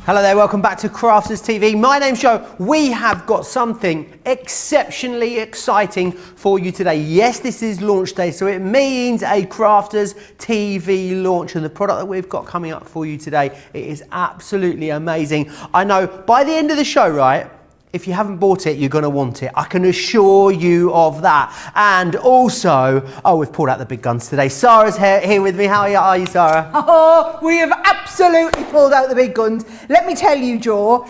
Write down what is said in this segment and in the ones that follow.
Hello there, welcome back to Crafters TV. My name's Joe. We have got something exceptionally exciting for you today. Yes, this is launch day, so it means a Crafters TV launch, and the product that we've got coming up for you today, it is absolutely amazing. I know by the end of the show, right, if you haven't bought it, you're going to want it. I can assure you of that. And also, we've pulled out the big guns today. Sara's here with me. How are you, Sara? Oh, we have absolutely pulled out the big guns. Let me tell you, Joe,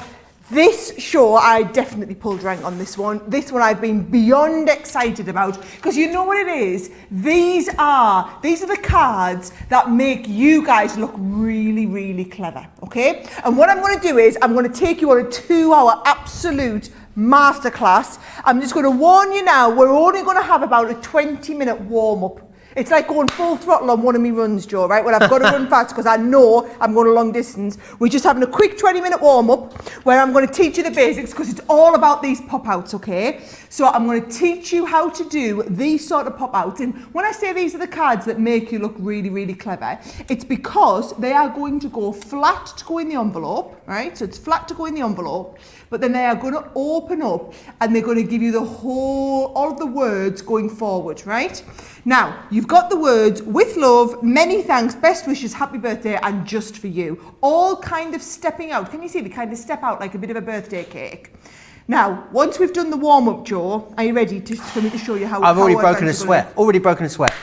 this show, I definitely pulled rank on this one. This one I've been beyond excited about, because you know what it is? These are the cards that make you guys look really, really clever, okay? And what I'm going to do is I'm going to take you on a 2-hour absolute masterclass. I'm just going to warn you now, we're only going to have about a 20-minute warm-up. It's like going full throttle on one of my runs, Joe, right? Well, I've got to run fast because I know I'm going a long distance. We're just having a quick 20-minute warm-up where I'm going to teach you the basics, because it's all about these pop-outs, okay? So I'm going to teach you how to do these sort of pop-outs. And when I say these are the cards that make you look really, really clever, it's because they are going to go flat to go in the envelope, right? So it's flat to go in the envelope, but then they are going to open up and they're going to give you all of the words going forward, right? Now, you've got the words with love, many thanks, best wishes, happy birthday, and just for you. All kind of stepping out. Can you see? They kind of step out like a bit of a birthday cake. Now, once we've done the warm-up, Joe, are you ready for me to show you how... I've already broken a sweat. Already broken a sweat.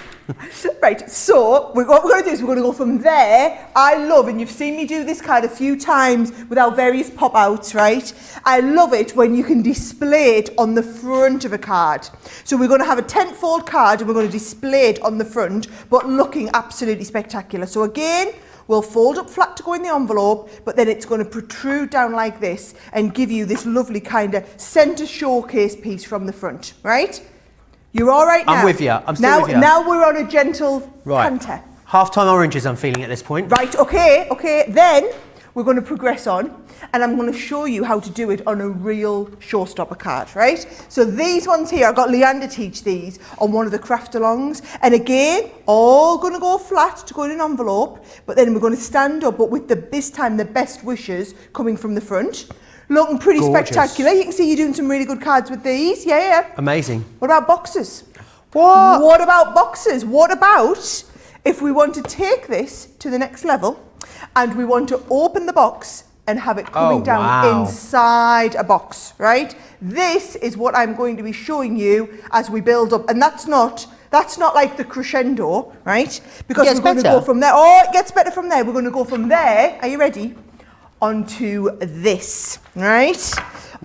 Right, so what we're going to do is we're going to go from there. I love, and you've seen me do this card a few times with our various pop-outs, right? I love it when you can display it on the front of a card. So we're going to have a tent-fold card and we're going to display it on the front, but looking absolutely spectacular. So again, we'll fold up flat to go in the envelope, but then it's going to protrude down like this and give you this lovely kind of centre showcase piece from the front, right? You're all right now? I'm with you. I'm still with you. Now we're on a gentle canter. Half-time oranges I'm feeling at this point. Right, okay. Then we're going to progress on, and I'm going to show you how to do it on a real showstopper card, right? So these ones here, I've got Leander teach these on one of the craft-alongs. And again, all going to go flat to go in an envelope, but then we're going to stand up, but with this time the best wishes coming from the front. Looking pretty spectacular. You can see you're doing some really good cards with these. Yeah. Amazing. What about boxes? What about boxes? What about if we want to take this to the next level and we want to open the box and have it coming down inside a box, right? This is what I'm going to be showing you as we build up. And that's not like the crescendo, right? Because we're going to go from there. Oh, it gets better from there. We're going to go from there. Are you ready? Onto this, right?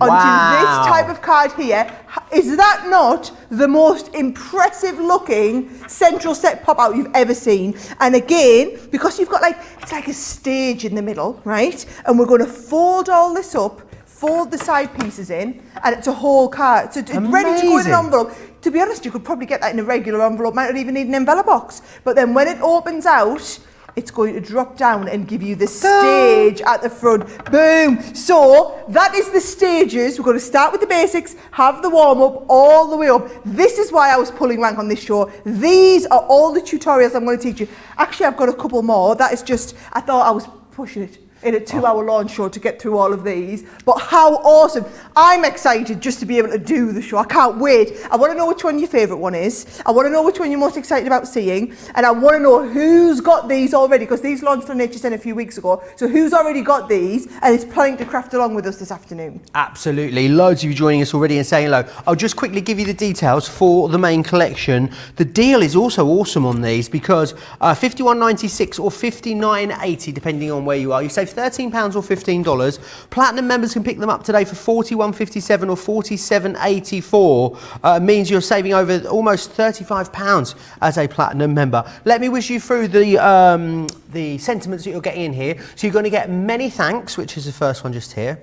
Onto this type of card here. Is that not the most impressive looking central set pop out you've ever seen? And again, because you've got it's like a stage in the middle, right? And we're going to fold all this up, fold the side pieces in, and it's a whole card. So it's ready to go in an envelope. To be honest, you could probably get that in a regular envelope, might not even need an envelope box. But then when it opens out, it's going to drop down and give you the stage at the front. Boom! So that is the stages. We're going to start with the basics, have the warm-up all the way up. This is why I was pulling rank on this show. These are all the tutorials I'm going to teach you. Actually, I've got a couple more. That is just, I thought I was pushing it in a 2-hour launch show to get through all of these. But how awesome. I'm excited just to be able to do the show. I can't wait. I want to know which one your favourite one is. I want to know which one you're most excited about seeing. And I want to know who's got these already, because these launched on HSN a few weeks ago. So who's already got these and is planning to craft along with us this afternoon? Absolutely. Loads of you joining us already and saying hello. I'll just quickly give you the details for the main collection. The deal is also awesome on these because $51.96 or $59.80 depending on where you are. You save £13 or $15. Platinum members can pick them up today for $41.57 or $47.84. Means you're saving over almost £35 as a platinum member. Let me wish you through the sentiments that you're getting in here. So you're going to get many thanks, which is the first one just here.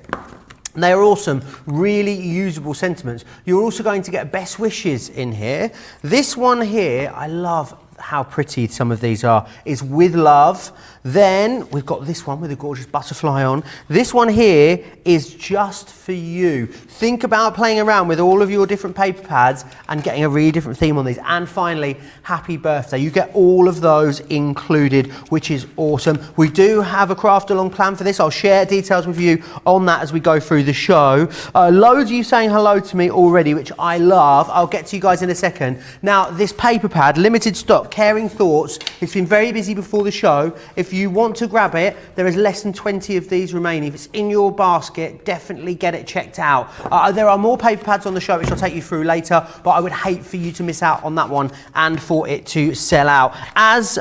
They are awesome, really usable sentiments. You're also going to get best wishes in here. This one here, I love. how pretty some of these are, is with love. Then we've got this one with a gorgeous butterfly on. This one here is just for you. Think about playing around with all of your different paper pads and getting a really different theme on these. And finally, happy birthday. You get all of those included, which is awesome. We do have a craft along plan for this. I'll share details with you on that as we go through the show. Loads of you saying hello to me already, which I love. I'll get to you guys in a second. Now, this paper pad, limited stock, Caring Thoughts. It's been very busy before the show. If you want to grab it, there is less than 20 of these remaining. If it's in your basket, definitely get it checked out. There are more paper pads on the show, which I'll take you through later, but I would hate for you to miss out on that one and for it to sell out. As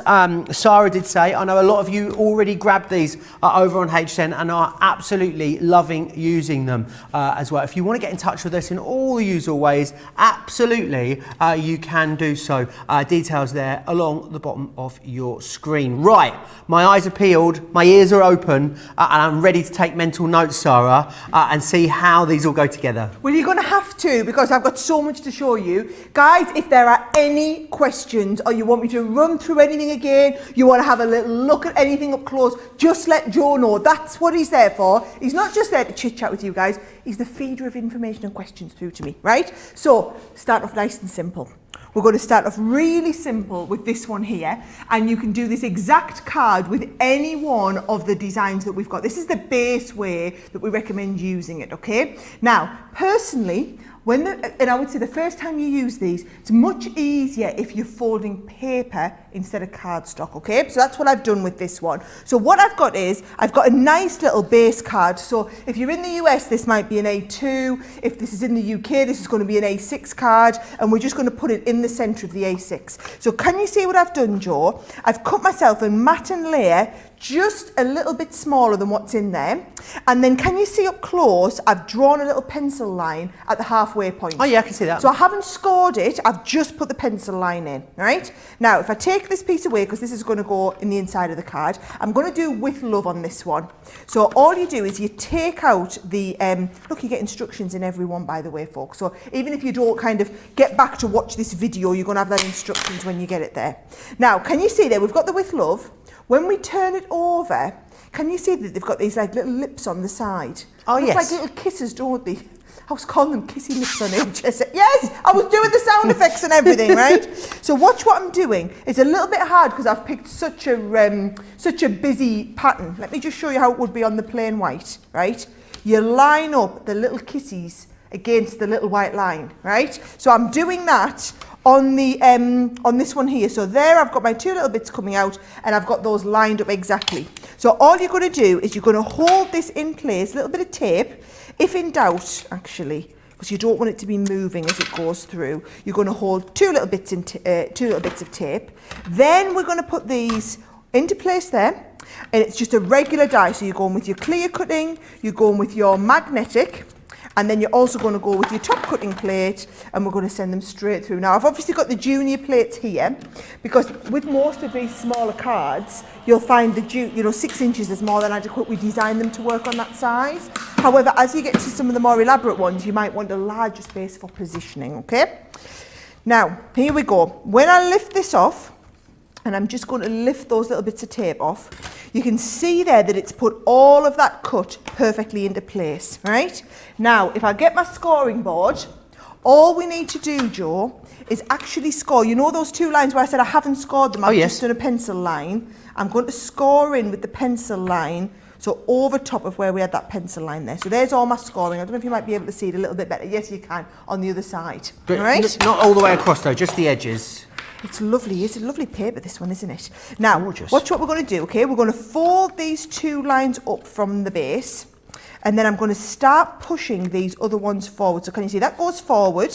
Sara did say, I know a lot of you already grabbed these over on HSN and are absolutely loving using them as well. If you want to get in touch with us in all the usual ways, absolutely you can do so. Details there along the bottom of your screen. Right, my eyes are peeled, my ears are open, and I'm ready to take mental notes, Sara, and see how these all go together. Well, you're going to have to, because I've got so much to show you. Guys, if there are any questions or you want me to run through anything again, you want to have a little look at anything up close, just let Joe know. That's what he's there for. He's not just there to chit chat with you guys, he's the feeder of information and questions through to me, right? So, start off nice and simple. We're going to start off really simple with this one here, and you can do this exact card with any one of the designs that we've got. This is the base way that we recommend using it, okay? Now, personally, and I would say the first time you use these, it's much easier if you're folding paper instead of cardstock, okay? So that's what I've done with this one. So what I've got is, I've got a nice little base card. So if you're in the US, this might be an A2. If this is in the UK, this is going to be an A6 card, and we're just going to put it in the centre of the A6. So can you see what I've done, Joe? I've cut myself a mat and layer just a little bit smaller than what's in there. And then can you see up close, I've drawn a little pencil line at the halfway point. Oh yeah, I can see that. So I haven't scored it, I've just put the pencil line in, right? Now, if I take this piece away, because this is going to go in the inside of the card, I'm going to do with love on this one. So all you do is you take out the, look, you get instructions in every one, by the way, folks. So even if you don't kind of get back to watch this video, you're going to have that instructions when you get it there. Now, can you see there, we've got the with love. When we turn it over, can you see that they've got these like little lips on the side? Oh, yes. Like little kisses, don't they? I was calling them kissy lips on HS. Yes, I was doing the sound effects and everything, right? So watch what I'm doing. It's a little bit hard because I've picked such a busy pattern. Let me just show you how it would be on the plain white, right? You line up the little kissies against the little white line, right? So I'm doing that on the on this one here. So there I've got my two little bits coming out and I've got those lined up exactly. So all you're going to do is you're going to hold this in place, a little bit of tape. If in doubt, actually, because you don't want it to be moving as it goes through, you're going to hold two little bits of tape. Then we're going to put these into place there, and it's just a regular die. So you're going with your clear cutting, you're going with your magnetic, and then you're also going to go with your top cutting plate, and we're going to send them straight through. Now, I've obviously got the junior plates here, because with most of these smaller cards, you'll find the 6 inches is more than adequate. We designed them to work on that size. However, as you get to some of the more elaborate ones, you might want a larger space for positioning, okay? Now, here we go. When I lift this off, and I'm just going to lift those little bits of tape off, you can see there that it's put all of that cut perfectly into place, right? Now, if I get my scoring board, all we need to do, Joe, is actually score. You know those two lines where I said I haven't scored them? I've just done a pencil line. I'm going to score in with the pencil line, so over top of where we had that pencil line there. So there's all my scoring. I don't know if you might be able to see it a little bit better. Yes, you can, on the other side. But right? Not all the way across though, just the edges. It's lovely. It's a lovely paper, this one, isn't it? Now, gorgeous. Watch what we're going to do, okay? We're going to fold these two lines up from the base, and then I'm going to start pushing these other ones forward. So can you see that goes forward?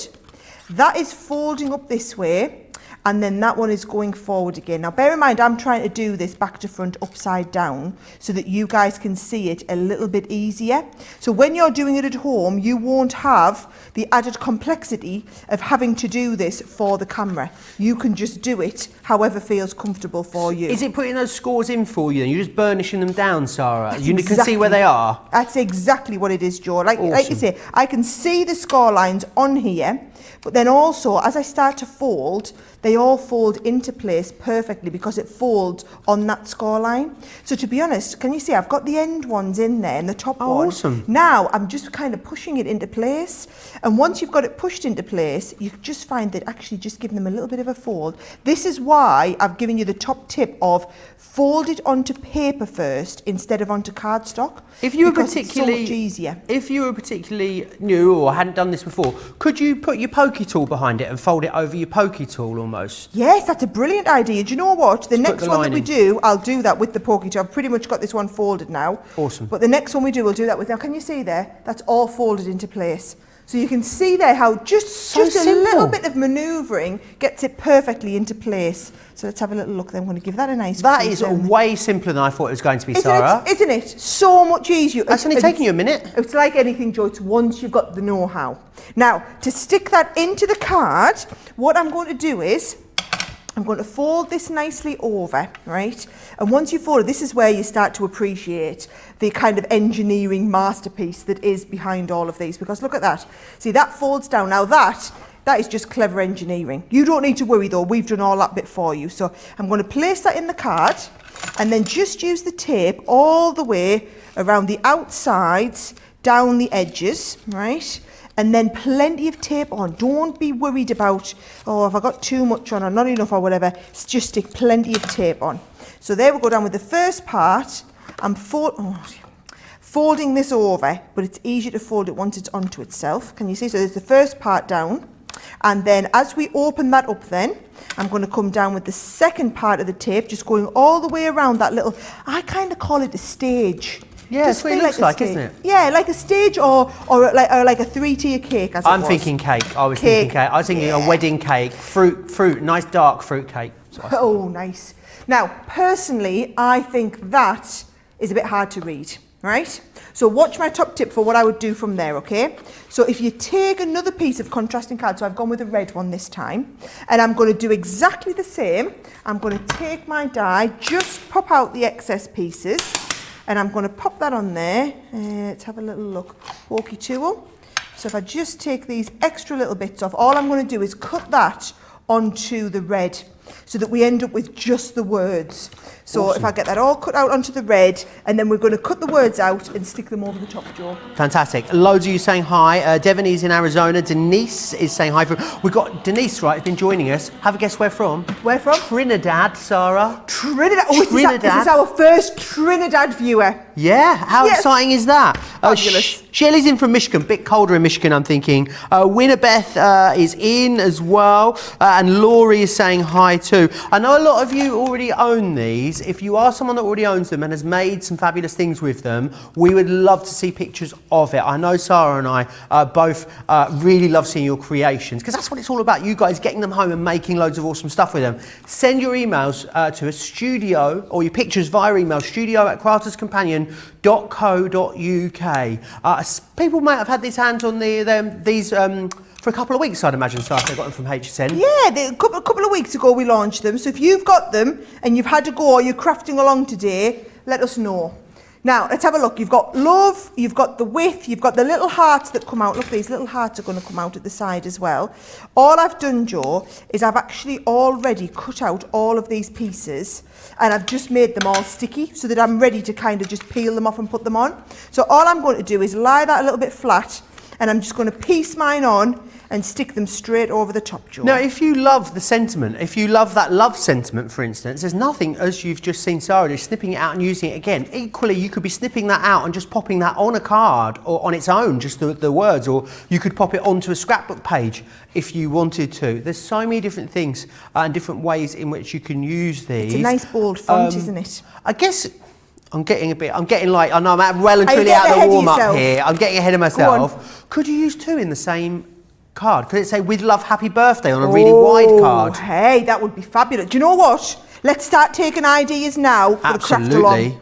That is folding up this way, and then that one is going forward again. Now, bear in mind, I'm trying to do this back to front upside down so that you guys can see it a little bit easier. So when you're doing it at home, you won't have the added complexity of having to do this for the camera. You can just do it however feels comfortable for you. Is it putting those scores in for you then? You're just burnishing them down, Sara? That's you can see where they are? That's exactly what it is, Joe. Like you say, I can see the score lines on here, But then also, as I start to fold, they all fold into place perfectly because it folds on that score line. So to be honest, can you see I've got the end ones in there and the top one. Awesome. Now I'm just kind of pushing it into place. And once you've got it pushed into place, you just find that actually just giving them a little bit of a fold. This is why I've given you the top tip of fold it onto paper first instead of onto cardstock. If you were because particularly, it's so much easier. If you were particularly new or hadn't done this before, could you put your pokey tool behind it and fold it over your pokey tool almost? Yes, that's a brilliant idea. Do you know what? The next one that we do, I'll do that with the pokey tool. I've pretty much got this one folded now. Awesome. But the next one we do, we'll do that with. Now, can you see there? That's all folded into place. So you can see there how just a little bit of manoeuvring gets it perfectly into place. So let's have a little look then. I'm going to give that a nice That is way simpler than I thought it was going to be, isn't Sara. Isn't it? So much easier. That's only taking you a minute. It's like anything, Joe. It's once you've got the know-how. Now, to stick that into the card, what I'm going to do is I'm going to fold this nicely over, right? And once you fold it, this is where you start to appreciate the kind of engineering masterpiece that is behind all of these. Because look at that. See, that folds down. Now that is just clever engineering. You don't need to worry though. We've done all that bit for you. So I'm going to place that in the card and then just use the tape all the way around the outsides, down the edges, right? And then plenty of tape on. Don't be worried about, oh, have I got too much on or not enough or whatever. Just stick plenty of tape on. So there we go down with the first part. I'm folding this over, but it's easier to fold it once it's onto itself. Can you see? So there's the first part down. And then as we open that up then, I'm going to come down with the second part of the tape, just going all the way around that little, I kind of call it a stage. Yeah, that's what it looks like, isn't it? Yeah, like a stage or like a three-tier cake, as it was. I'm thinking cake. I was thinking cake. I was thinking a wedding cake, fruit, nice dark fruit cake. Oh, nice. Now, personally, I think that is a bit hard to read, right? So watch my top tip for what I would do from there, okay? So if you take another piece of contrasting card, so I've gone with a red one this time, and I'm going to do exactly the same. I'm going to take my die, just pop out the excess pieces, and I'm going to pop that on there. Let's have a little look. Pokey tool. So if I just take these extra little bits off, all I'm going to do is cut that onto the red so that we end up with just the words. So awesome. If I get that all cut out onto the red, and then we're going to cut the words out and stick them over the top, Joe. Fantastic. Loads of you saying hi. Devon is in Arizona. Denise is saying hi. We've got Denise, right, has been joining us. Have a guess where from? Where from? Trinidad, Sara. Trinidad. Oh, Trinidad. This is our first Trinidad viewer. Yeah, how exciting is that? Fabulous. Shelley's in from Michigan, a bit colder in Michigan, I'm thinking. Winnebeth is in as well, and Laurie is saying hi too. I know a lot of you already own these. If you are someone that already owns them and has made some fabulous things with them, we would love to see pictures of it. I know Sara and I both really love seeing your creations, because that's what it's all about, you guys getting them home and making loads of awesome stuff with them. Send your emails to us, studio, or your pictures via email, studio@crafterscompanion.co.uk. People might have had these hands on these for a couple of weeks, I'd imagine, so they got them from HSN. Yeah, a couple of weeks ago we launched them. So if you've got them and you've had to go or you're crafting along today, let us know. Now, let's have a look. You've got love, you've got the width, you've got the little hearts that come out. Look, these little hearts are going to come out at the side as well. All I've done, Joe, is I've actually already cut out all of these pieces, and I've just made them all sticky so that I'm ready to kind of just peel them off and put them on. So all I'm going to do is lie that a little bit flat, and I'm just going to piece mine on and stick them straight over the top, Joe. Now, if you love the sentiment, if you love that love sentiment, for instance, there's nothing, as you've just seen Sara do, snipping it out and using it again. Equally, you could be snipping that out and just popping that on a card or on its own, just the words, or you could pop it onto a scrapbook page if you wanted to. There's so many different things and different ways in which you can use these. It's a nice bold font, isn't it? I guess I know I'm well and truly out of the warm-up here. I'm getting ahead of myself. Could you use two in the same card? Could it say "With love, happy birthday" on a really wide card? Hey, that would be fabulous. Do you know what? Let's start taking ideas now for the craft along.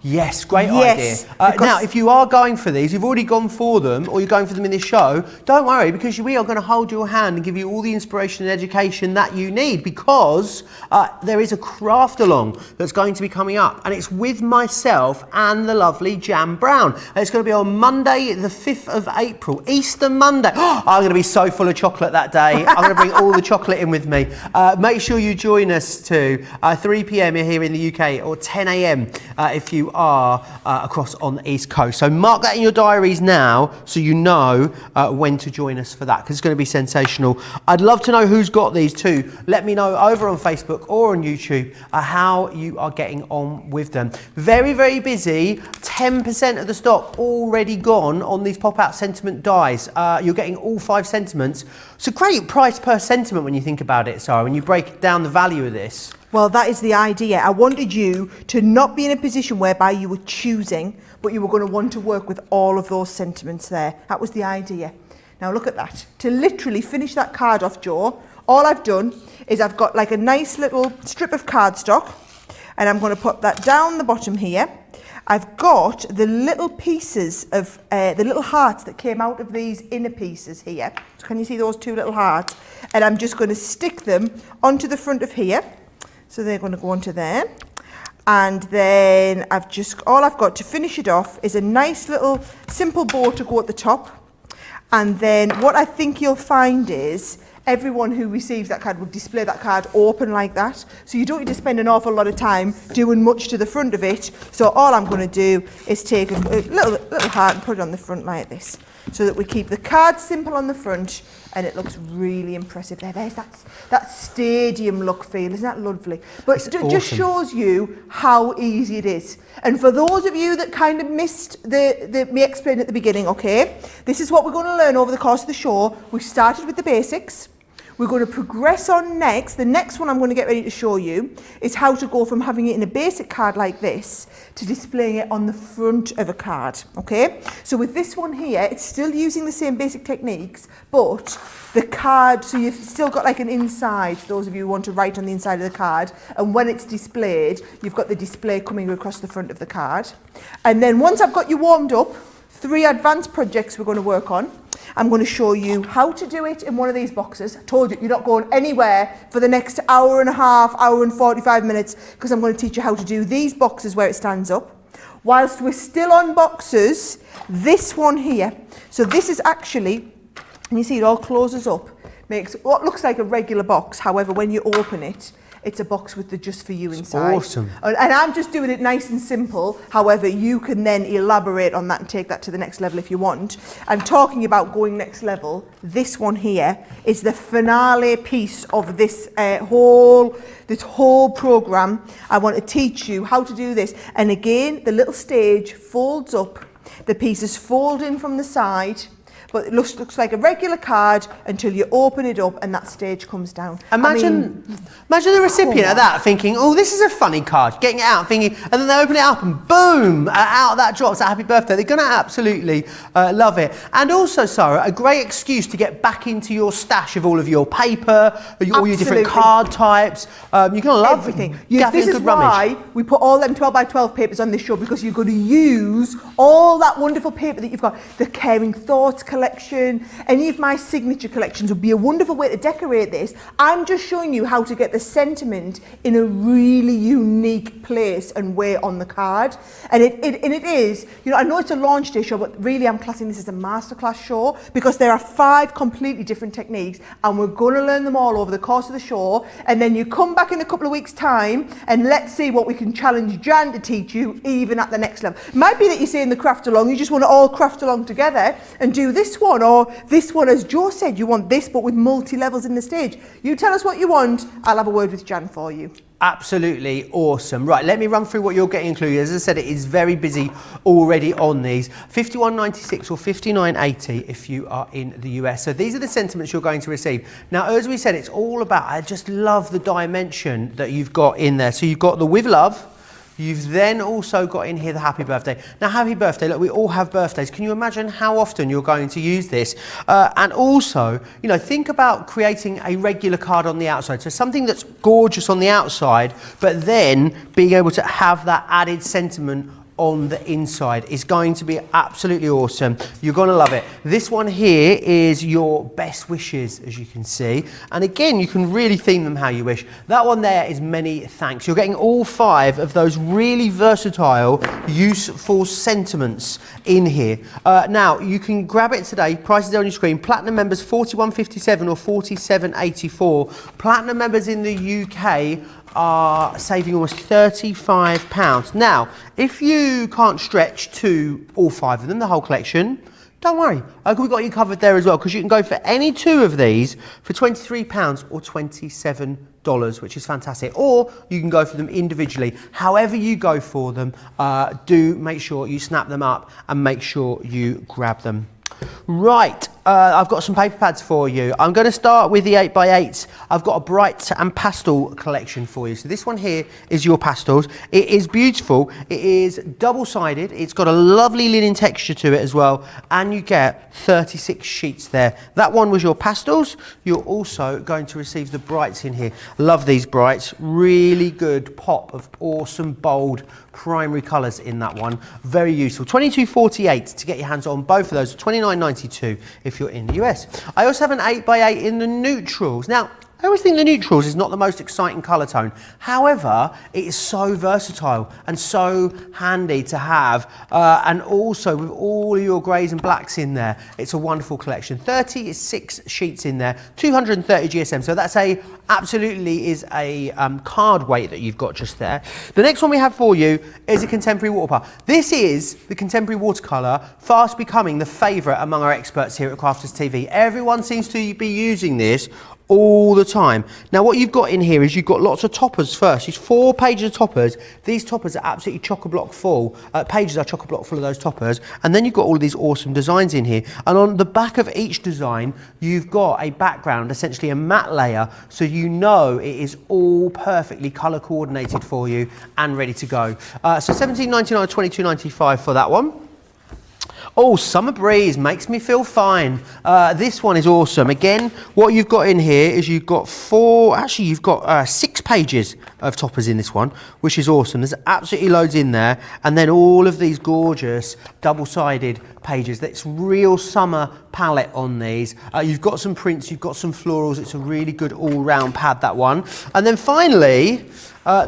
Yes, great Yes, idea. Now, if you are going for these, you've already gone for them, or you're going for them in this show, don't worry, because we are going to hold your hand and give you all the inspiration and education that you need, because there is a craft along that's going to be coming up, and it's with myself and the lovely Jan Brown. And it's going to be on Monday, the 5th of April, Easter Monday. I'm going to be so full of chocolate that day. I'm going to bring all the chocolate in with me. Make sure you join us too, 3 p.m. here in the UK, or 10 a.m. If you are across on the East Coast. So mark that in your diaries now so you know when to join us for that, because it's going to be sensational. I'd love to know who's got these too. Let me know over on Facebook or on YouTube how you are getting on with them. Very, very busy. 10% of the stock already gone on these pop-out sentiment dies. You're getting all 5 sentiments. It's a great price per sentiment when you think about it, Sara, when you break down the value of this. Well, that is the idea. I wanted you to not be in a position whereby you were choosing, but you were going to want to work with all of those sentiments there. That was the idea. Now look at that. To literally finish that card off, Joe, all I've done is I've got like a nice little strip of cardstock, and I'm going to put that down the bottom here. I've got the little pieces of, the little hearts that came out of these inner pieces here. So can you see those 2 little hearts? And I'm just going to stick them onto the front of here. So they're going to go onto there. And then all I've got to finish it off is a nice little simple bow to go at the top. And then what I think you'll find is everyone who receives that card will display that card open like that. So you don't need to spend an awful lot of time doing much to the front of it. So all I'm going to do is take a little heart and put it on the front like this, so that we keep the card simple on the front and it looks really impressive. There's that stadium look feel, isn't that lovely? But it just shows you how easy it is. And for those of you that kind of missed me explain at the beginning, okay, this is what we're going to learn over the course of the show. We started with the basics. We're going to progress on next. The next one I'm going to get ready to show you is how to go from having it in a basic card like this to displaying it on the front of a card, okay? So with this one here, it's still using the same basic techniques, but the card, so you've still got like an inside, those of you who want to write on the inside of the card, and when it's displayed, you've got the display coming across the front of the card. And then once I've got you warmed up, 3 advanced projects we're going to work on. I'm going to show you how to do it in one of these boxes. I told you, you're not going anywhere for the next hour and a half, hour and 45 minutes, because I'm going to teach you how to do these boxes where it stands up. Whilst we're still on boxes, this one here. So this is actually, and you see it all closes up, makes what looks like a regular box. However, when you open it, it's a box with the just for you inside. Awesome. And I'm just doing it nice and simple. However, you can then elaborate on that and take that to the next level if you want. I'm talking about going next level. This one here is the finale piece of this whole program. I want to teach you how to do this. And again, the little stage folds up. The pieces fold in from the side. But it looks like a regular card until you open it up and that stage comes down. Imagine the recipient of that thinking, oh, this is a funny card, getting it out, thinking, and then they open it up and boom, out that drops a happy birthday. They're going to absolutely love it. And also, Sara, a great excuse to get back into your stash of all of your paper, all your different card types. You're going to love everything. This is why we put all them 12 by 12 papers on this show, because you're going to use all that wonderful paper that you've got. The Caring Thoughts collection, any of my signature collections would be a wonderful way to decorate this. I'm just showing you how to get the sentiment in a really unique place and way on the card. And it is, you know, I know it's a launch day show, but really I'm classing this as a masterclass show, because there are 5 completely different techniques and we're going to learn them all over the course of the show. And then you come back in a couple of weeks' time and let's see what we can challenge Jan to teach you even at the next level. It might be that you're saying the craft along, you just want to all craft along together and do this one, or this one, as Joe said, you want this but with multi-levels in the stage. You tell us what you want, I'll have a word with Jan for you. Absolutely awesome. Right, let me run through what you're getting included. As I said, it is very busy already on these. $51.96 or $59.80 if you are in the US. So these are the sentiments you're going to receive. Now, as we said, it's all about, I just love the dimension that you've got in there. So you've got the with love, You've then also got in here the happy birthday. Now, happy birthday, look, we all have birthdays. Can you imagine how often you're going to use this? And also, you know, think about creating a regular card on the outside. So something that's gorgeous on the outside, but then being able to have that added sentiment on the inside is going to be absolutely awesome. You're going to love it. This one here is your best wishes, as you can see. And again, you can really theme them how you wish. That one there is many thanks. You're getting all 5 of those really versatile, useful sentiments in here. Now, you can grab it today. Prices are on your screen. Platinum members $41.57 or $47.84. Platinum members in the UK are saving almost £35. Now, if you can't stretch to all 5 of them, the whole collection, don't worry. We've got you covered there as well, because you can go for any 2 of these for £23 or $27, which is fantastic. Or you can go for them individually. However you go for them, do make sure you snap them up and make sure you grab them. Right, I've got some paper pads for you. I'm going to start with the 8x8s. I've got a bright and pastel collection for you. So this one here is your pastels. It is beautiful. It is double-sided. It's got a lovely linen texture to it as well. And you get 36 sheets there. That one was your pastels. You're also going to receive the brights in here. Love these brights. Really good pop of awesome, bold primary colours in that one. Very useful. $22.48 to get your hands on both of those. $29.92 if you're in the US. I also have an 8x8 in the neutrals. Now, I always think the neutrals is not the most exciting colour tone. However, it is so versatile and so handy to have. And also with all your greys and blacks in there, it's a wonderful collection. 36 sheets in there, 230 GSM. So that's absolutely is a card weight that you've got just there. The next one we have for you is a contemporary waterpark. This is the contemporary watercolour, fast becoming the favourite among our experts here at Crafters TV. Everyone seems to be using this all the time. Now what you've got in here is you've got lots of toppers first. These 4 pages of toppers. These toppers are absolutely chock-a-block full. Pages are chock-a-block full of those toppers. And then you've got all of these awesome designs in here. And on the back of each design, you've got a background, essentially a matte layer, so you know it is all perfectly colour coordinated for you and ready to go. So $17.99 or $22.95 for that one. Oh, Summer Breeze makes me feel fine. This one is awesome. Again, what you've got in here is you've got 6 pages of toppers in this one, which is awesome. There's absolutely loads in there. And then all of these gorgeous double-sided pages. That's real summer palette on these. You've got some prints, you've got some florals. It's a really good all-round pad, that one. And then finally,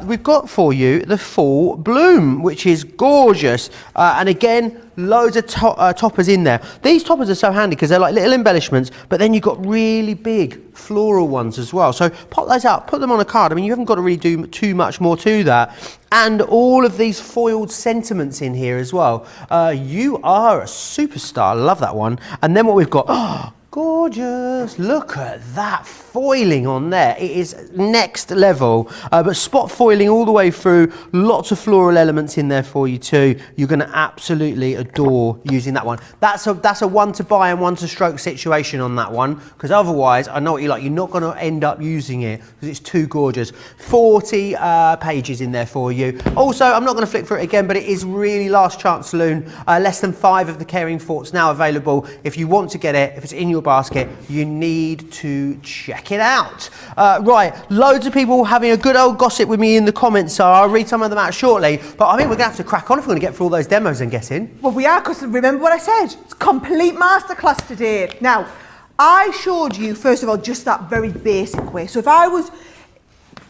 we've got for you the Fall Bloom, which is gorgeous. And again, loads of toppers in there. These toppers are so handy because they're like little embellishments, but then you've got really big floral ones as well. So pop those out, put them on a card. I mean, you haven't got to really do too much more to that. And all of these foiled sentiments in here as well. You are a superstar. Love that one. And then what we've got, gorgeous. Look at that foiling on there. It is next level. But spot foiling all the way through. Lots of floral elements in there for you too. You're going to absolutely adore using that one. That's a one to buy and one to stroke situation on that one. Because otherwise, I know what you like. You're not going to end up using it because it's too gorgeous. 40 pages in there for you. Also, I'm not going to flick through it again, but it is really last chance saloon. Less than 5 of the caring forts now available. If you want to get it, if it's in your basket, you need to check it out. Right, loads of people having a good old gossip with me in the comments, so I'll read some of them out shortly, but I think we're going to have to crack on if we're going to get through all those demos, I'm guessing. Well, we are, because remember what I said, it's complete masterclass today. Now, I showed you, first of all, just that very basic way. So if I was,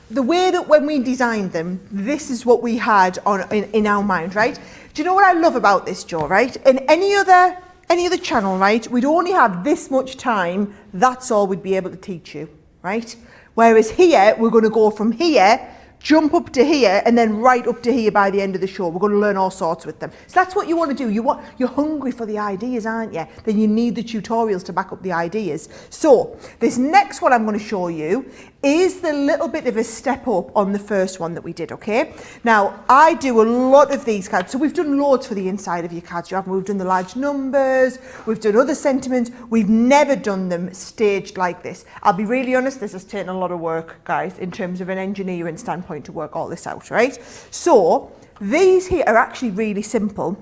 the way that when we designed them, this is what we had in our mind, right? Do you know what I love about this, Joe, right? In any other channel, right, we'd only have this much time, that's all we'd be able to teach you, right? Whereas here, we're going to go from here, jump up to here, and then right up to here by the end of the show. We're going to learn all sorts with them. So that's what you want to do. You're hungry for the ideas, aren't you? Then you need the tutorials to back up the ideas. So this next one I'm going to show you is the little bit of a step up on the first one that we did, okay? Now, I do a lot of these cards. So we've done loads for the inside of your cards. We've done the large numbers, we've done other sentiments. We've never done them staged like this. I'll be really honest, this has taken a lot of work, guys, in terms of an engineering standpoint to work all this out, right? So These here are actually really simple.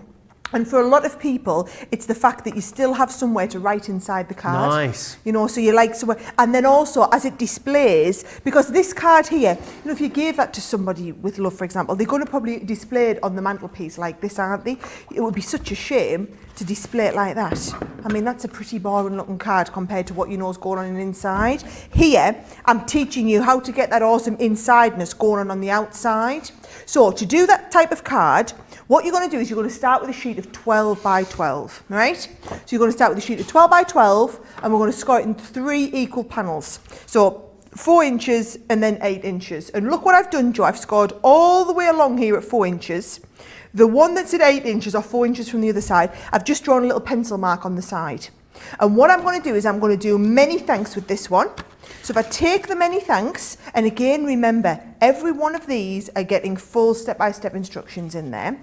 And for a lot of people, it's the fact that you still have somewhere to write inside the card. Nice. You know, so you like somewhere. And then also, as it displays, because this card here, you know, if you gave that to somebody with love, for example, they're going to probably display it on the mantelpiece like this, aren't they? It would be such a shame to display it like that. I mean, that's a pretty boring looking card compared to what you know is going on inside. Here, I'm teaching you how to get that awesome insideness going on the outside. So to do that type of card, what you're going to do is you're going to start with a sheet of 12 by 12, right? So you're going to start with a sheet of 12 by 12 and we're going to score it in 3 equal panels. So 4 inches and then 8 inches. And look what I've done, Joe. I've scored all the way along here at 4 inches. The one that's at 8 inches or 4 inches from the other side, I've just drawn a little pencil mark on the side. And what I'm going to do is I'm going to do many thanks with this one. So if I take the many thanks, and again, remember, every one of these are getting full step-by-step instructions in there.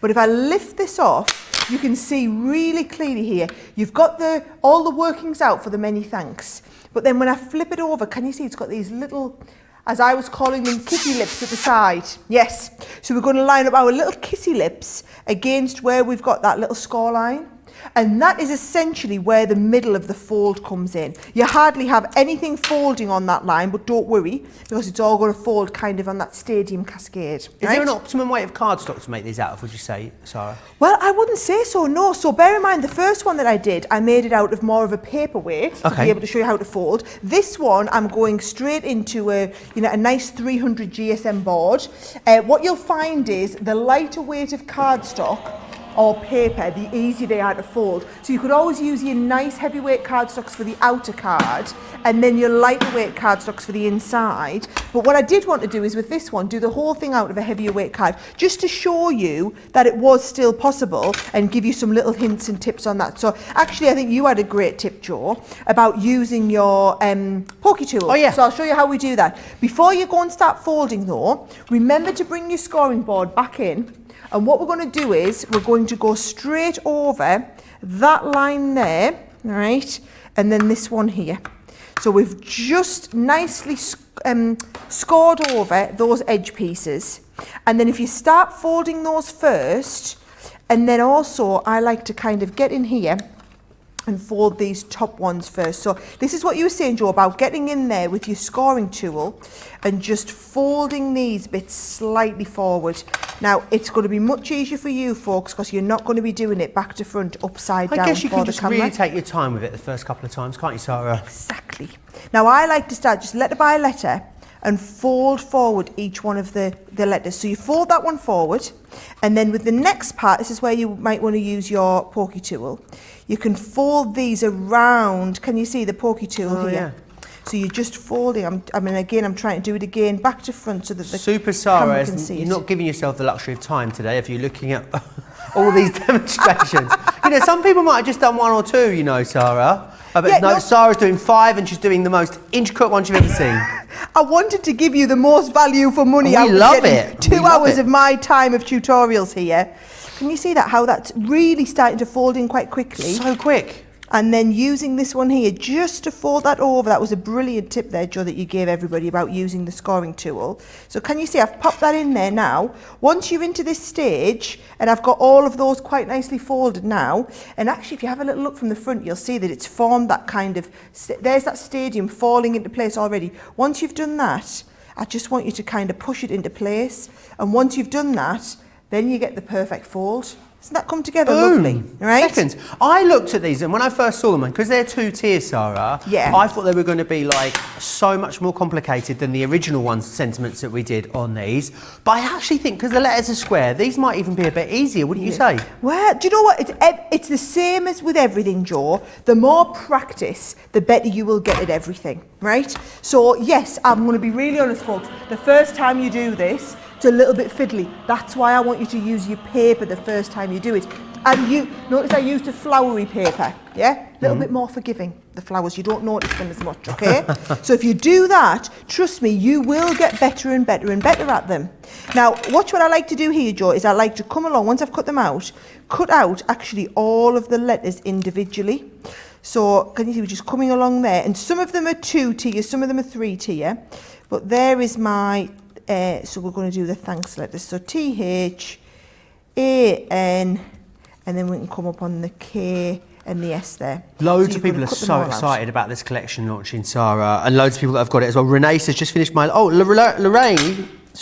But if I lift this off, you can see really clearly here, you've got all the workings out for the many thanks. But then when I flip it over, can you see it's got these little, as I was calling them, kissy lips at the side? Yes. So we're going to line up our little kissy lips against where we've got that little score line. And that is essentially where the middle of the fold comes in. You hardly have anything folding on that line, but don't worry, because it's all going to fold kind of on that stadium cascade. Is there an optimum weight of cardstock to make these out of, would you say, Sarah? Well, I wouldn't say so, no. So bear in mind, the first one that I did, I made it out of more of a paper weight to be able to show you how to fold. This one, I'm going straight into a nice 300 GSM board. What you'll find is the lighter weight of cardstock or paper, the easier they are to fold. So you could always use your nice heavyweight cardstocks for the outer card and then your lighter weight cardstocks for the inside. But what I did want to do is with this one, do the whole thing out of a heavier weight card, just to show you that it was still possible and give you some little hints and tips on that. So actually, I think you had a great tip, Joe, about using your pokey tool. Oh yeah. So I'll show you how we do that. Before you go and start folding though, remember to bring your scoring board back in. And what we're going to do is we're going to go straight over that line there, right? And then this one here. So we've just nicely scored over those edge pieces. And then if you start folding those first, and then also I like to kind of get in here and fold these top ones first. So this is what you were saying, Joe, about getting in there with your scoring tool and just folding these bits slightly forward. Now, it's going to be much easier for you folks because you're not going to be doing it back to front, upside down. I guess you can just just really take your time with it the first couple of times, can't you, Sarah? Exactly. Now, I like to start just letter by letter and fold forward each one of the letters. So you fold that one forward, and then with the next part, this is where you might want to use your pokey tool. You can fold these around. Can you see the pokey tool here? Yeah. So you're just folding. I'm trying to do it again, back to front so that the Super Sara, you're not giving yourself the luxury of time today if you're looking at all these demonstrations. You know, some people might have just done 1 or 2, you know, Sara. But Sara's doing 5 and she's doing the most intricate ones you've ever seen. I wanted to give you the most value for money. We love it. 2 hours of my time of tutorials here. Can you see that, how that's really starting to fold in quite quickly? So quick. And then using this one here just to fold that over. That was a brilliant tip there, Joe, that you gave everybody about using the scoring tool. So can you see I've popped that in there now. Once you're into this stage, and I've got all of those quite nicely folded now, and actually if you have a little look from the front, you'll see that it's formed that kind of, there's that stadium falling into place already. Once you've done that, I just want you to kind of push it into place. And once you've done that, then you get the perfect fold. Doesn't that come together lovely? Right? Seconds. I looked at these and when I first saw them, because they're 2 tiers, Sara, I thought they were going to be like so much more complicated than the original ones, sentiments that we did on these. But I actually think, because the letters are square, these might even be a bit easier, wouldn't you say? Well, do you know what? It's the same as with everything, Joe. The more practice, the better you will get at everything, right? So yes, I'm going to be really honest, folks. The first time you do this, it's a little bit fiddly. That's why I want you to use your paper the first time you do it. And you notice I used a flowery paper, yeah? A little bit more forgiving, the flowers. You don't notice them as much, okay? So if you do that, trust me, you will get better and better and better at them. Now, watch what I like to do here, Joe, is I like to come along, once I've cut them out, cut out actually all of the letters individually. So can you see we're just coming along there, and some of them are 2 tier, some of them are 3 tier, but there is my So we're going to do the thanks letters. So T-H-A-N, and then we can come up on the K and the S there. Loads of people are so excited about this collection launching, Sara, and loads of people that have got it as well. Renee says, just finished my... Oh,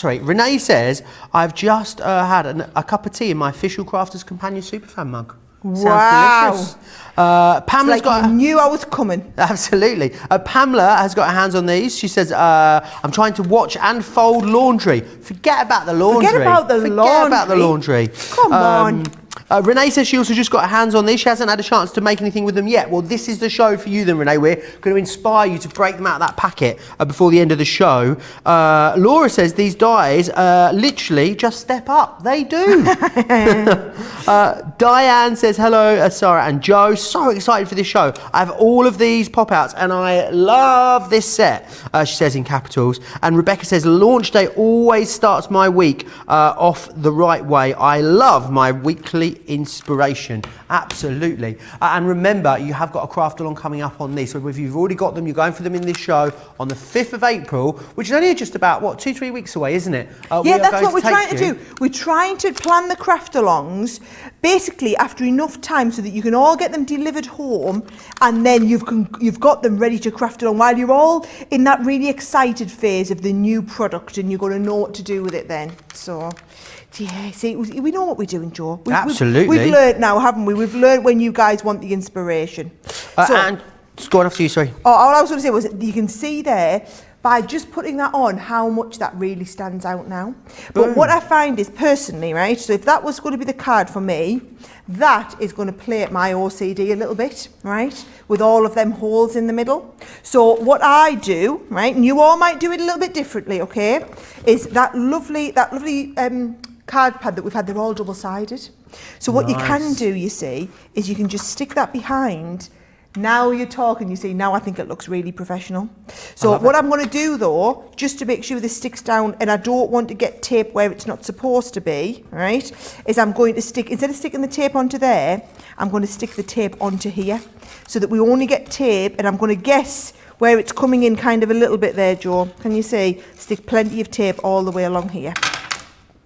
Renee says, I've just had a cup of tea in my official Crafters Companion Superfan mug. Wow. Sounds delicious. Pamela's got... I knew I was coming. Absolutely. Pamela has got her hands on these. She says, I'm trying to watch and fold laundry. Forget about the laundry. Forget about the laundry. Come on. Renee says she also just got her hands on these. She hasn't had a chance to make anything with them yet. Well, this is the show for you then, Renee. We're going to inspire you to break them out of that packet before the end of the show. Laura says these dies literally just step up. They do. Diane says, hello, Sara and Joe. So excited for this show. I have all of these pop-outs and I love this set, she says in capitals. And Rebecca says, launch day always starts my week off the right way. I love my weekly inspiration. Absolutely. And remember, you have got a craft along coming up on these. So if you've already got them, you're going for them in this show on the 5th of April, which is only just about, 2-3 weeks away, isn't it? Yeah, that's what we're trying to do. We're trying to plan the craft alongs basically after enough time so that you can all get them delivered home, and then you've got them ready to craft along while you're all in that really excited phase of the new product, and you're going to know what to do with it then. So... yeah, see, we know what we're doing, Joe. Absolutely. We've learnt now, haven't we? We've learnt when you guys want the inspiration. And go on after you, sorry. All I was going to say was you can see there, by just putting that on, how much that really stands out now. But what I find is, personally, right, so if that was going to be the card for me, that is going to play at my OCD a little bit, right, with all of them holes in the middle. So what I do, right, and you all might do it a little bit differently, okay, is that lovely card pad that we've had, they're all double-sided. So what you can do, you see, is you can just stick that behind. Now you're talking, you see, now I think it looks really professional. So what I'm going to do though, just to make sure this sticks down and I don't want to get tape where it's not supposed to be, right, is I'm going to stick, instead of sticking the tape onto there, I'm going to stick the tape onto here so that we only get tape, and I'm going to guess where it's coming in kind of a little bit there, Joe. Can you see? Stick plenty of tape all the way along here.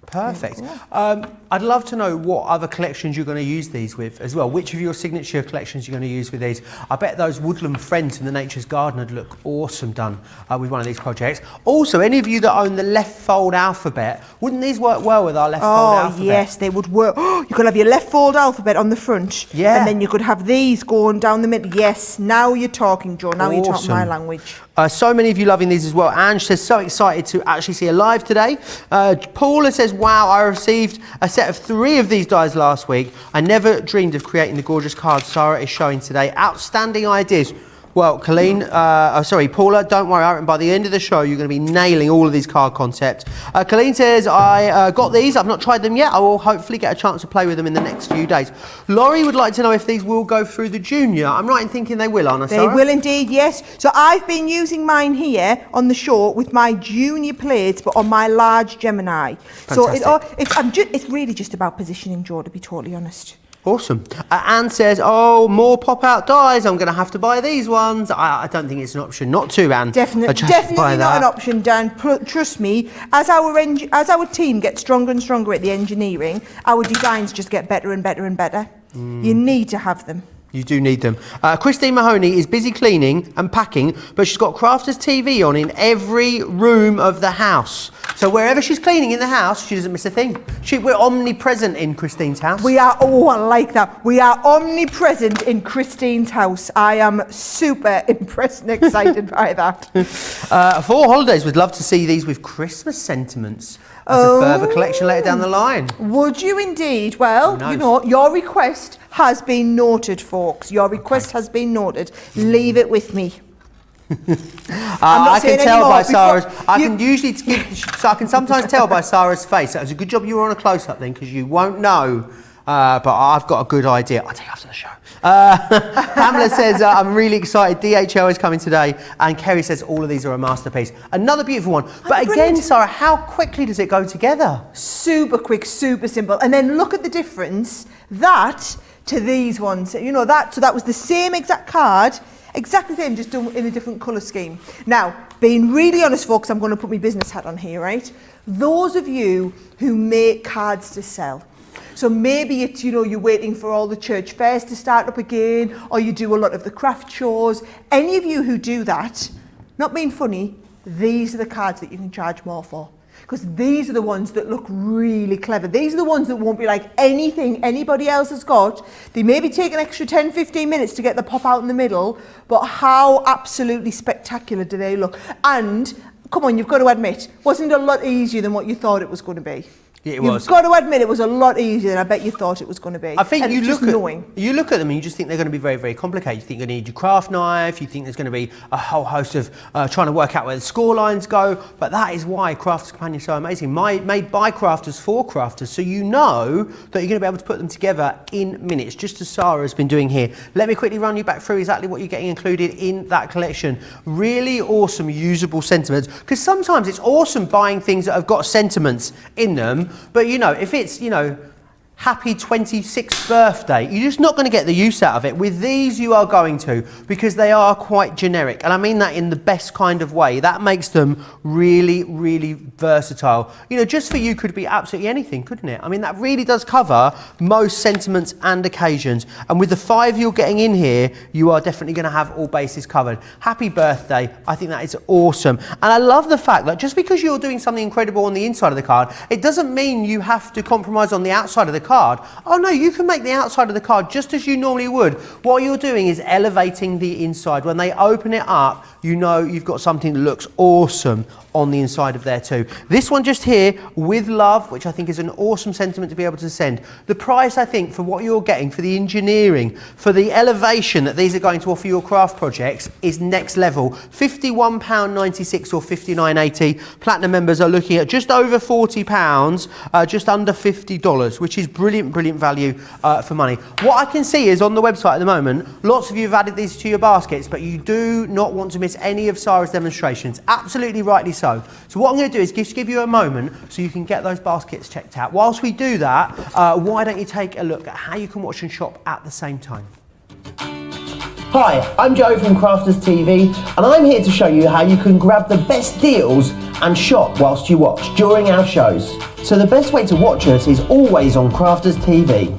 Perfect. I'd love to know what other collections you're going to use these with as well. Which of your signature collections you're going to use with these. I bet those woodland friends in the Nature's Garden would look awesome done with one of these projects. Also, any of you that own the left fold alphabet, wouldn't these work well with our left fold alphabet? Oh yes, they would work. You could have your left fold alphabet on the front, and then you could have these going down the middle. Yes, now you're talking, Joe. Now you're talking my language. So many of you loving these as well. Ange says, so excited to actually see her live today. Paula says, wow, I received a set of 3 of these dies last week. I never dreamed of creating the gorgeous cards Sara is showing today. Outstanding ideas. Well, Paula, don't worry, by the end of the show, you're going to be nailing all of these card concepts. Colleen says, I got these, I've not tried them yet. I will hopefully get a chance to play with them in the next few days. Laurie would like to know if these will go through the junior. I'm right in thinking they will, aren't I, Sara? They will indeed, yes. So I've been using mine here on the show with my junior plates, but on my large Gemini. Fantastic. So it's really just about positioning, Joe, to be totally honest. Awesome. Anne says, oh, more pop-out dies. I'm going to have to buy these ones. I don't think it's an option not to, Anne. Definitely not an option, Dan. Trust me, as our team gets stronger and stronger at the engineering, our designs just get better and better and better. You need to have them. You do need them. Christine Mahoney is busy cleaning and packing, but she's got Crafters TV on in every room of the house. So wherever she's cleaning in the house, she doesn't miss a thing. We're omnipresent in Christine's house. We are, I like that. We are omnipresent in Christine's house. I am super impressed and excited by that. For holidays, we'd love to see these with Christmas sentiments as a further collection later down the line. Would you indeed? Well, you know, your request has been noted, folks. Your request has been noted. Leave it with me. I can tell by Sara's. I can sometimes tell by Sara's face. That was a good job you were on a close-up then, because you won't know. But I've got a good idea. I'll tell you after the show. Pamela says, I'm really excited. DHL is coming today. And Kerry says, all of these are a masterpiece. Another beautiful one. But again, Sara, how quickly does it go together? Super quick, super simple. And then look at the difference, that to these ones. You know, so that was the same exact card. Exactly the same, just done in a different colour scheme. Now, being really honest, folks, I'm going to put my business hat on here, right? Those of you who make cards to sell, so maybe it's, you're waiting for all the church fairs to start up again, or you do a lot of the craft shows. Any of you who do that, not being funny, these are the cards that you can charge more for. Because these are the ones that look really clever. These are the ones that won't be like anything anybody else has got. They maybe take an extra 10, 15 minutes to get the pop out in the middle, but how absolutely spectacular do they look? And, come on, you've got to admit, wasn't it a lot easier than what you thought it was going to be? Yeah, it was. You've got to admit it was a lot easier than I bet you thought it was going to be. I think and you look at them and you just think they're going to be very, very complicated. You think you're going to need your craft knife. You think there's going to be a whole host of trying to work out where the score lines go. But that is why Crafters Companion is so amazing. Made by crafters for crafters, so you know that you're going to be able to put them together in minutes, just as Sara has been doing here. Let me quickly run you back through exactly what you're getting included in that collection. Really awesome, usable sentiments. Because sometimes it's awesome buying things that have got sentiments in them, but if it's, happy 26th birthday, you're just not going to get the use out of it. With these, you are going to, because they are quite generic. And I mean that in the best kind of way. That makes them really, really versatile. Just for you could be absolutely anything, couldn't it? I mean, that really does cover most sentiments and occasions. And with the 5 you're getting in here, you are definitely going to have all bases covered. Happy birthday. I think that is awesome. And I love the fact that just because you're doing something incredible on the inside of the card, it doesn't mean you have to compromise on the outside of the card. Oh no, you can make the outside of the card just as you normally would. What you're doing is elevating the inside. When they open it up, you've got something that looks awesome on the inside of there too. This one just here, with love, which I think is an awesome sentiment to be able to send. The price, I think, for what you're getting, for the engineering, for the elevation that these are going to offer your craft projects is next level. £51.96 or £59.80. Platinum members are looking at just over £40, just under $50, which is brilliant, brilliant value for money. What I can see is on the website at the moment, lots of you have added these to your baskets, but you do not want to miss any of Sara's demonstrations. Absolutely rightly so. So what I'm going to do is just give you a moment so you can get those baskets checked out. Whilst we do that, why don't you take a look at how you can watch and shop at the same time. Hi, I'm Joe from Crafters TV, and I'm here to show you how you can grab the best deals and shop whilst you watch during our shows. So the best way to watch us is always on Crafters TV.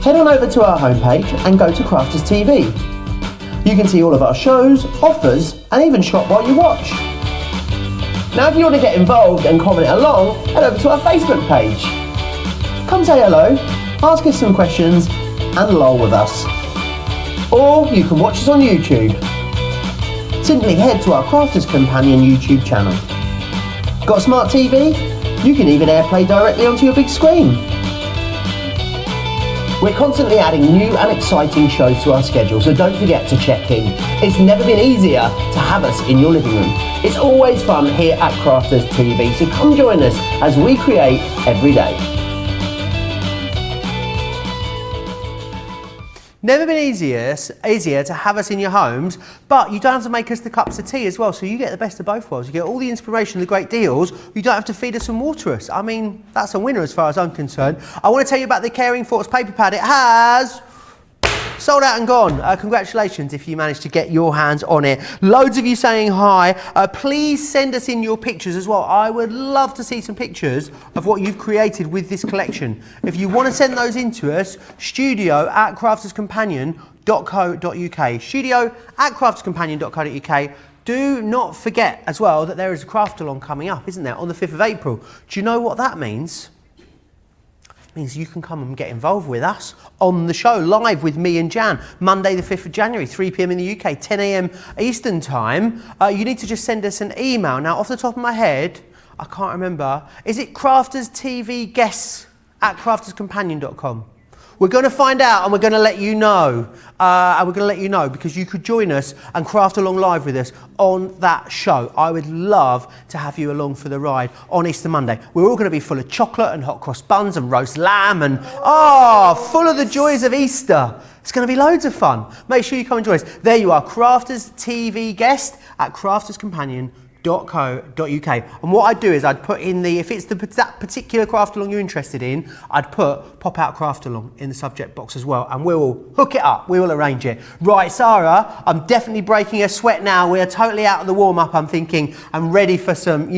Head on over to our homepage and go to Crafters TV. You can see all of our shows, offers, and even shop while you watch. Now if you want to get involved and comment along, head over to our Facebook page. Come say hello, ask us some questions, and lol with us. Or you can watch us on YouTube. Simply head to our Crafters Companion YouTube channel. Got a smart TV? You can even AirPlay directly onto your big screen. We're constantly adding new and exciting shows to our schedule, so don't forget to check in. It's never been easier to have us in your living room. It's always fun here at Crafters TV, so come join us as we create every day. Never been easier to have us in your homes, but you don't have to make us the cups of tea as well, so you get the best of both worlds. You get all the inspiration, the great deals, you don't have to feed us and water us. I mean, that's a winner as far as I'm concerned. I want to tell you about the Caring Thoughts paper pad. It has sold out and gone. Congratulations if you managed to get your hands on it. Loads of you saying hi. Please send us in your pictures as well. I would love to see some pictures of what you've created with this collection. If you want to send those in to us, studio@crafterscompanion.co.uk. studio@crafterscompanion.co.uk. Do not forget as well that there is a craft along coming up, isn't there, on the 5th of April. Do you know what that means? Means you can come and get involved with us on the show live with me and Jan, Monday the 5th of January, 3 p.m. in the UK, 10 a.m. Eastern time. You need to just send us an email. Now, off the top of my head, I can't remember. Is it crafterstvguests@crafterscompanion.com? We're going to find out and we're going to let you know. Because you could join us and craft along live with us on that show. I would love to have you along for the ride on Easter Monday. We're all going to be full of chocolate and hot cross buns and roast lamb and full of the joys of Easter. It's going to be loads of fun. Make sure you come and join us. There you are, Crafters TV guest at crafterscompanion.co.uk. .co.uk. And what I'd do is I'd put in if it's that particular craft along you're interested in, I'd put pop out craft along in the subject box as well, and we'll hook it up, we will arrange it. Right, Sara, I'm definitely breaking a sweat now. We're totally out of the warm-up, I'm thinking. I'm ready for some,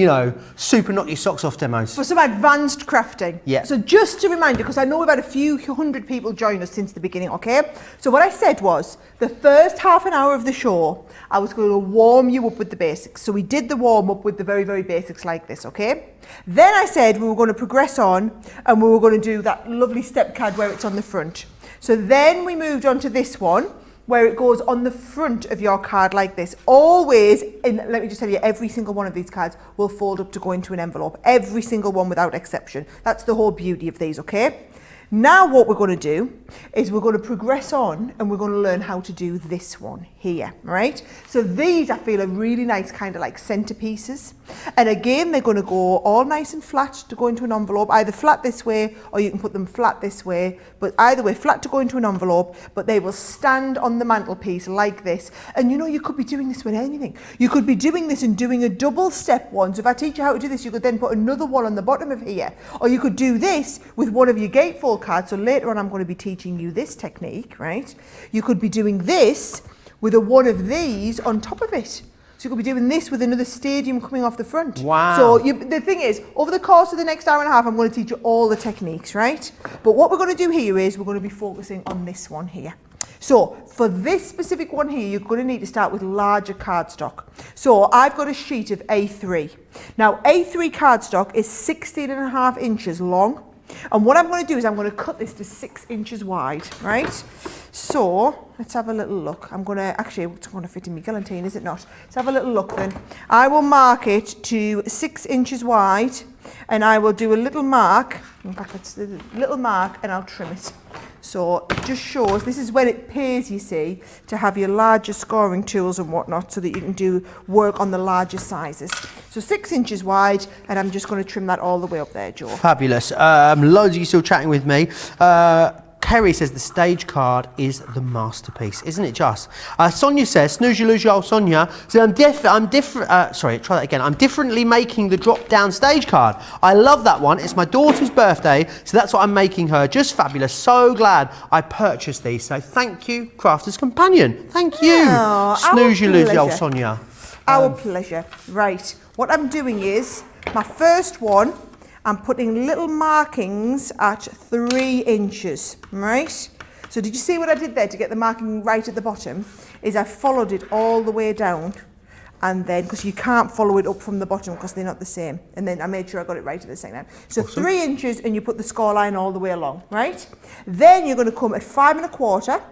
super knock your socks off demos. For some advanced crafting. Yeah. So just to remind you, because I know we've had a few hundred people join us since the beginning, okay? So what I said was, the first half an hour of the show, I was going to warm you up with the basics. So we did the warm up with the very, very basics like this, okay? Then I said we were going to progress on and we were going to do that lovely step card where it's on the front. So then we moved on to this one where it goes on the front of your card like this. Always, and let me just tell you, every single one of these cards will fold up to go into an envelope. Every single one without exception. That's the whole beauty of these, okay? Now what we're going to do is we're going to progress on and we're going to learn how to do this one here, right? So these I feel are really nice kind of like centerpieces. And again, they're going to go all nice and flat to go into an envelope, either flat this way or you can put them flat this way, but either way, flat to go into an envelope, but they will stand on the mantelpiece like this. And you could be doing this with anything. You could be doing this and doing a double step one. So if I teach you how to do this, you could then put another one on the bottom of here. Or you could do this with one of your gatefold cards. So later on I'm going to be teaching you this technique, right? You could be doing this with one of these on top of it. So you could be doing this with another stadium coming off the front. Wow. So the thing is, over the course of the next hour and a half, I'm going to teach you all the techniques, right? But what we're going to do here is we're going to be focusing on this one here. So for this specific one here, you're going to need to start with larger cardstock. So I've got a sheet of A3. Now A3 cardstock is 16.5 inches long. And what I'm going to do is I'm going to cut this to 6 inches wide, right? So let's have a little look. It's going to fit in my guillotine, is it not? Let's have a little look then. I will mark it to 6 inches wide and I will do a little mark. In fact, it's a little mark and I'll trim it. So it just shows, this is when it pays, you see, to have your larger scoring tools and whatnot so that you can do work on the larger sizes. So 6 inches wide, and I'm just going to trim that all the way up there, Joe. Fabulous. Loads of you still chatting with me. Kerry says the stage card is the masterpiece, isn't it just? Sonia says, snooze you lose your old Sonia. So I'm differently making the drop down stage card. I love that one. It's my daughter's birthday, so that's what I'm making her. Just fabulous. So glad I purchased these. So thank you, Crafter's Companion. Thank you. Oh, snooze you lose your old Sonia. Our pleasure. Right. What I'm doing is, my first one, I'm putting little markings at 3 inches, right? So did you see what I did there to get the marking right at the bottom? Is I followed it all the way down, and then, because you can't follow it up from the bottom because they're not the same. And then I made sure I got it right at the same time. So awesome. 3 inches, and you put the score line all the way along, right? Then you're going to come at 5 1/4,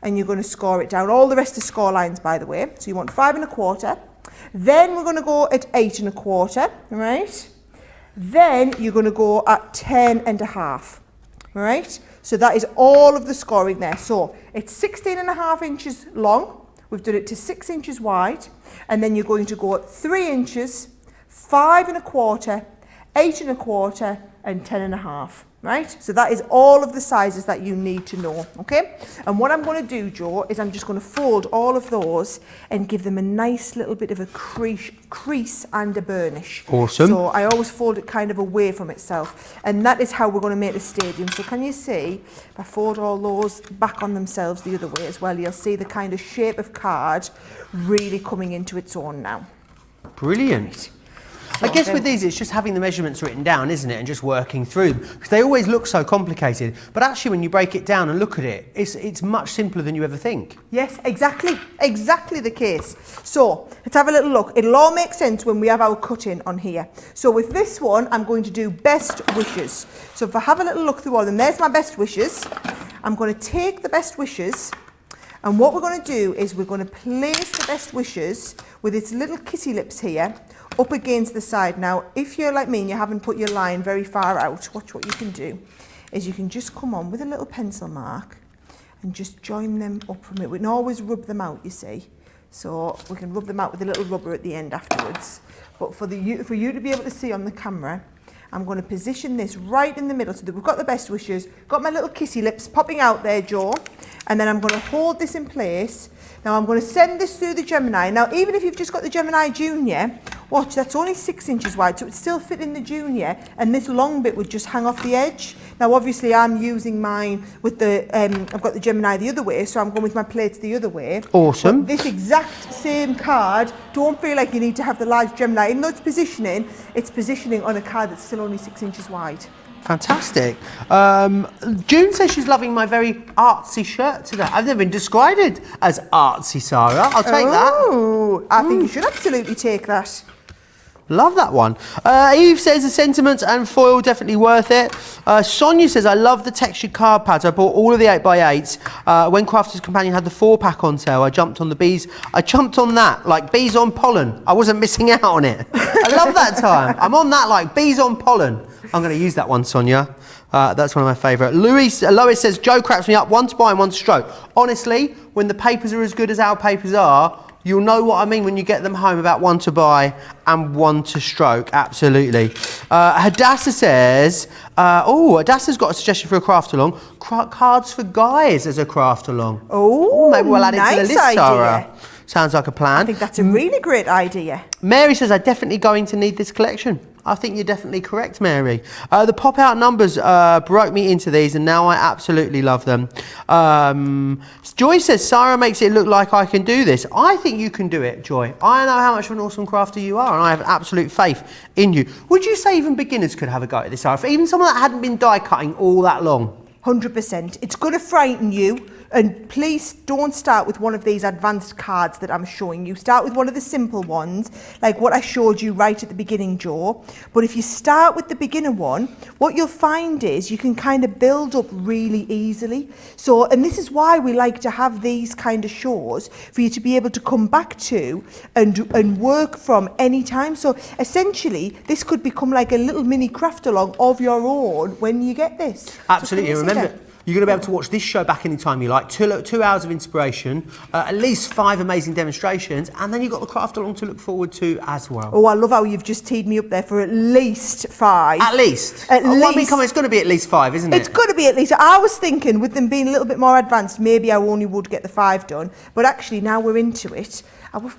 and you're going to score it down. All the rest are score lines, by the way. So you want 5 1/4. Then we're going to go at 8 1/4, right? Then you're going to go at 10 1/2, right? So that is all of the scoring there. So it's 16.5 inches long. We've done it to 6 inches wide. And then you're going to go at 3 inches, 5 1/4, 8 1/4, and 10 1/2. Right? So that is all of the sizes that you need to know, okay? And what I'm going to do, Joe, is I'm just going to fold all of those and give them a nice little bit of a crease and a burnish. Awesome. So I always fold it kind of away from itself. And that is how we're going to make the stadium. So can you see, if I fold all those back on themselves the other way as well, you'll see the kind of shape of card really coming into its own now. Brilliant. Right. I guess with these, it's just having the measurements written down, isn't it? And just working through them. Because they always look so complicated. But actually, when you break it down and look at it, it's much simpler than you ever think. Yes, exactly. Exactly the case. So, let's have a little look. It'll all make sense when we have our cut-in on here. So with this one, I'm going to do best wishes. So if I have a little look through all of them, there's my best wishes. I'm going to take the best wishes, and what we're going to do is we're going to place the best wishes with its little kissy lips here up against the side. Now, if you're like me and you haven't put your line very far out, watch what you can do, is you can just come on with a little pencil mark and just join them up from it. We can always rub them out, you see. So we can rub them out with a little rubber at the end afterwards. But for you to be able to see on the camera, I'm going to position this right in the middle so that we've got the best wishes, got my little kissy lips popping out there, Joe, and then I'm going to hold this in place Now I'm going to send this through the Gemini. Now even if you've just got the Gemini Junior, watch, that's only 6 inches wide, so it still fit in the Junior, and this long bit would just hang off the edge. Now obviously I'm using mine with the, I've got the Gemini the other way, so I'm going with my plates the other way. Awesome. But this exact same card, don't feel like you need to have the large Gemini. Even though it's positioning on a card that's still only 6 inches wide. Fantastic. June says she's loving my very artsy shirt today. I've never been described as artsy, Sara. I'll take that. Oh, I think you should absolutely take that. Love that one. Eve says the sentiment and foil definitely worth it. Sonia says I love the textured card pads. I bought all of the 8x8s. When Crafters Companion had the 4-pack on sale, I jumped on the bees. I jumped on that like bees on pollen. I wasn't missing out on it. I love that time. I'm on that like bees on pollen. I'm going to use that one, Sonia. That's one of my favourite. Lois says Joe cracks me up. One to buy and one to stroke. Honestly, when the papers are as good as our papers are, you'll know what I mean when you get them home about one to buy and one to stroke. Absolutely. Hadassah says, Hadassah's got a suggestion for a craft along. Cards for guys as a craft along. Oh, maybe we'll add it to the list, idea. Sarah. Sounds like a plan. I think that's a really great idea. Mary says, I'm definitely going to need this collection. I think you're definitely correct, Mary. The pop-out numbers broke me into these, and now I absolutely love them. Joy says, Sara makes it look like I can do this. I think you can do it, Joy. I know how much of an awesome crafter you are, and I have absolute faith in you. Would you say even beginners could have a go at this, Sara? For even someone that hadn't been die cutting all that long? 100%. It's going to frighten you. And please don't start with one of these advanced cards that I'm showing you. Start with one of the simple ones, like what I showed you right at the beginning, Joe. But if you start with the beginner one, what you'll find is you can kind of build up really easily. So, and this is why we like to have these kind of shows for you to be able to come back to and work from any time. So essentially, this could become like a little mini craft along of your own when you get this. Absolutely. So remember, you're going to be able to watch this show back anytime you like. 2 hours of inspiration, at least 5 amazing demonstrations, and then you've got the craft along to look forward to as well. Oh, I love how you've just teed me up there for at least 5. At least? At least. Well, I mean, come on, it's going to be at least 5, isn't it? It's going to be at least. I was thinking, with them being a little bit more advanced, maybe I only would get the 5 done. But actually, now we're into it.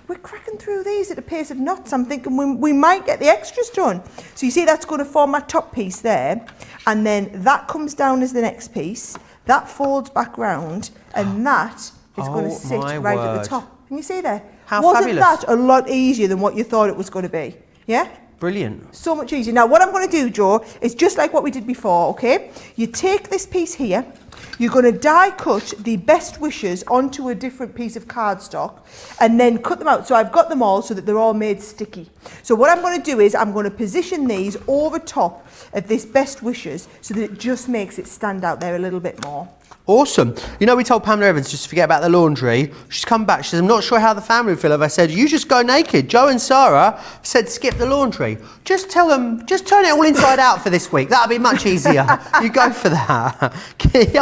We're cracking through these at a pace of knots. I'm thinking we might get the extras done. So you see that's going to form my top piece there. And then that comes down as the next piece. That folds back round. And that is going to sit right at the top. Can you see there? Wasn't that a lot easier than what you thought it was going to be? Yeah? Brilliant. So much easier. Now what I'm going to do, Joe, is just like what we did before, okay? You take this piece here. You're going to die cut the best wishes onto a different piece of cardstock and then cut them out. So I've got them all so that they're all made sticky. So what I'm going to do is I'm going to position these over top of this best wishes so that it just makes it stand out there a little bit more. Awesome. You know, we told Pamela Evans just to forget about the laundry. She's come back. She says, I'm not sure how the family would feel if I said, you just go naked. Joe and Sara said, skip the laundry. Just tell them, just turn it all inside out for this week. That'll be much easier. You go for that.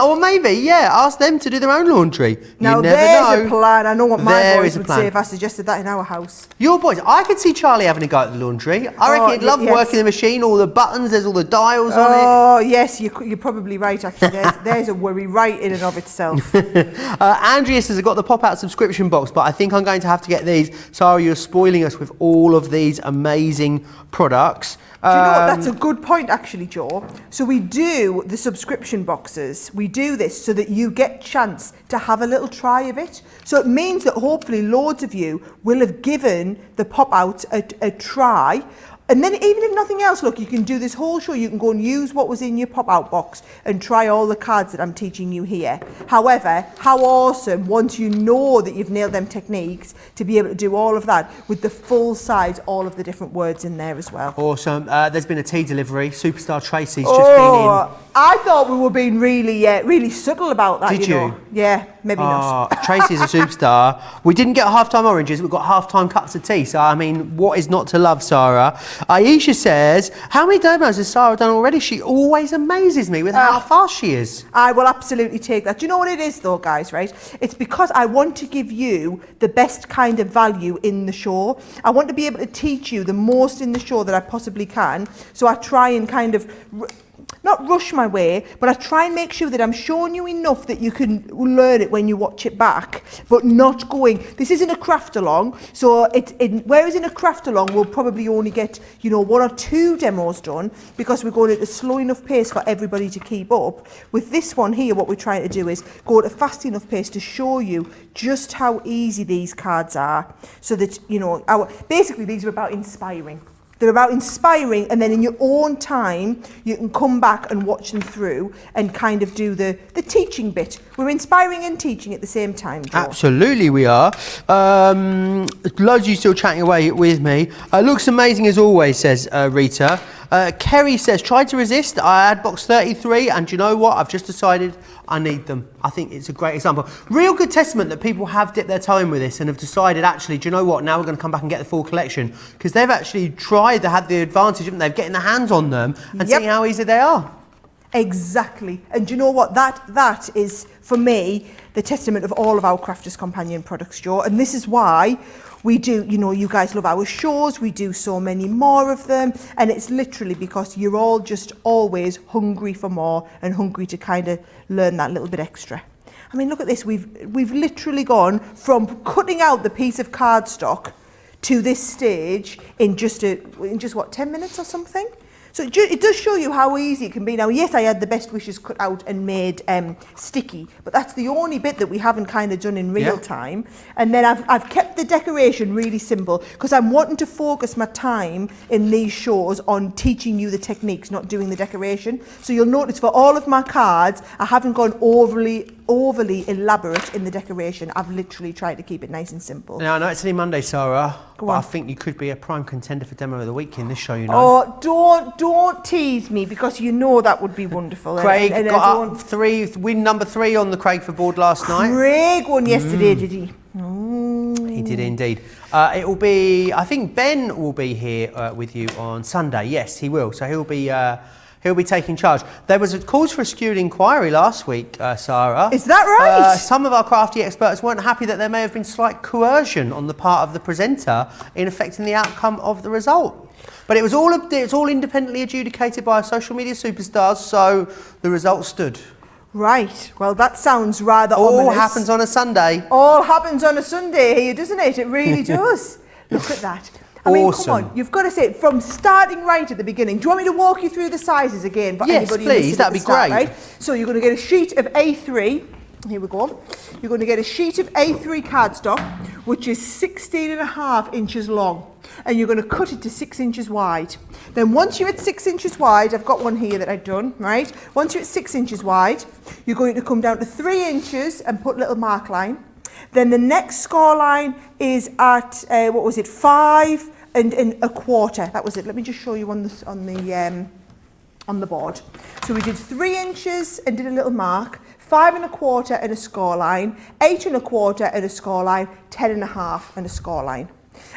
Or maybe, yeah, ask them to do their own laundry. Now, you never there's know. a plan. I know what my boys would plan. say if I suggested that in our house. Your boys, I could see Charlie having a go at the laundry. I reckon he'd love working the machine, all the buttons, there's all the dials on it. Oh, yes, you're probably right, actually. There's a worry right in and of itself. Andrea says, I've got the pop-out subscription box, but I think I'm going to have to get these. Sara, you're spoiling us with all of these amazing products. Do you know what? That's a good point, actually, Joe. So we do the subscription boxes. We do this so that you get chance to have a little try of it. So it means that hopefully loads of you will have given the pop-out a try. And then even if nothing else, look, you can do this whole show. You can go and use what was in your pop-out box and try all the cards that I'm teaching you here. However, how awesome, once you know that you've nailed them techniques, to be able to do all of that with the full size, all of the different words in there as well. Awesome. There's been a tea delivery. Superstar Tracy's just been in. I thought we were being really subtle about that. Did you? Know? Yeah, maybe not. Tracy's a superstar. We didn't get half-time oranges. We've got half-time cups of tea. So, I mean, what is not to love, Sara? Aisha says, how many demos has Sara done already? She always amazes me with how fast she is. I will absolutely take that. Do you know what it is, though, guys, right? It's because I want to give you the best kind of value in the show. I want to be able to teach you the most in the show that I possibly can. So I try and kind of not rush my way, but I try and make sure that I'm showing you enough that you can learn it when you watch it back, but not going, this isn't a craft along, so whereas in a craft along we'll probably only get, you know, 1 or 2 demos done because we're going at a slow enough pace for everybody to keep up. With this one here, what we're trying to do is go at a fast enough pace to show you just how easy these cards are, so that, you know, basically these are about inspiring. They're about inspiring, and then in your own time, you can come back and watch them through and kind of do the teaching bit. We're inspiring and teaching at the same time, Joe. Absolutely we are. Loads of you still chatting away with me. Looks amazing as always, says Rita. Kerry says, tried to resist. I had box 33, and do you know what? I've just decided I need them. I think it's a great example. Real good testament that people have dipped their toe in with this and have decided, actually, do you know what? Now we're going to come back and get the full collection, because they've actually tried, they had the advantage, haven't they, of getting their hands on them and seeing how easy they are. Exactly. And do you know what? That is, for me, the testament of all of our Crafters Companion products, Joe. And this is why we do, you know, you guys love our shows. We do so many more of them. And it's literally because you're all just always hungry for more and hungry to kind of learn that little bit extra. I mean, look at this. We've literally gone from cutting out the piece of cardstock to this stage in just what, 10 minutes or something? So it does show you how easy it can be. Now, yes, I had the best wishes cut out and made sticky, but that's the only bit that we haven't kind of done in real time. And then I've kept the decoration really simple because I'm wanting to focus my time in these shows on teaching you the techniques, not doing the decoration. So you'll notice for all of my cards, I haven't gone overly elaborate in the decoration. I've literally tried to keep it nice and simple. Now, I know it's only Monday, Sara, but I think you could be a prime contender for Demo of the Week in this show, you know. Oh, don't tease me, because you know that would be wonderful. Craig got up win number 3 on the Craigford board last night. Craig won yesterday, did he? He did indeed. It will be, I think Ben will be here with you on Sunday. Yes, he will. So he'll be taking charge. There was a cause for a skewed inquiry last week, Sara. Is that right? Some of our crafty experts weren't happy that there may have been slight coercion on the part of the presenter in affecting the outcome of the result. But it's all independently adjudicated by social media superstars, so the result stood. Right. Well, that sounds rather ominous. All happens on a Sunday. All happens on a Sunday here, doesn't it? It really does. Look at that. I mean, come on, you've got to say it from starting right at the beginning. Do you want me to walk you through the sizes again for anybody who missed it? Yes, please, that'd be great. Right? So you're going to get a sheet of A3. Here we go. You're going to get a sheet of A3 cardstock, which is 16.5 inches long. And you're going to cut it to 6 inches wide. Then once you're at 6 inches wide, I've got one here that I've done, right? Once you're at 6 inches wide, you're going to come down to 3 inches and put a little mark line. Then the next score line is at, 5 and a quarter. That was it. Let me just show you on the board. So we did 3 inches and did a little mark, 5 and a quarter and a score line, 8 and a quarter and a score line, 10 and a half and a score line.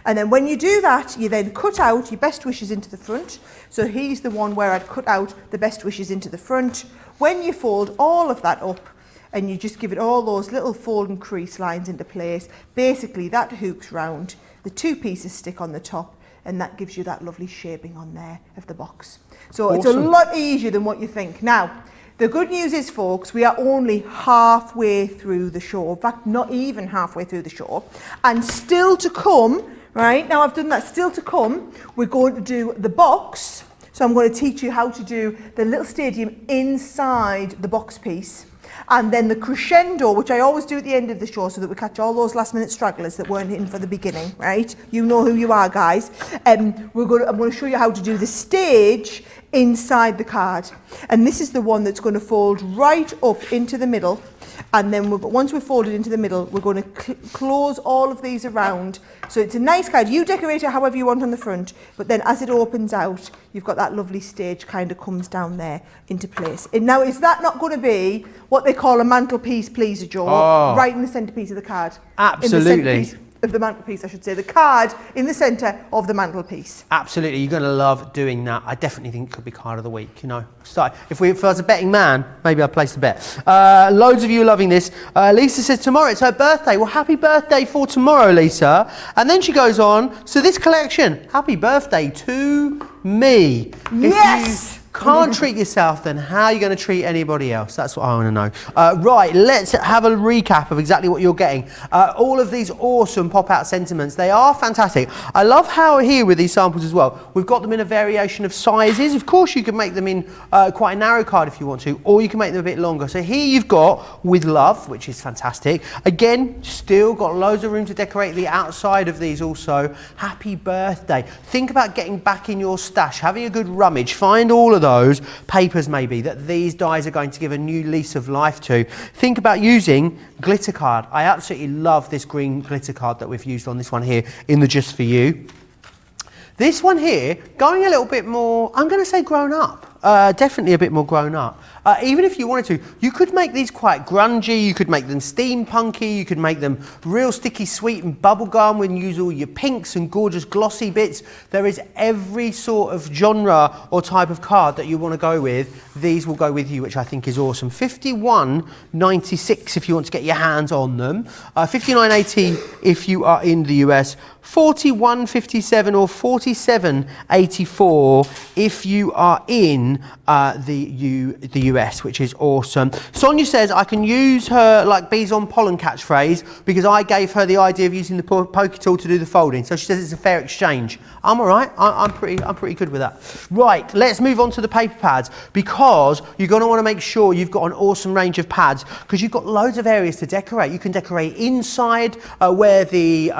And then when you do that, you then cut out your best wishes into the front. So here's the one where I'd cut out the best wishes into the front. When you fold all of that up and you just give it all those little fold and crease lines into place, basically that hooks round, the 2 pieces stick on the top, and that gives you that lovely shaping on there of the box. So Awesome. It's a lot easier than what you think. Now, the good news is, folks, we are only halfway through the show. In fact, not even halfway through the show. And still to come, right, now I've done that, still to come, we're going to do the box. So I'm going to teach you how to do the little stadium inside the box piece. And then the crescendo, which I always do at the end of the show so that we catch all those last minute stragglers that weren't in for the beginning, right? You know who you are, guys. I'm going to show you how to do the stage inside the card. And this is the one that's going to fold right up into the middle. And then once we've folded into the middle, we're going to close all of these around. So it's a nice card. You decorate it however you want on the front, but then as it opens out, you've got that lovely stage kind of comes down there into place. And now, is that not going to be what they call a mantelpiece pleaser, Joe? Oh. Right in the centrepiece of the card. Absolutely. Of the mantelpiece, I should say. The card in the centre of the mantelpiece. Absolutely. You're going to love doing that. I definitely think it could be card of the week, you know. So if I was a betting man, maybe I'd place a bet. Loads of you are loving this. Lisa says tomorrow it's her birthday. Well, happy birthday for tomorrow, Lisa. And then she goes on, so this collection, happy birthday to me. Yes! Can't treat yourself, then how are you going to treat anybody else? That's what I want to know. Right, let's have a recap of exactly what you're getting. All of these awesome pop-out sentiments, they are fantastic. I love how here with these samples as well, we've got them in a variation of sizes. Of course, you can make them in quite a narrow card if you want to, or you can make them a bit longer. So here you've got With Love, which is fantastic. Again, still got loads of room to decorate the outside of these also. Happy birthday. Think about getting back in your stash, having a good rummage, find all of those papers maybe that these dies are going to give a new lease of life to. Think about using glitter card. I absolutely love this green glitter card that we've used on this one here in the Just For You. This one here, going a little bit more, I'm going to say grown up. Definitely a bit more grown up. Even if you wanted to, you could make these quite grungy, you could make them steampunky, you could make them real sticky sweet and bubblegum when you use all your pinks and gorgeous glossy bits. There is every sort of genre or type of card that you want to go with. These will go with you, which I think is awesome. $51.96 if you want to get your hands on them. $59.80 if you are in the US. $41.57 or $47.84 if you are in the US, which is awesome. Sonia says I can use her like bees on pollen catchphrase because I gave her the idea of using the pokey tool to do the folding. So she says it's a fair exchange. I'm all right. I'm pretty good with that. Right, let's move on to the paper pads because you're going to want to make sure you've got an awesome range of pads because you've got loads of areas to decorate. You can decorate inside where the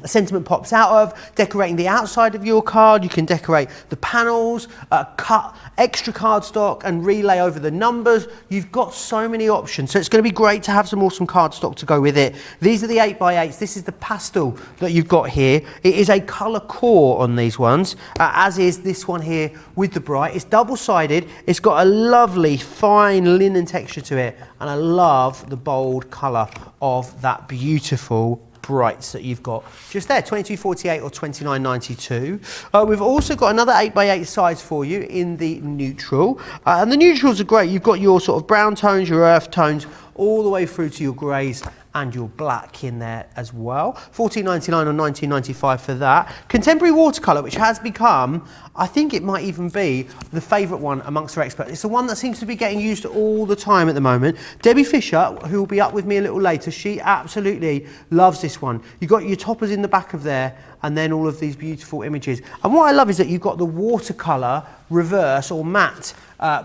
sentiment pops out of, decorating the outside of your card. You can decorate the panels, cut extra cardstock and relay over the numbers. You've got so many options, so it's going to be great to have some awesome cardstock to go with it. These are the 8x8s. This is the pastel that you've got here. It is a colour core on these ones, as is this one here with the bright. It's double-sided. It's got a lovely fine linen texture to it, and I love the bold colour of that beautiful brights that you've got just there, $22.48 or $29.92. We've also got another 8x8 size for you in the neutral, and the neutrals are great. You've got your sort of brown tones, your earth tones, all the way through to your greys and your black in there as well. $14.99 or $19.95 for that. Contemporary watercolour, which has become, I think it might even be the favourite one amongst our experts. It's the one that seems to be getting used all the time at the moment. Debbie Fisher, who will be up with me a little later, she absolutely loves this one. You've got your toppers in the back of there and then all of these beautiful images. And what I love is that you've got the watercolour reverse or matte,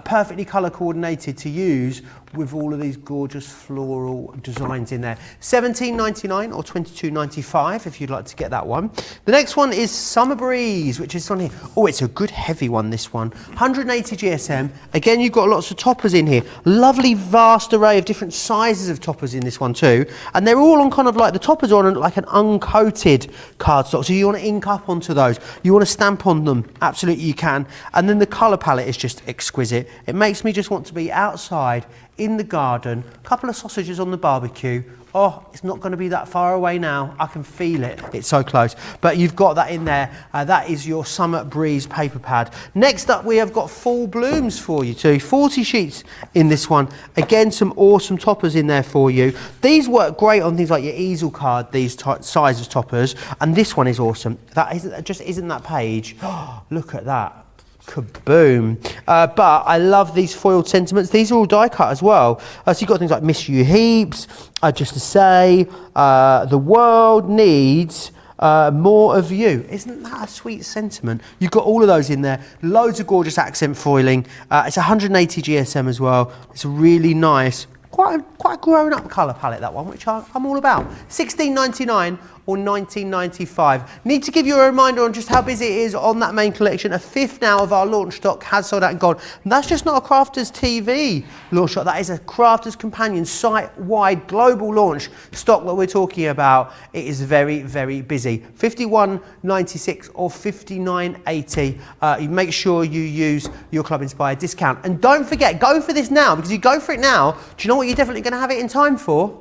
perfectly colour coordinated to use with all of these gorgeous floral designs in there. $17.99 or $22.95 if you'd like to get that one. The next one is Summer Breeze, which is on here. Oh, it's a good heavy one, this one. 180 GSM. Again, you've got lots of toppers in here. Lovely vast array of different sizes of toppers in this one too. And they're all on kind of like, the toppers are on like an uncoated cardstock. So you want to ink up onto those. You want to stamp on them. Absolutely you can. And then the colour palette is just exquisite. It makes me just want to be outside in the garden, a couple of sausages on the barbecue. Oh, it's not going to be that far away now. I can feel it. It's so close. But you've got that in there. That is your Summer Breeze paper pad. Next up, we have got Fall Blooms for you too. 40 sheets in this one. Again, some awesome toppers in there for you. These work great on things like your easel card, these size of toppers. And this one is awesome. That isn't that page. Oh, look at that. Kaboom. But I love these foiled sentiments. These are all die cut as well. So you've got things like Miss You Heaps, Just to Say, The World Needs More of You. Isn't that a sweet sentiment? You've got all of those in there. Loads of gorgeous accent foiling. It's 180 GSM as well. It's a really nice, quite a grown-up colour palette, that one, which I'm all about. $16.99 or $19.95. Need to give you a reminder on just how busy it is on that main collection. A fifth now of our launch stock has sold out and gone. And that's just not a Crafters TV launch stock. That is a Crafters Companion site-wide global launch stock that we're talking about. It is very, very busy. $51.96 or $59.80. You make sure you use your Club Inspired discount. And don't forget, go for this now, because you go for it now. Do you know what you're definitely going to have it in time for?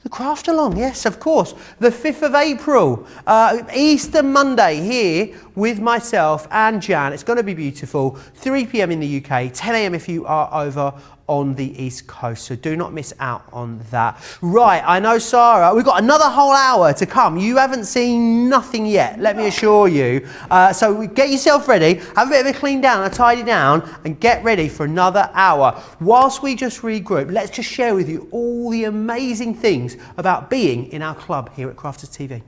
The craft along, yes, of course. The 5th of April, Easter Monday here with myself and Jan. It's going to be beautiful. 3 p.m. in the UK, 10 a.m. if you are over on the East Coast, so do not miss out on that. Right, I know, Sara, we've got another whole hour to come. You haven't seen nothing yet, let me assure you. So get yourself ready, have a bit of a clean down, a tidy down, and get ready for another hour. Whilst we just regroup, let's just share with you all the amazing things about being in our club here at Crafters TV.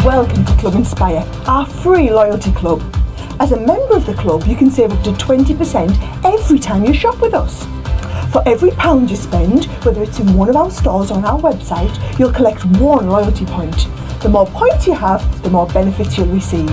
Welcome to Club Inspire, our free loyalty club. As a member of the club, you can save up to 20% every time you shop with us. For every £1 you spend, whether it's in one of our stores or on our website, you'll collect 1 loyalty point. The more points you have, the more benefits you'll receive.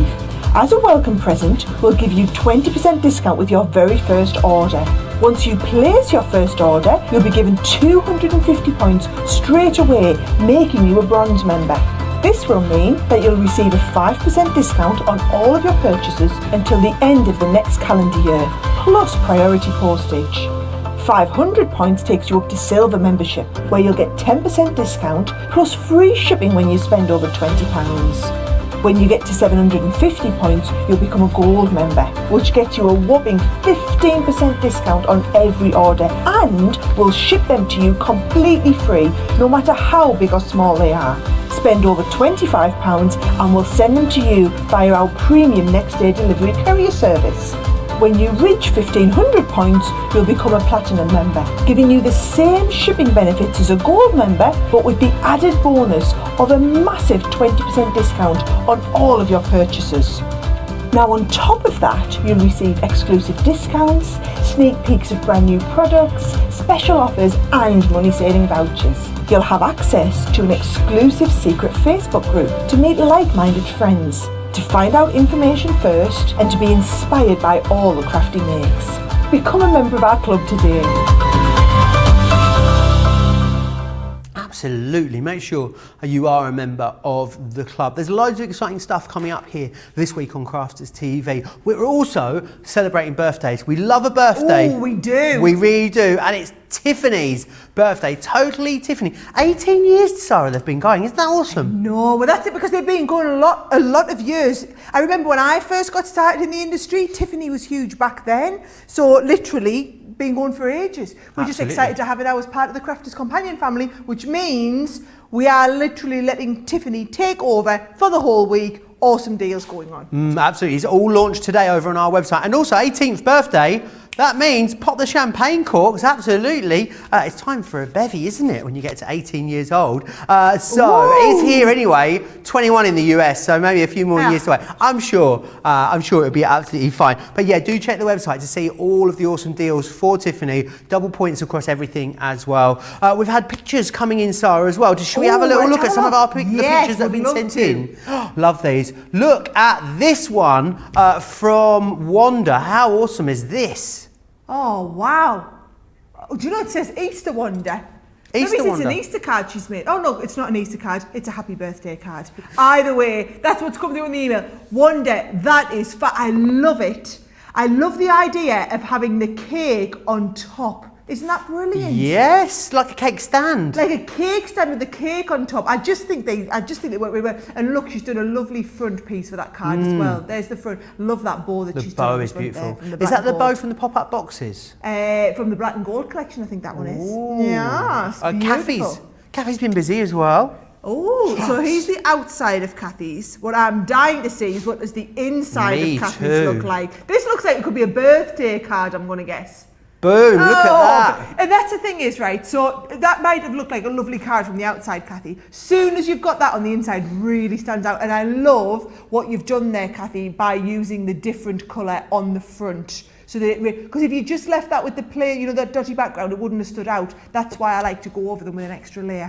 As a welcome present, we'll give you 20% discount with your very first order. Once you place your first order, you'll be given 250 points straight away, making you a bronze member. This will mean that you'll receive a 5% discount on all of your purchases until the end of the next calendar year, plus priority postage. 500 points takes you up to silver membership, where you'll get 10% discount plus free shipping when you spend over £20. When you get to 750 points, you'll become a gold member, which gets you a whopping 15% discount on every order, and we'll ship them to you completely free, no matter how big or small they are. Spend over £25 and we'll send them to you via our premium next day delivery courier service. When you reach 1500 points, you'll become a platinum member, giving you the same shipping benefits as a gold member, but with the added bonus of a massive 20% discount on all of your purchases. Now, on top of that, you'll receive exclusive discounts, sneak peeks of brand new products, special offers and money-saving vouchers. You'll have access to an exclusive secret Facebook group to meet like-minded friends, to find out information first and to be inspired by all the crafty makes. Become a member of our club today. Absolutely, make sure you are a member of the club. There's loads of exciting stuff coming up here this week on Crafters TV. We're also celebrating birthdays. We love a birthday. Oh, we do. We really do. And it's Tiffany's birthday. Totally Tiffany. 18 years, Sara, they've been going. Isn't that awesome? No, well that's it, because they've been going a lot of years. I remember when I first got started in the industry, Tiffany was huge back then. So literally been going for ages. We're just excited to have it now as part of the Crafters Companion family, which means we are literally letting Tiffany take over for the whole week. Awesome deals going on. Absolutely. It's all launched today over on our website. And also 18th birthday, that means pop the champagne corks, absolutely. It's time for a bevy, isn't it, when you get to 18 years old? So it's here anyway, 21 in the US, so maybe a few more years away. I'm sure it'll be absolutely fine. But yeah, do check the website to see all of the awesome deals for Tiffany. Double points across everything as well. We've had pictures coming in, Sara, as well. Should we have a little look at some of our the pictures that have been sent in? Love these. Look at this one from Wanda. How awesome is this? Oh, wow. Do you know it says Easter Wonder? Easter Maybe it's Wonder. an Easter card she's made. Oh, no, it's not an Easter card. It's a happy birthday card. Either way, that's what's come through in the email. Wonder, that is I love it. I love the idea of having the cake on top. Isn't that brilliant? Yes, like a cake stand. Like a cake stand with the cake on top. I just think they work really well. And look, she's done a lovely front piece for that card as well. There's the front. Love that bow that she's done. The bow is beautiful. Is that the bow from the pop-up boxes? From the Black and Gold collection, I think that one is. Ooh. Yeah, it's beautiful. Kathy's been busy as well. Oh, so here's the outside of Kathy's. What I'm dying to see is what does the inside of Kathy's look like. This looks like it could be a birthday card, I'm going to guess. Boom, look at that. And that's the thing is, right, so that might have looked like a lovely card from the outside, Kathy. Soon as you've got that on the inside, really stands out. And I love what you've done there, Kathy, by using the different colour on the front. So that because if you just left that with the plain, you know, that dodgy background, it wouldn't have stood out. That's why I like to go over them with an extra layer.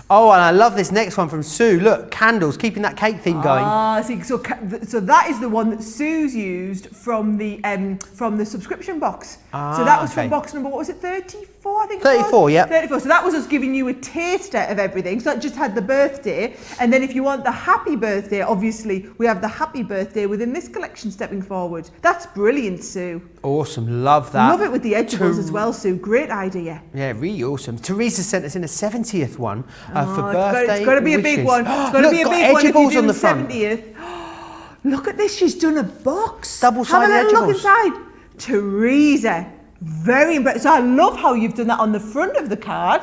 Oh, and I love this next one from Sue. Look, candles, keeping that cake theme going. Ah, see, so that is the one that Sue's used from the subscription box. So that was from box number, what was it, 34, I think 34, yeah. 34, so that was us giving you a taster of everything. So that just had the birthday. And then if you want the happy birthday, obviously, we have the happy birthday within this collection stepping forward. That's brilliant, Sue. Awesome, love that. Love it with the edgeables as well, Sue. Great idea. Yeah, really awesome. Teresa sent us in a 70th one for birthday It's got to be a big one. It's got to be a big one if you do the 70th. Look at this, she's done a box. Double-sided Have a little look edgeables. inside. Teresa, very impressive. So I love how you've done that on the front of the card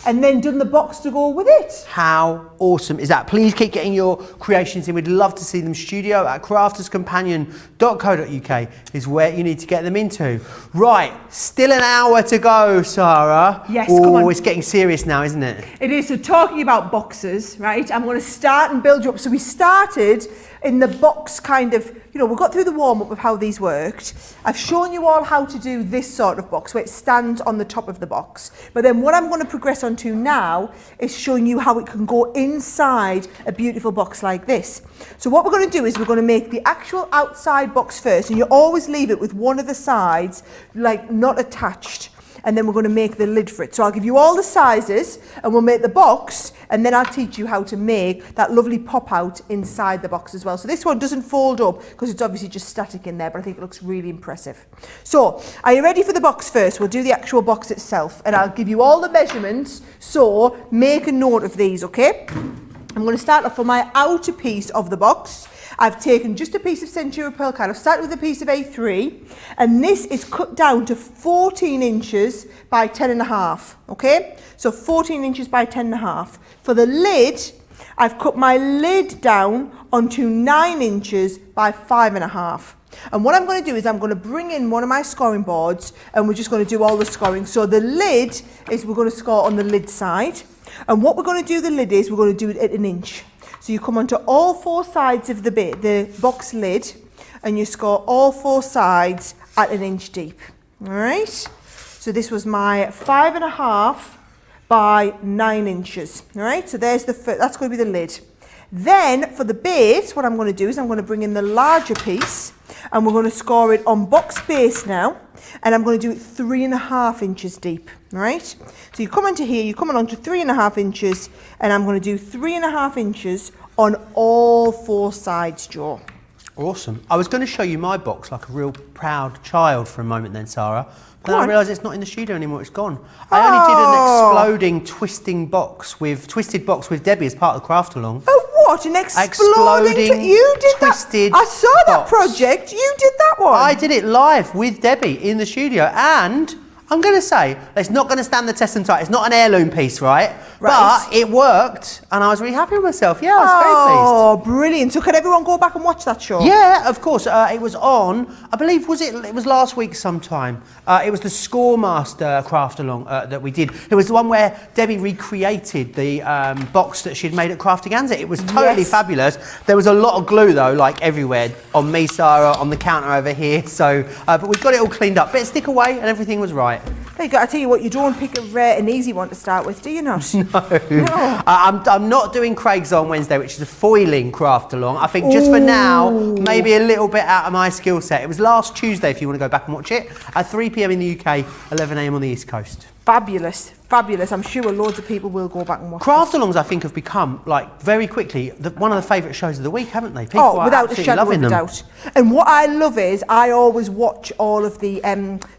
and then done the box to go with it. How awesome is that? Please keep getting your creations in. We'd love to see them. Studio at crafterscompanion.co.uk is where you need to get them into. Right, still an hour to go, Sara. Yes, come on. It's getting serious now, isn't it? It is. So talking about boxes, right? I'm going to start and build you up. So we started in the box kind of, we got through the warm-up of how these worked. I've shown you all how to do this sort of box where it stands on the top of the box. But then what I'm going to progress on to now is showing you how it can go inside a beautiful box like this. So what we're going to do is we're going to make the actual outside box first, and you always leave it with one of the sides like not attached. And then we're going to make the lid for it. So I'll give you all the sizes and we'll make the box, and then I'll teach you how to make that lovely pop out inside the box as well. So this one doesn't fold up because it's obviously just static in there, but I think it looks really impressive. So are you ready for the box first? We'll do the actual box itself and I'll give you all the measurements. So make a note of these, okay? I'm going to start off for my outer piece of the box. I've taken just a piece of Centura Pearl card. I've started with a piece of A3, and this is cut down to 14 inches by 10.5, okay? So 14 inches by 10.5. For the lid, I've cut my lid down onto 9 inches by 5.5. And what I'm going to do is I'm going to bring in one of my scoring boards, and we're just going to do all the scoring. So the lid is, we're going to score on the lid side. And what we're going to do the lid is, we're going to do it at 1 inch. So you come onto all 4 sides of the box lid, and you score all 4 sides at 1 inch deep. All right. So this was my 5.5 by 9 inches. All right. So there's that's going to be the lid. Then for the base, what I'm going to do is I'm going to bring in the larger piece, and we're going to score it on box base now, and I'm going to do it 3.5 inches deep. All right. So you come onto here, you come on to 3.5 inches, and I'm going to do 3.5 inches on all 4 sides, Joe. Awesome. I was going to show you my box like a real proud child for a moment then, Sara. Then I realised it's not in the studio anymore, it's gone. I only did an exploding, twisted box with Debbie as part of the craft along. Oh, what? An exploding you did twisted that? I saw that box. project. You did that one. I did it live with Debbie in the studio, and I'm going to say it's not going to stand the test and try. It's not an heirloom piece, right? But it worked, and I was really happy with myself. Yeah, I was very pleased. Oh, brilliant. So can everyone go back and watch that show? Yeah, of course. It was on, I believe, it was last week sometime. It was the Scoremaster craft along that we did. It was the one where Debbie recreated the box that she'd made at Craftiganza. It was totally fabulous. There was a lot of glue, though, like everywhere, on me, Sara, on the counter over here. So, but we got it all cleaned up. Bit of stick away, and everything was right. There you go. I tell you what, you don't pick a rare and easy one to start with, do you not? No. I'm not doing Craig's on Wednesday, which is a foiling craft along. I think just for now, maybe a little bit out of my skill set. It was last Tuesday, if you want to go back and watch it, at 3 p.m. in the UK, 11 a.m. on the East Coast. Fabulous, fabulous. I'm sure loads of people will go back and watch Craft alongs, I think, have become, like, very quickly, one of the favourite shows of the week, haven't they? People are without a shadow of a doubt. And what I love is I always watch all of the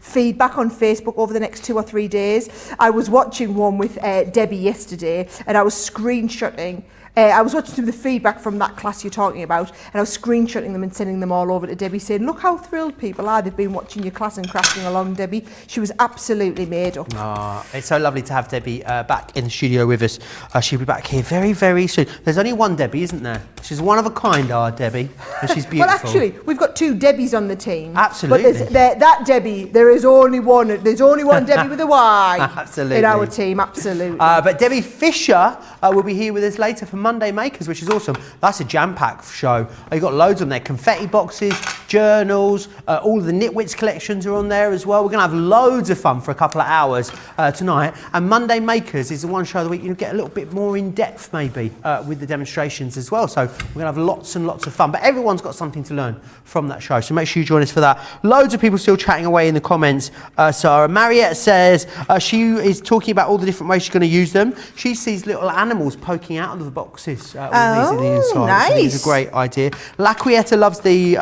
feedback on Facebook over the next 2 or 3 days. I was watching one with Debbie yesterday, and I was screenshotting. I was watching some of the feedback from that class you're talking about, and I was screenshotting them and sending them all over to Debbie, saying, look how thrilled people are. They've been watching your class and crafting along, Debbie. She was absolutely made up. Oh, it's so lovely to have Debbie back in the studio with us. She'll be back here very, very soon. There's only one Debbie, isn't there? She's one of a kind, our Debbie, and she's beautiful. Well, actually, we've got 2 Debbies on the team. Absolutely. But that Debbie, there is only one. There's only one Debbie with a Y. Absolutely. In our team, absolutely. But Debbie Fisher will be here with us later for Monday Makers, which is awesome. That's a jam-packed show. You've got loads on there. Confetti boxes, journals, all of the Knitwits collections are on there as well. We're going to have loads of fun for a couple of hours tonight. And Monday Makers is the one show of the week you get a little bit more in depth maybe with the demonstrations as well. So we're going to have lots and lots of fun. But everyone's got something to learn from that show. So make sure you join us for that. Loads of people still chatting away in the comments. Sara Mariette says she is talking about all the different ways she's going to use them. She sees little animals poking out of the boxes. These are the inside. Nice. I think it's a great idea. Laquieta loves the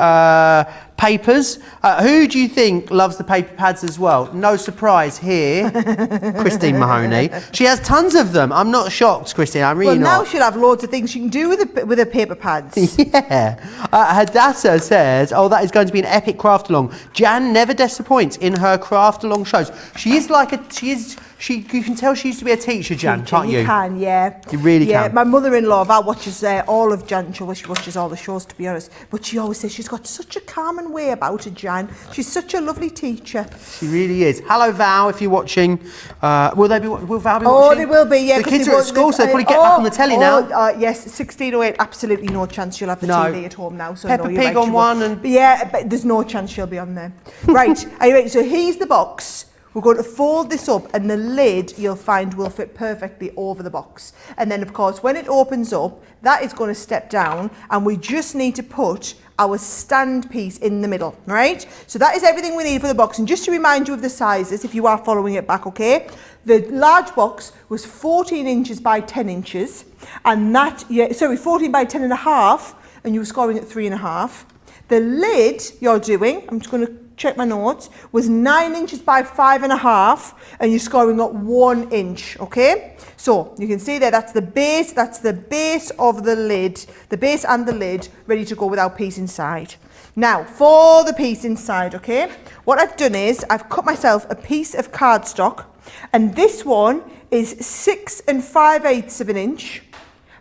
papers. Who do you think loves the paper pads as well? No surprise here, Christine Mahoney. She has tons of them. I'm not shocked, Christine. I'm really not. Well, now she'll have loads of things she can do with her paper pads. Yeah. Hadassah says, oh, that is going to be an epic craft along. Jan never disappoints in her craft along shows. She is like you can tell she used to be a teacher, Jan, can't you? You can, yeah. You really can. Yeah, my mother-in-law, Val, watches all of Jan. She watches all the shows, to be honest. But she always says she's got such a calming way about her, Jan. She's such a lovely teacher. She really is. Hello, Val, if you're watching. Will Val be watching? Oh, they will be, yeah. The kids are at school, so they'll probably get back on the telly now. Yes, 16:08, absolutely no chance she'll have the TV at home now. So Peppa Pig on one. And yeah, but there's no chance she'll be on there. Right, are you ready? So here's the box. We're going to fold this up and the lid you'll find will fit perfectly over the box. And then of course when it opens up, that is going to step down and we just need to put our stand piece in the middle, right? So that is everything we need for the box. And just to remind you of the sizes, if you are following it back, okay? The large box was 14 inches by 10 inches and 14 by 10 and a half, and you were scoring at 3.5. The lid you're doing, I'm just going to check my notes, was 9 inches by 5.5 and you're scoring at 1 inch, okay? So you can see there, that's the base of the lid, the base and the lid ready to go with our piece inside. Now for the piece inside, okay, what I've done is I've cut myself a piece of cardstock and this one is 6 5/8 of an inch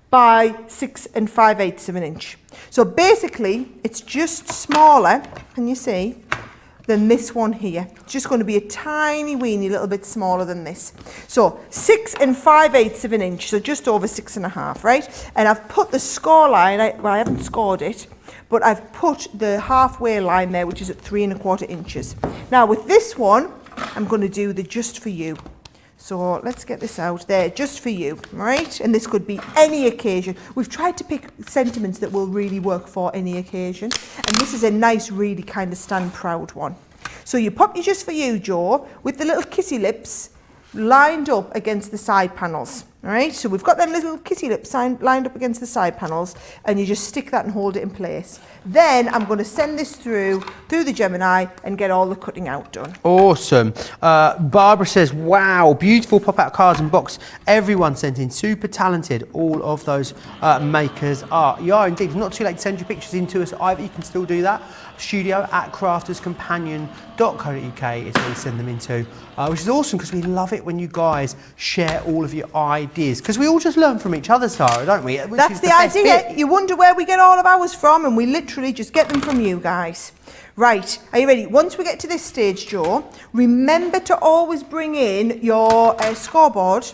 by 6 5/8 of an inch. So basically it's just smaller, can you see, than this one here. It's just going to be a tiny weeny little bit smaller than this. So 6 5/8 of an inch, so just over 6.5, right? And I've put the score line, I haven't scored it, but I've put the halfway line there, which is at 3 1/4 inches. Now with this one, I'm going to do the just for you. So let's get this out there, just for you, right? And this could be any occasion. We've tried to pick sentiments that will really work for any occasion. And this is a nice, really kind of stand proud one. So you pop your just for you, Jo, with the little kissy lips lined up against the side panels, all right? So we've got them little kissy lips lined up against the side panels and you just stick that and hold it in place. Then I'm going to send this through the Gemini and get all the cutting out done. Awesome. Barbara says, wow, beautiful pop-out cards and box. Everyone sent in, super talented. All of those makers are. You are indeed. It's not too late to send your pictures in to us either. You can still do that. studio@crafterscompanion.co.uk is where you send them into, which is awesome because we love it when you guys share all of your ideas because we all just learn from each other, Sara, don't we? That's the idea. You wonder where we get all of ours from and we literally just get them from you guys. Right, are you ready? Once we get to this stage, Jo, remember to always bring in your scoreboard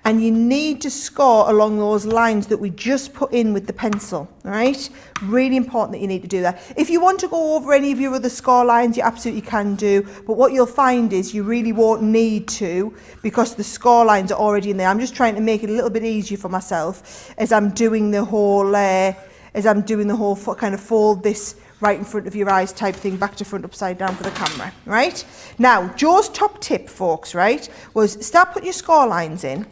and you need to score along those lines that we just put in with the pencil, all right? Really important that you need to do that. If you want to go over any of your other score lines, you absolutely can do, but what you'll find is you really won't need to because the score lines are already in there. I'm just trying to make it a little bit easier for myself as I'm doing the whole kind of fold this right in front of your eyes type thing, back to front, upside down for the camera, right? Now, Jo's top tip, folks, right, was start putting your score lines in,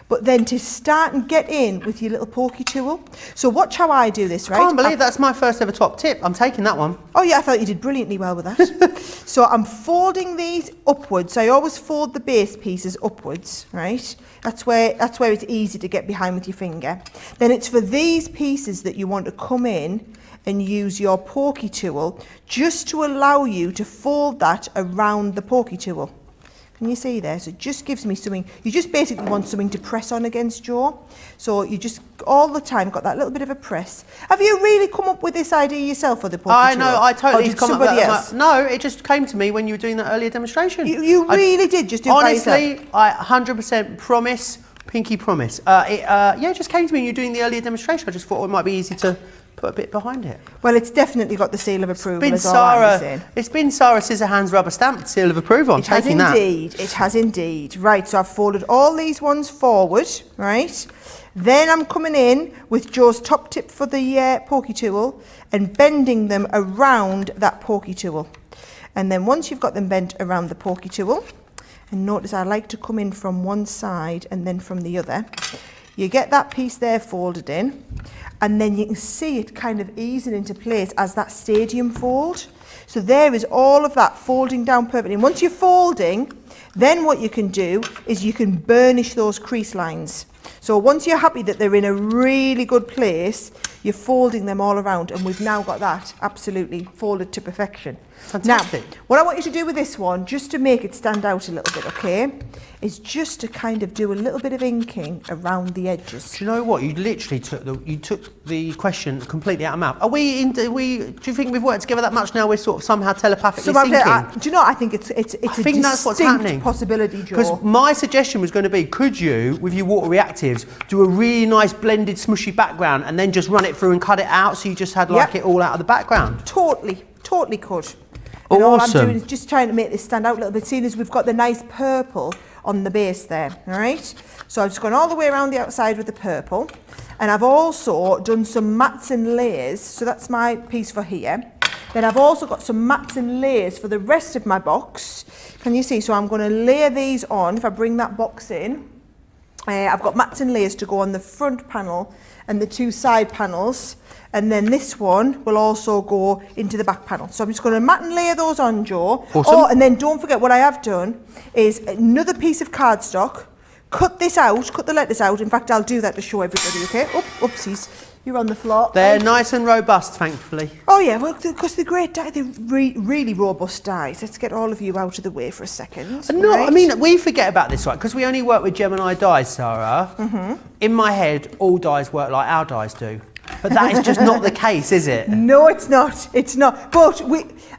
but then to start and get in with your little pokey tool. So watch how I do this, right? I can't believe that's my first ever top tip. I'm taking that one. Oh yeah, I thought you did brilliantly well with that. So I'm folding these upwards. I always fold the base pieces upwards, right? That's where it's easy to get behind with your finger. Then it's for these pieces that you want to come in and use your pokey tool just to allow you to fold that around the pokey tool. Can you see there? So it just gives me something, you just basically want something to press on against, Jo. So you just all the time got that little bit of a press. Have you really come up with this idea yourself for the pokey tool? I know, I totally come up with it. No, it just came to me when you were doing that earlier demonstration. You really did just do it by yourself. Honestly, I 100% promise, pinky promise. It just came to me when you were doing the earlier demonstration. I just thought it might be easy to put a bit behind it. Well, it's definitely got the seal of approval. It's been Sara Scissorhands rubber stamped seal of approval. I'm taking that. It has indeed. Right, so I've folded all these ones forward, right? Then I'm coming in with Jo's top tip for the pokey tool and bending them around that pokey tool. And then once you've got them bent around the pokey tool, and notice I like to come in from one side and then from the other, you get that piece there folded in, and then you can see it kind of easing into place as that stadium fold. So there is all of that folding down perfectly. And once you're folding, then what you can do is you can burnish those crease lines. So once you're happy that they're in a really good place, you're folding them all around, and we've now got that absolutely folded to perfection. Fantastic. Now, what I want you to do with this one, just to make it stand out a little bit, okay, is just to kind of do a little bit of inking around the edges. Do you know what? You literally took the question completely out of my mouth. Do you think we've worked together that much now? We're sort of somehow telepathically syncing. Do you know? I think it's a think that's what's happening. Possibility, Joe. Because my suggestion was going to be, could you, with your water reactives, do a really nice blended smushy background and then just run it through and cut it out so you just had like it all out of the background? Totally could. Awesome. And all I'm doing is just trying to make this stand out a little bit, seeing as we've got the nice purple on the base there, all right? So I've just gone all the way around the outside with the purple, and I've also done some mats and layers, so that's my piece for here. Then I've also got some mats and layers for the rest of my box. Can you see? So I'm going to layer these on. If I bring that box in, I've got mats and layers to go on the front panel and the two side panels, and then this one will also go into the back panel. So I'm just going to mat and layer those on, Joe. Awesome. Oh, and then don't forget, what I have done is another piece of cardstock. Cut this out, cut the letters out. In fact, I'll do that to show everybody, okay? Oopsies, you're on the floor. They're nice and robust, thankfully. Oh yeah, well, because they're great dies, they're really robust dies. Let's get all of you out of the way for a second. No, right? I mean, we forget about this, right? Because we only work with Gemini dyes, Sarah. In my head, all dyes work like our dyes do. But that is just not the case, is it? No, it's not. It's not. But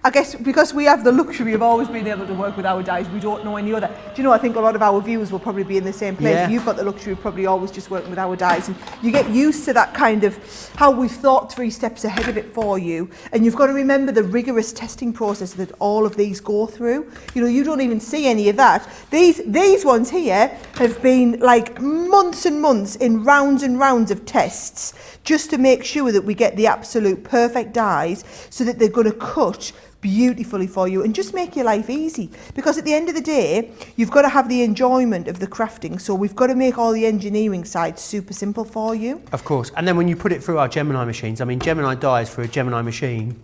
I guess because we have the luxury of always being able to work with our dyes, we don't know any other. Do you know, I think a lot of our viewers will probably be in the same place. Yeah. You've got the luxury of probably always just working with our dyes, and you get used to that kind of how we've thought 3 steps ahead of it for you. And you've got to remember the rigorous testing process that all of these go through. You know, you don't even see any of that. These ones here have been like months and months in rounds and rounds of tests just to make sure that we get the absolute perfect dyes so that they're going to cut beautifully for you and just make your life easy. Because at the end of the day, you've got to have the enjoyment of the crafting, so we've got to make all the engineering side super simple for you. Of course. And then when you put it through our Gemini machines, I mean, Gemini dyes for a Gemini machine,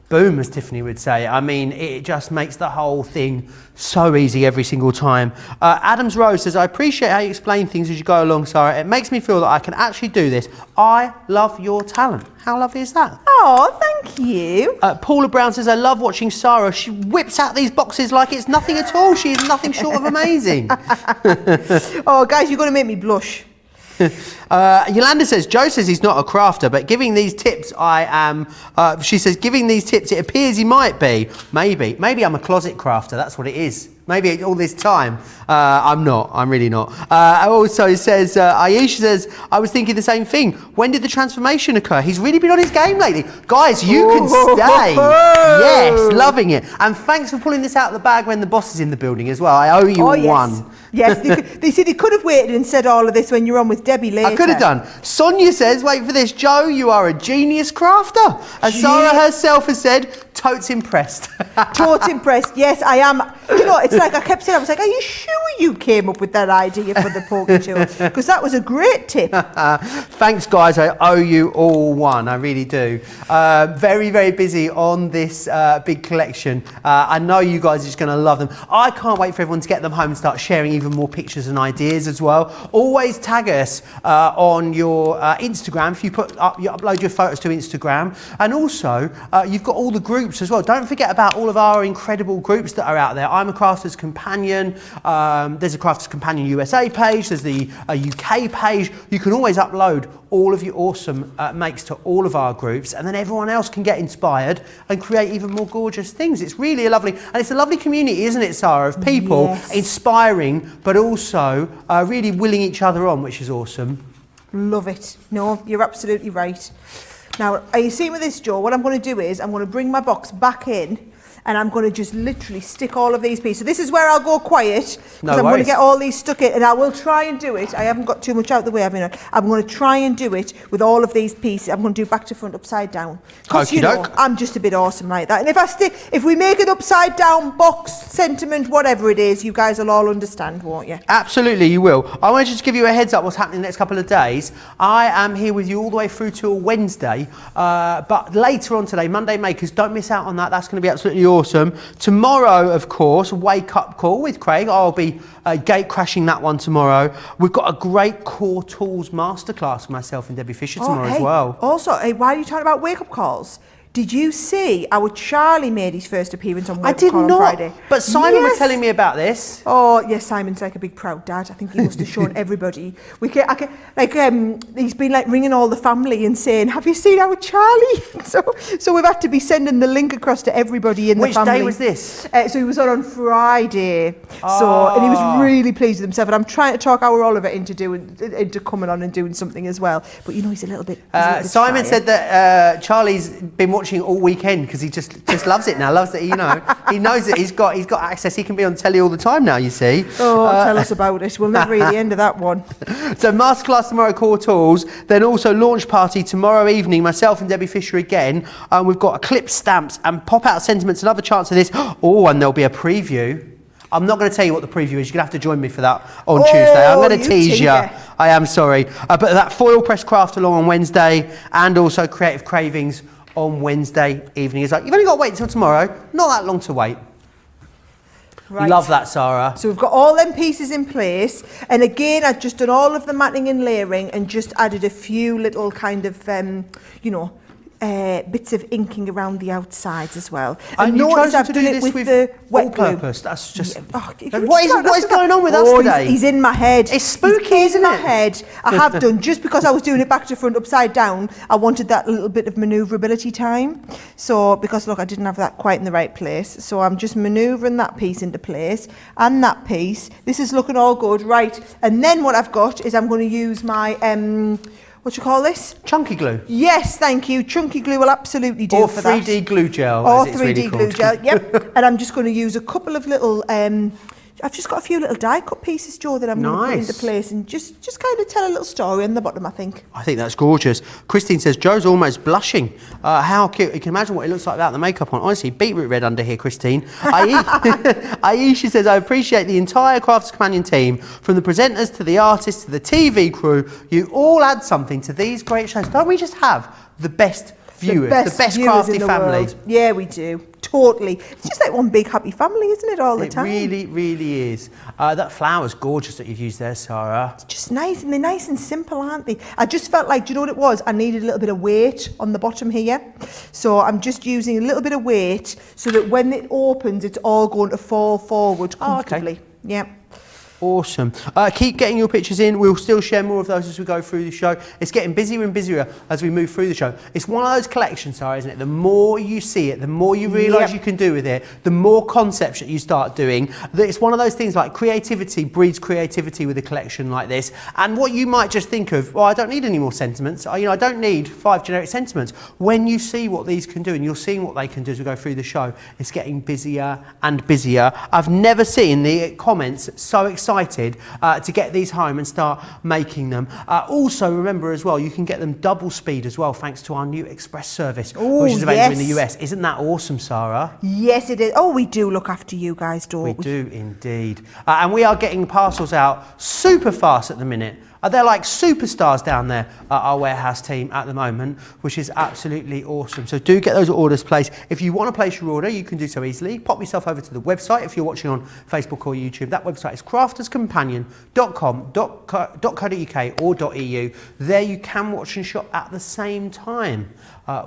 boom, as Tiffany would say. I mean, it just makes the whole thing so easy every single time. Adams Rose says, I appreciate how you explain things as you go along, Sarah. It makes me feel that I can actually do this. I love your talent. How lovely is that? Oh, thank you. Paula Brown says, I love watching Sara. She whips out these boxes like it's nothing at all. She is nothing short of amazing. Oh, guys, you're going to make me blush. Yolanda says, Joe says he's not a crafter, but giving these tips, I am, she says, giving these tips, it appears he might be. Maybe I'm a closet crafter, that's what it is. Maybe all this time. I'm not, I'm really not. Also says, Aisha says, I was thinking the same thing. When did the transformation occur? He's really been on his game lately. Guys, you can stay. Yes, loving it. And thanks for pulling this out of the bag when the boss is in the building as well. I owe you one. Yes, they could have waited and said all of this when you're on with Debbie later. I could have done. Sonia says, wait for this, Joe, you are a genius crafter. As Sara herself has said, totes impressed. Totes impressed. Yes, I am. You know, it's like I kept saying, I was like, are you sure you came up with that idea for the poker tool? Because that was a great tip. Thanks, guys. I owe you all one. I really do. Very, very busy on this big collection. I know you guys are just going to love them. I can't wait for everyone to get them home and start sharing even more pictures and ideas as well. Always tag us on your Instagram if you upload your photos to Instagram. And also, you've got all the groups as well. Don't forget about all of our incredible groups that are out there. I'm a Crafter's Companion. There's a Crafter's Companion USA page. There's the UK page. You can always upload all of your awesome makes to all of our groups, and then everyone else can get inspired and create even more gorgeous things. It's really and it's a lovely community, isn't it, Sara, of people inspiring, but also really willing each other on, which is awesome. Love it. No, you're absolutely right. Now, are you seeing with this, Joe? What I'm going to do is I'm going to bring my box back in, and I'm going to just literally stick all of these pieces. So this is where I'll go quiet, because I'm going to get all these stuck in, and I will try and do it. I haven't got too much out the way, have I? I'm going to try and do it with all of these pieces. I'm going to do back to front, upside down. Because, you know, I'm just a bit awesome like that. And if we make it upside down, box, sentiment, whatever it is, you guys will all understand, won't you? Absolutely, you will. I want to just give you a heads up what's happening the next couple of days. I am here with you all the way through till Wednesday, but later on today, Monday Makers, don't miss out on that. That's going to be absolutely awesome. Tomorrow, of course, Wake Up Call with Craig. I'll be gate crashing that one tomorrow. We've got a great Core Tools masterclass for myself and Debbie Fisher tomorrow as well. Also, why are you talking about wake-up calls? Did you see our Charlie made his first appearance on Wake Up Call on Friday? But Simon was telling me about this. Oh, yes, Simon's like a big proud dad. I think he must have shown everybody. He's been like ringing all the family and saying, have you seen our Charlie? So we've had to be sending the link across to everybody in the family. Which day was this? So he was on Friday. And he was really pleased with himself. And I'm trying to talk our Oliver into coming on and doing something as well. But you know, he's a little bit Simon said that Charlie's been watching all weekend because he just loves it now. Loves it, you know. He knows that he's got access. He can be on telly all the time now, you see. Tell us about it. We'll never read the end of that one. So masterclass tomorrow, Core Tools. Then also launch party tomorrow evening. Myself and Debbie Fisher again. We've got clip stamps and pop out sentiments. Another chance of this. Oh, and there'll be a preview. I'm not going to tell you what the preview is. You're going to have to join me for that on Tuesday. I'm going to tease you. I am sorry. But that foil press craft along on Wednesday, and also Creative Cravings on Wednesday evening. It's like, you've only got to wait until tomorrow. Not that long to wait. Right. Love that, Sara. So we've got all them pieces in place. And again, I've just done all of the matting and layering and just added a few little kind of, bits of inking around the outsides as well. And you chose to do this with the wet glue. Purpose. That's just... What is going on with us today? He's in my head. It's spooky, isn't it? In my head. I have done, just because I was doing it back to front, upside down, I wanted that little bit of manoeuvrability time. So, because look, I didn't have that quite in the right place. So I'm just manoeuvring that piece into place and that piece. This is looking all good, right? And then what I've got is I'm going to use my... what do you call this? Chunky glue. Yes, thank you. Chunky glue will absolutely do for that. Or 3D glue gel. Or 3D glue gel, yep. And I'm just going to use a couple of little, I've just got a few little die cut pieces, Joe, that I'm going to put into place and just kind of tell a little story on the bottom, I think. I think that's gorgeous. Christine says, Joe's almost blushing. How cute. You can imagine what it looks like without the makeup on. Honestly, beetroot red under here, Christine. Aisha says, I appreciate the entire Crafters Companion team, from the presenters to the artists to the TV crew. You all add something to these great shows. Don't we just have the best viewers, the best crafty family? Yeah, we do. Totally. It's just like one big happy family, isn't it, all the time? It really, really is. That flower's gorgeous that you've used there, Sara. It's just nice, and they're nice and simple, aren't they? I just felt like, do you know what it was? I needed a little bit of weight on the bottom here. So I'm just using a little bit of weight so that when it opens, it's all going to fall forward comfortably. Okay. Yeah. Awesome. Keep getting your pictures in. We'll still share more of those as we go through the show. It's getting busier and busier as we move through the show. It's one of those collections, Sara, isn't it? The more you see it, the more you realise you can do with it, the more concepts that you start doing. It's one of those things like creativity breeds creativity with a collection like this. And what you might just think of, well, I don't need any more sentiments. I don't need 5 generic sentiments. When you see what these can do, and you're seeing what they can do as we go through the show, it's getting busier and busier. I've never seen the comments so excited to get these home and start making them. Also, remember as well, you can get them double speed as well, thanks to our new express service, which is available in the US. Isn't that awesome, Sara? Yes, it is. Oh, we do look after you guys, don't we? We do indeed. And we are getting parcels out super fast at the minute. They're like superstars down there at our warehouse team at the moment, which is absolutely awesome. So do get those orders placed. If you want to place your order, you can do so easily. Pop yourself over to the website if you're watching on Facebook or YouTube. That website is crafterscompanion.com.co.uk or .eu. There you can watch and shop at the same time,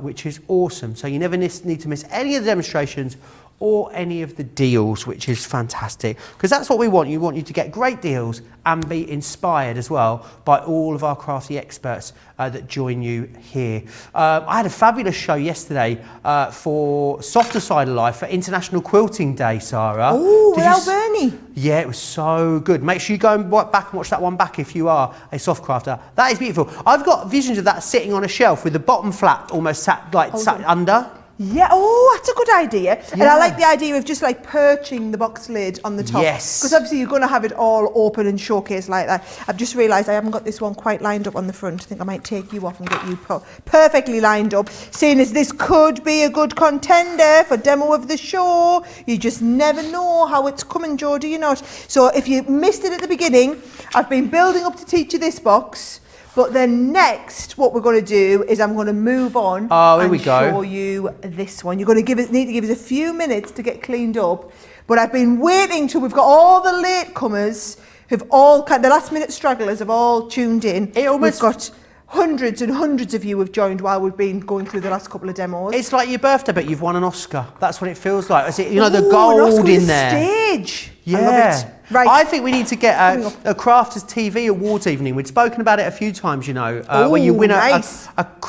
which is awesome. So you never need to miss any of the demonstrations or any of the deals, which is fantastic, because that's what we want. You want you to get great deals and be inspired as well by all of our crafty experts that join you here. I had a fabulous show yesterday for Softer Side of Life for International Quilting Day, Sara. Oh, with Al Bernie. Yeah, it was so good. Make sure you go and back and watch that one back if you are a soft crafter. That is beautiful. I've got visions of that sitting on a shelf with the bottom flap almost sat under. Yeah, oh, that's a good idea. And I like the idea of just like perching the box lid on the top. Yes. Because obviously you're going to have it all open and showcased like that. I've just realised I haven't got this one quite lined up on the front. I think I might take you off and get you perfectly lined up. Seeing as this could be a good contender for demo of the show. You just never know how it's coming, Joe, do you not? So if you missed it at the beginning, I've been building up to teach you this box. But then next, what we're going to do is I'm going to move on and show you this one. You're going to need to give us a few minutes to get cleaned up. But I've been waiting till we've got all the latecomers who've all, the last minute stragglers have all tuned in. We've got hundreds and hundreds of you have joined while we've been going through the last couple of demos. It's like your birthday, but you've won an Oscar. That's what it feels like. Is it, you know, the gold in there. Stage. Yeah. I love it. Right. I think we need to get a Crafters TV Awards evening. We'd spoken about it a few times, you know, where you win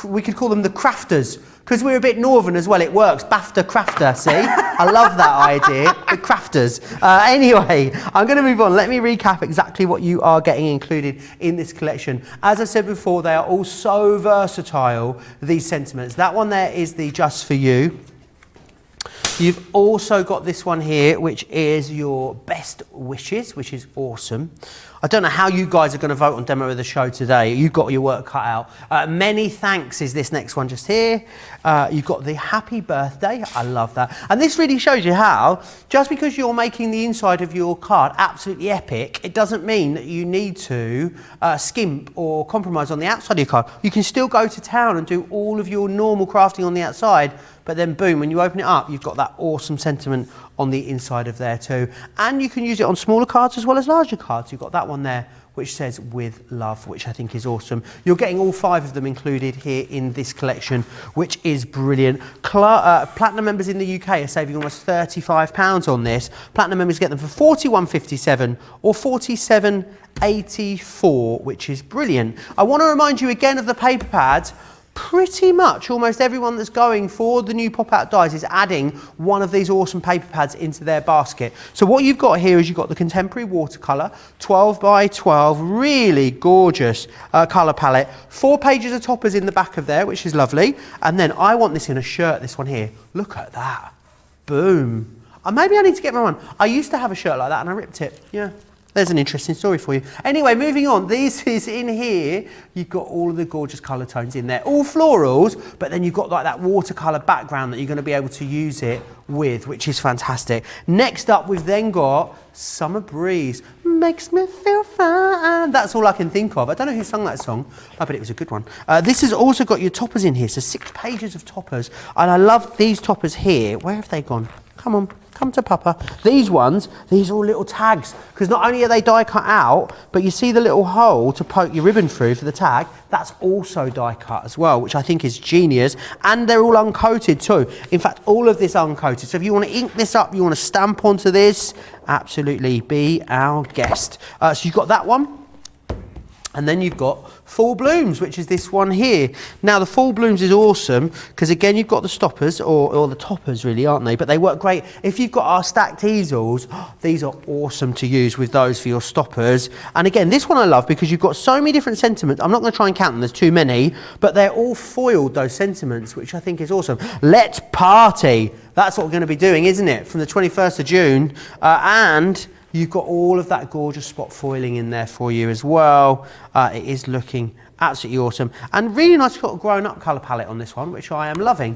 we could call them the Crafters, because we're a bit northern as well. It works. BAFTA Crafter, see? I love that idea. The Crafters. Anyway, I'm going to move on. Let me recap exactly what you are getting included in this collection. As I said before, they are all so versatile, these sentiments. That one there is the Just For You. You've also got this one here, which is your best wishes, which is awesome. I don't know how you guys are going to vote on demo of the show today. You've got your work cut out. Many thanks is this next one just here. You've got the happy birthday. I love that. And this really shows you how, just because you're making the inside of your card absolutely epic, it doesn't mean that you need to skimp or compromise on the outside of your card. You can still go to town and do all of your normal crafting on the outside, but then boom, when you open it up, you've got that awesome sentiment on the inside of there too. And you can use it on smaller cards as well as larger cards. You've got that one there, which says with love, which I think is awesome. You're getting all 5 of them included here in this collection, which is brilliant. Platinum members in the UK are saving almost £35 on this. Platinum members get them for £41.57 or £47.84, which is brilliant. I want to remind you again of the paper pads. Pretty much almost everyone that's going for the new pop-out dies is adding one of these awesome paper pads into their basket. So what you've got here is you've got the contemporary watercolour, 12 by 12, really gorgeous colour palette. 4 pages of toppers in the back of there, which is lovely. And then I want this in a shirt, this one here. Look at that. Boom. Maybe I need to get my one. I used to have a shirt like that and I ripped it. Yeah. There's an interesting story for you. Anyway, moving on. This is in here. You've got all of the gorgeous colour tones in there. All florals, but then you've got like that watercolour background that you're going to be able to use it with, which is fantastic. Next up, we've then got Summer Breeze. Makes me feel fine. That's all I can think of. I don't know who sung that song, but it was a good one. This has also got your toppers in here. So 6 pages of toppers. And I love these toppers here. Where have they gone? Come on. Come to Papa. These ones, these are all little tags, because not only are they die cut out, but you see the little hole to poke your ribbon through for the tag, that's also die cut as well, which I think is genius. And they're all uncoated too. In fact, all of this uncoated. So if you want to ink this up, you want to stamp onto this, absolutely be our guest. So you've got that one. And then you've got Full Blooms, which is this one here. Now, the Full Blooms is awesome because, again, you've got the stoppers, or the toppers, really, aren't they? But they work great. If you've got our stacked easels, these are awesome to use with those for your stoppers. And, again, this one I love because you've got so many different sentiments. I'm not going to try and count them. There's too many. But they're all foiled, those sentiments, which I think is awesome. Let's party. That's what we're going to be doing, isn't it? From the 21st of June. And you've got all of that gorgeous spot foiling in there for you as well. It is looking absolutely awesome. And really nice got a grown-up colour palette on this one, which I am loving.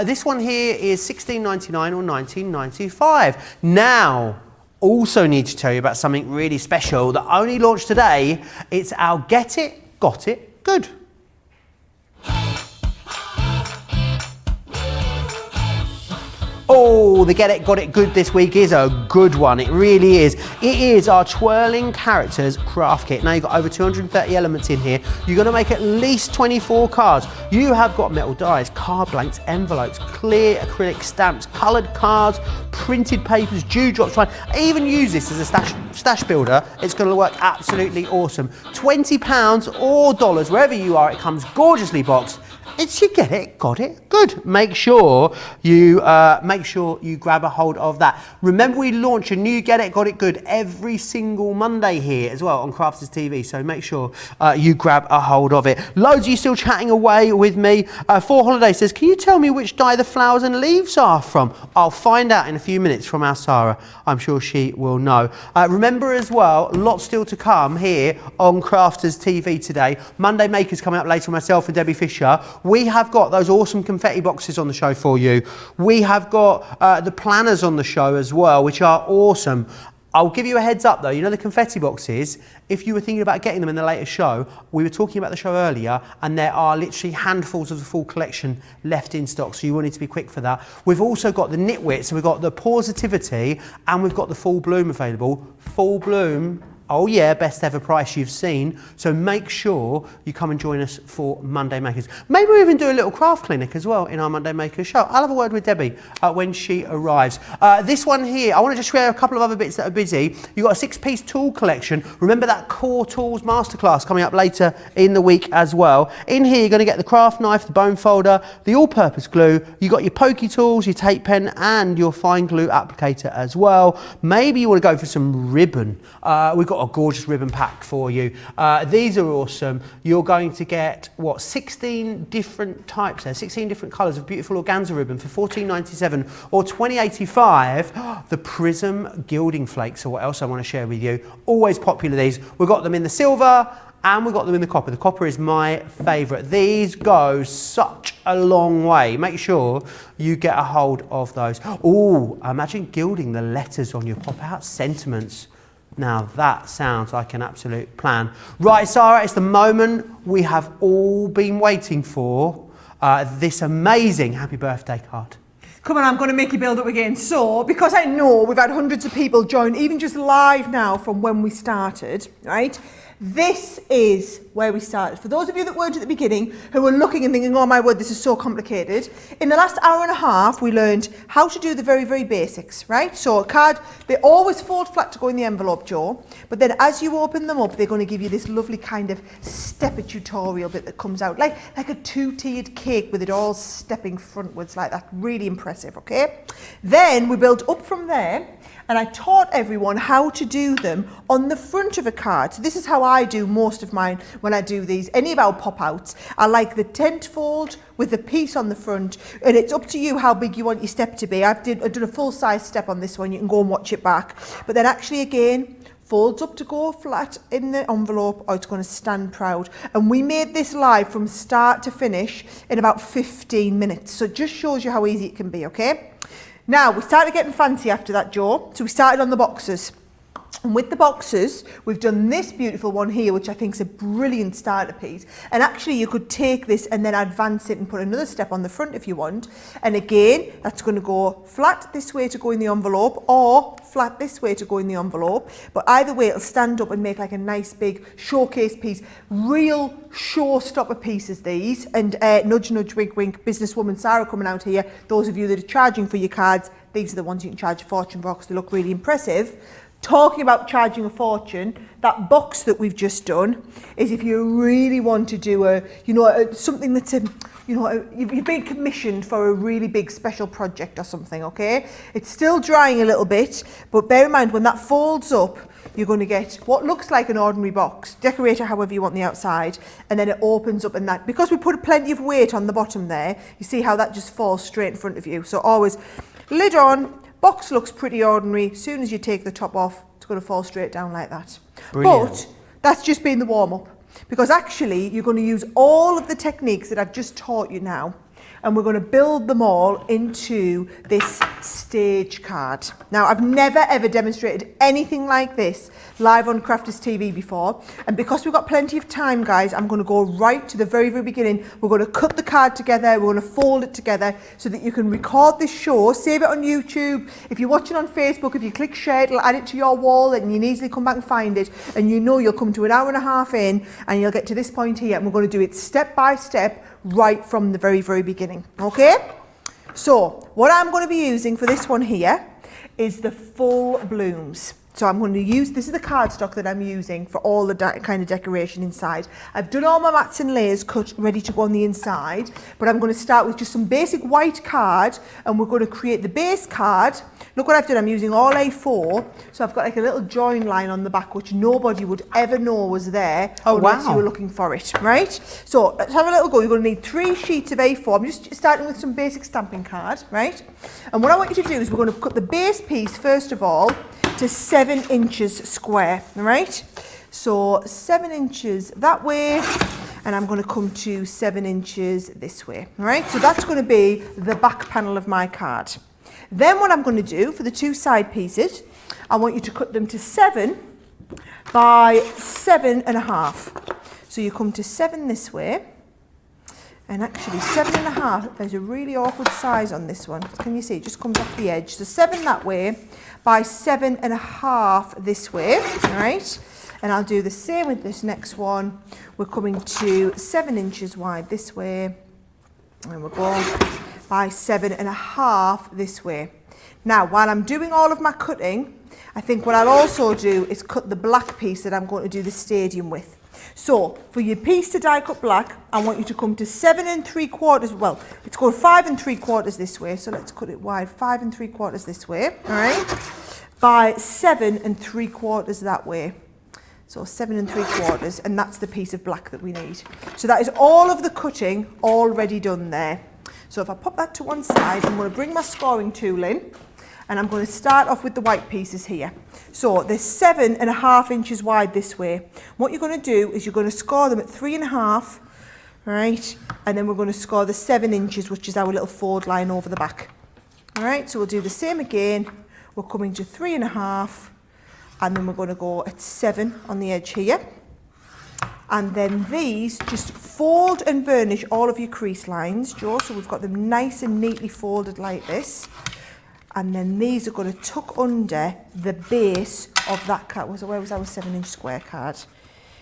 This one here is $16.99 or $19.95. Now, also need to tell you about something really special that only launched today. It's our Get It, Got It, Good. Oh, the Get It, Got It Good this week is a good one. It really is. It is our Twirling Characters craft kit. Now, you've got over 230 elements in here. You're going to make at least 24 cards. You have got metal dies, card blanks, envelopes, clear acrylic stamps, coloured cards, printed papers, dewdrops. I even use this as a stash builder. It's going to work absolutely awesome. £20 or dollars, wherever you are, it comes gorgeously boxed. It's you get it, got it, good. Make sure you grab a hold of that. Remember, we launch a new Get It, Got It Good every single Monday here as well on Crafters TV. So make sure you grab a hold of it. Loads of you still chatting away with me. For Holiday says, can you tell me which dye the flowers and leaves are from? I'll find out in a few minutes from our Sara. I'm sure she will know. Remember as well, lots still to come here on Crafters TV today. Monday Makers coming up later, myself and Debbie Fisher. We have got those awesome confetti boxes on the show for you. We have got the planners on the show as well, which are awesome. I'll give you a heads up though, you know the confetti boxes, if you were thinking about getting them in the later show, we were talking about the show earlier and there are literally handfuls of the full collection left in stock, so you will need to be quick for that. We've also got the Knitwit, so we've got the Positivity and we've got the Full Bloom available. Full Bloom, oh yeah, best ever price you've seen. So make sure you come and join us for Monday Makers. Maybe we even do a little craft clinic as well in our Monday Makers show. I'll have a word with Debbie when she arrives. This one here, I want to just share a couple of other bits that are busy. You've got a 6-piece tool collection. Remember that Core Tools Masterclass coming up later in the week as well. In here, you're going to get the craft knife, the bone folder, the all-purpose glue. You've got your pokey tools, your tape pen, and your fine glue applicator as well. Maybe you want to go for some ribbon. We've got a gorgeous ribbon pack for you. These are awesome. You're going to get, what, 16 different types there, 16 different colours of beautiful organza ribbon for $14.97 or $20.85. The Prism Gilding Flakes are what else I want to share with you. Always popular, these. We've got them in the silver and we've got them in the copper. The copper is my favourite. These go such a long way. Make sure you get a hold of those. Oh, imagine gilding the letters on your pop-out sentiments. Now that sounds like an absolute plan. Right, Sara, it's the moment we have all been waiting for. This amazing happy birthday card. Come on, I'm going to make you build up again. So, because I know we've had hundreds of people join, even just live now from when we started, right? This is where we started. For those of you that weren't at the beginning, who were looking and thinking, oh my word, this is so complicated. In the last hour and a half, we learned how to do the very, very basics, right? So a card, they always fold flat to go in the envelope, Joe. But then as you open them up, they're going to give you this lovely kind of stepper tutorial bit that comes out, like a 2-tiered cake with it all stepping frontwards like that. Really impressive, okay? Then we built up from there. And I taught everyone how to do them on the front of a card. So this is how I do most of mine when I do these. Any of our pop-outs, I like the tent fold with the piece on the front. And it's up to you how big you want your step to be. I've done a full-size step on this one. You can go and watch it back. But then actually, again, folds up to go flat in the envelope, or it's going to stand proud. And we made this live from start to finish in about 15 minutes. So it just shows you how easy it can be, okay? Now, we started getting fancy after that, Joe. So we started on the boxes. And with the boxes, we've done this beautiful one here, which I think is a brilliant starter piece. And actually, you could take this and then advance it and put another step on the front if you want. And again, that's going to go flat this way to go in the envelope, or flat this way to go in the envelope. But either way, it'll stand up and make like a nice big showcase piece. Real showstopper pieces, these. And nudge, nudge, wink, wink, businesswoman Sara coming out here. Those of you that are charging for your cards, these are the ones you can charge a fortune for because they look really impressive. Talking about charging a fortune, that box that we've just done is if you really want to do something that's you've been commissioned for a really big special project or something, okay? It's still drying a little bit, but bear in mind when that folds up, you're going to get what looks like an ordinary box. Decorate it however you want the outside, and then it opens up, and that, because we put plenty of weight on the bottom there, you see how that just falls straight in front of you. So always lid on. Box looks pretty ordinary. As soon as you take the top off, it's going to fall straight down like that. Brilliant. But that's just been the warm-up, because actually you're going to use all of the techniques that I've just taught you now, and we're going to build them all into this stage card. Now, I've never ever demonstrated anything like this live on Crafters TV before, and because we've got plenty of time, guys, I'm going to go right to the very, very beginning. We're going to cut the card together, we're going to fold it together so that you can record this show, save it on YouTube. If you're watching on Facebook, if you click share, it'll add it to your wall and you can easily come back and find it, and you know you'll come to an hour and a half in and you'll get to this point here, and we're going to do it step by step right from the very, very beginning, okay? So what I'm going to be using for this one here is the Full Blooms. So I'm going to use, this is the cardstock that I'm using for all the kind of decoration inside. I've done all my mats and layers cut, ready to go on the inside, but I'm going to start with just some basic white card, and we're going to create the base card. Look what I've done, I'm using all A4, so I've got like a little join line on the back, which nobody would ever know was there unless you were looking for it, right? So let's have a little go. You're going to need 3 sheets of A4. I'm just starting with some basic stamping card, right? And what I want you to do is we're going to cut the base piece, first of all, to 7 inches square, all right? So 7 inches that way, and I'm going to come to 7 inches this way, all right? So that's going to be the back panel of my card. Then what I'm going to do for the 2 side pieces, I want you to cut them to 7 by 7.5. So you come to 7 this way, and actually 7.5, there's a really awkward size on this one. Can you see? It just comes off the edge. So 7 that way by 7.5 this way, all right? And I'll do the same with this next one. We're coming to 7 inches wide this way, and we're going by 7.5 this way. Now, while I'm doing all of my cutting, I think what I'll also do is cut the black piece that I'm going to do the stadium with. So for your piece to die cut black, I want you to come to 7 3/4. Well, it's going 5 3/4 this way. So let's cut it wide, 5 3/4 this way. All right, by 7 3/4 that way. So 7 3/4, and that's the piece of black that we need. So that is all of the cutting already done there. So if I pop that to one side, I'm going to bring my scoring tool in, and I'm going to start off with the white pieces here. So they're 7.5 inches wide this way. What you're going to do is you're going to score them at 3.5, right? And then we're going to score the 7 inches, which is our little fold line over the back. All right, so we'll do the same again. We're coming to 3.5, and then we're going to go at 7 on the edge here. And then these, just fold and burnish all of your crease lines, Joe, so we've got them nice and neatly folded like this. And then these are going to tuck under the base of that card. Where was our 7 inch square card?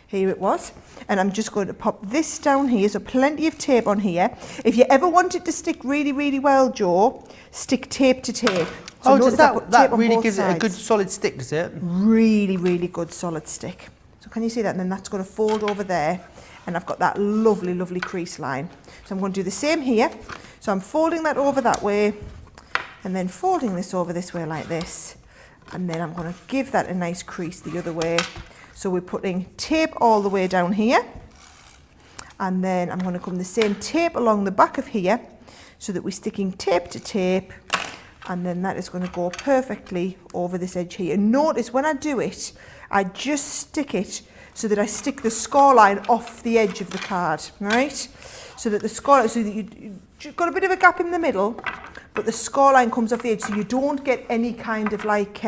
Here it was. And I'm just going to pop this down here, so plenty of tape on here. If you ever want it to stick really, really well, Joe, stick tape to tape. So does that really gives it a good solid stick, does it? Really, really good solid stick. So can you see that? And then that's going to fold over there. And I've got that lovely, lovely crease line. So I'm going to do the same here. So I'm folding that over that way, and then folding this over this way like this. And then I'm going to give that a nice crease the other way. So we're putting tape all the way down here. And then I'm going to come the same tape along the back of here, so that we're sticking tape to tape. And then that is going to go perfectly over this edge here. And notice when I do it, I just stick it so that I stick the score line off the edge of the card, right? So that the score, so that you've got a bit of a gap in the middle, but the score line comes off the edge, so you don't get any kind of like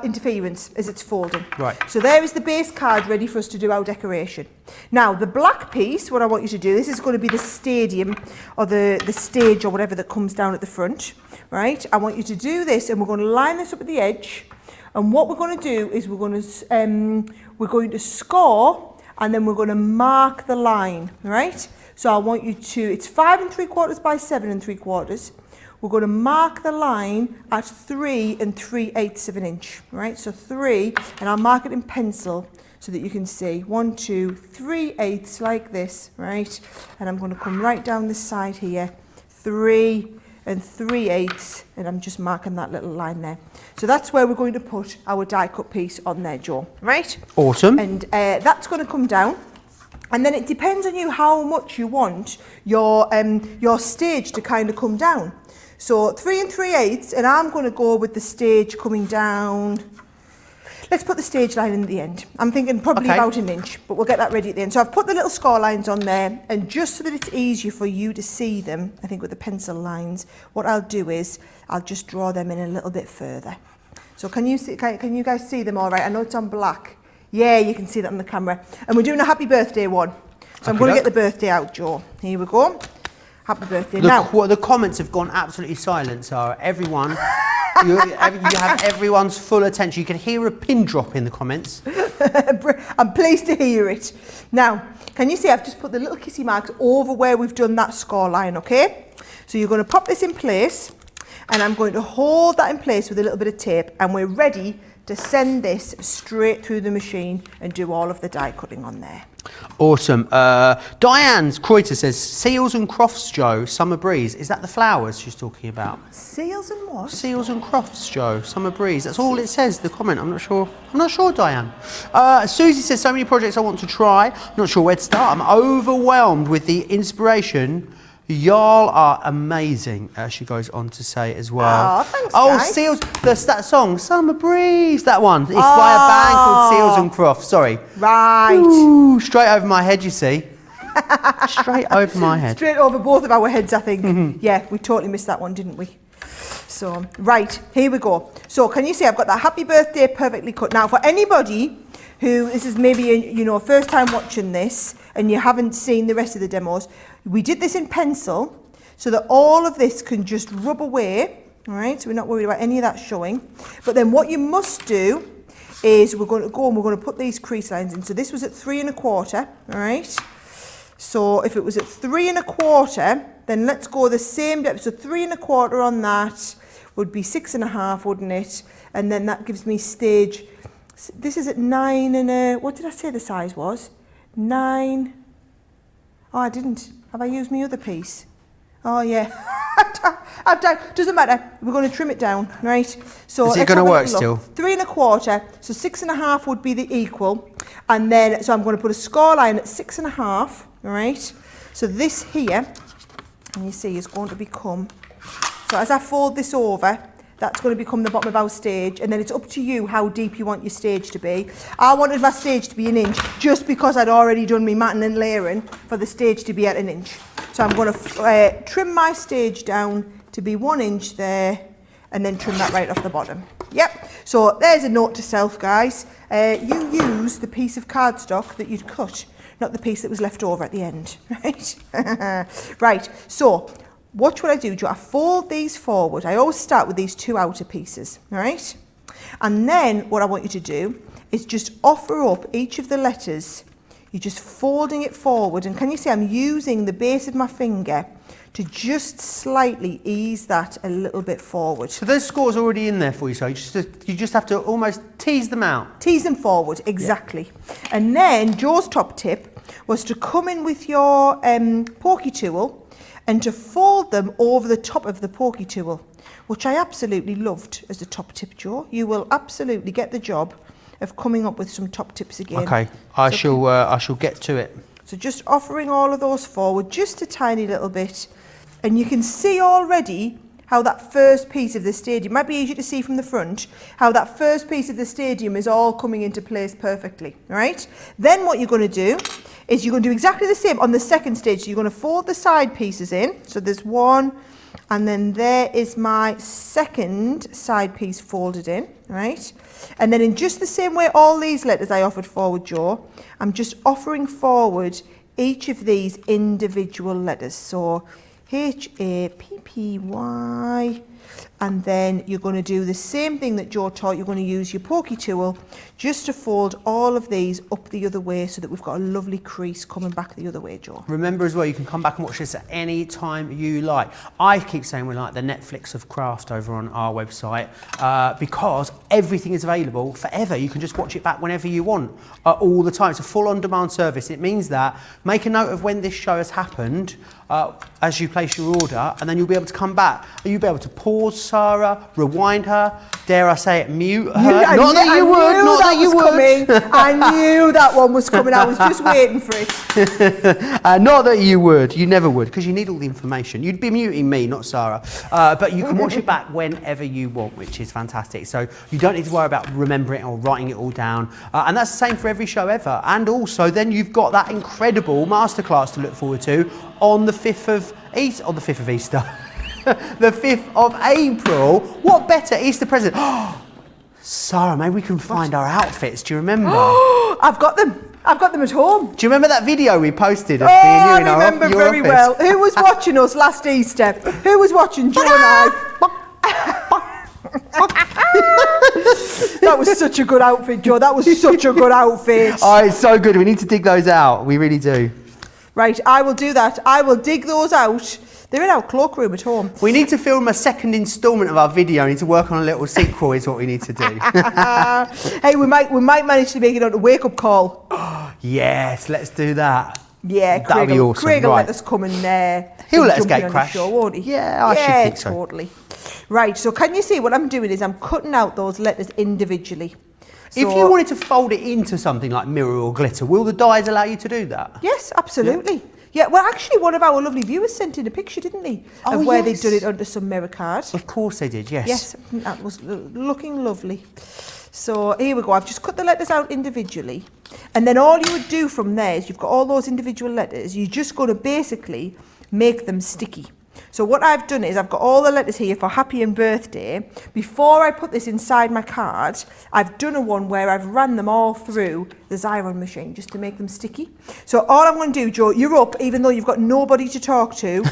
interference as it's folding. Right. So there is the base card ready for us to do our decoration. Now the black piece, what I want you to do, this is going to be the stadium or the stage or whatever that comes down at the front, right? I want you to do this, and we're going to line this up at the edge. And what we're going to do is we're going to score, and then we're going to mark the line, right? So I want you to, it's 5 3/4 by 7 3/4. We're going to mark the line at 3 3/8 of an inch, right? So 3, and I'll mark it in pencil so that you can see 1, 2, 3/8 like this, right? And I'm going to come right down this side here, 3 3/8, and I'm just marking that little line there. So that's where we're going to put our die cut piece on there, Joe, right? Awesome. And that's going to come down. And then it depends on you how much you want your stage to kind of come down. So 3 3/8, and I'm going to go with the stage coming down. Let's put the stage line in at the end. I'm thinking probably about an inch, but we'll get that ready at the end. So I've put the little score lines on there, and just so that it's easier for you to see them, I think with the pencil lines, what I'll do is I'll just draw them in a little bit further. So can you see? Can you guys see them all right? I know it's on black. Yeah, you can see that on the camera. And we're doing a happy birthday one. So I'm going to get the birthday out, Joe. Here we go. Happy birthday. Now, the comments have gone absolutely silent, Sarah. Everyone, you have everyone's full attention. You can hear a pin drop in the comments. I'm pleased to hear it. Now, can you see I've just put the little kissy marks over where we've done that score line, okay? So you're going to pop this in place, And I'm going to hold that in place with a little bit of tape, and we're ready to send this straight through the machine and do all of the die cutting on there. Awesome. Diane Kreuter says, Seals and Crofts, Joe, Summer Breeze. Is that the flowers she's talking about? Seals and what? Seals and Crofts, Joe, Summer Breeze. That's all it says, the comment. I'm not sure, Diane. Susie says, so many projects I want to try. Not sure where to start. I'm overwhelmed with the inspiration. Y'all are amazing, she goes on to say as well. Oh, thanks, guys. Seals, that song, Summer Breeze, that one. It's by a band called Seals and Crofts, sorry. Right. Ooh, straight over my head, you see. Straight over my head. Straight over both of our heads, I think. Yeah, we totally missed that one, didn't we? So, right, here we go. So, can you see I've got that happy birthday perfectly cut. Now, for anybody who, this is maybe, first time watching this and you haven't seen the rest of the demos, we did this in pencil so that all of this can just rub away, all right? So we're not worried about any of that showing. But then what you must do is we're going to go and we're going to put these crease lines in. So this was at 3 1/4, all right? So if it was at 3 1/4, then let's go the same depth. So 3 1/4 on that would be 6 1/2, wouldn't it? And then that gives me stage. This is at 9 what did I say the size was? 9. Oh, I didn't. Have I used my other piece? Oh, yeah. I've done. Doesn't matter. We're going to trim it down, right? So is it going to work still? 3 1/4. So 6 1/2 would be the equal. And then, so I'm going to put a score line at 6 1/2, all right? So this here, and you see, is going to become, so as I fold this over, that's going to become the bottom of our stage, and then it's up to you how deep you want your stage to be. I wanted my stage to be 1 inch just because I'd already done my matting and layering for the stage to be at 1 inch. So I'm going to trim my stage down to be 1 inch there, and then trim that right off the bottom. Yep, so there's a note to self, guys. You use the piece of cardstock that you'd cut, not the piece that was left over at the end, right? Right, so watch what I do, Joe. I fold these forward. I always start with these 2 outer pieces, all right? And then what I want you to do is just offer up each of the letters. You're just folding it forward. And can you see I'm using the base of my finger to just slightly ease that a little bit forward. So those scores already in there for you, so you just have to almost tease them out. Tease them forward, exactly. Yeah. And then Joe's top tip was to come in with your pokey tool and to fold them over the top of the pokey tool, which I absolutely loved as a top tip, Joe. You will absolutely get the job of coming up with some top tips again. Okay, I shall get to it. So just offering all of those forward just a tiny little bit, and you can see already how that first piece of the stadium, might be easier to see from the front, how that first piece of the stadium is all coming into place perfectly, all right? Then what you're going to do is you're going to do exactly the same on the second stage. So you're going to fold the side pieces in. So there's one, and then there is my second side piece folded in, right? And then in just the same way all these letters I offered forward, Joe, I'm just offering forward each of these individual letters. So H-A-P-P-Y, and then you're going to do the same thing that Joe taught. You're going to use your pokey tool just to fold all of these up the other way so that we've got a lovely crease coming back the other way, Joe. Remember as well, you can come back and watch this at any time you like. I keep saying we're like the Netflix of craft over on our website because everything is available forever. You can just watch it back whenever you want, all the time. It's a full on-demand service. It means that make a note of when this show has happened as you place your order, and then you'll be able to come back. You'll be able to pause Sara, rewind her, dare I say it, mute her. Not that you would. I knew that one was coming. I was just waiting for it. Not that you would. You never would, because you need all the information. You'd be muting me, not Sara. But you can watch it back whenever you want, which is fantastic. So you don't need to worry about remembering it or writing it all down. And that's the same for every show ever. And also, then you've got that incredible masterclass to look forward to on the 5th of Easter. On the 5th of Easter. The 5th of April. What better Easter present? Sara, maybe we can find our outfits. Do you remember? I've got them. I've got them at home. Do you remember that video we posted of me and you in I remember very well. Who was watching us last Easter? Who was watching Joe and I? That was such a good outfit, Joe. That was such a good outfit. Oh, it's so good. We need to dig those out. We really do. Right, I will do that. I will dig those out They're in our cloakroom at home. We need to film a second instalment of our video. We need to work on a little sequel is what we need to do. Hey, we might manage to make it on a wake-up call. Yes, let's do that. Yeah, that'd be awesome. Craig will Right. let us come and He'll let us jump in gate on crash. the show, won't he? Yeah, I should think so. Totally. Right, so can you see what I'm doing is I'm cutting out those letters individually. If you wanted to fold it into something like mirror or glitter, will the dies allow you to do that? Yes, absolutely. Yeah, well, actually, one of our lovely viewers sent in a picture, didn't he? Oh, of where yes. they'd done it under some mirror card. Of course they did, yes. Yes, that was looking lovely. So here we go. I've just cut the letters out individually. And then all you would do from there is you've got all those individual letters. You're just going to basically make them sticky. So what I've done is I've got all the letters here for happy and birthday. Before I put this inside my card, I've done a one where I've ran them all through the Xyron machine just to make them sticky. So all I'm going to do, Joe, you're up, even though you've got nobody to talk to.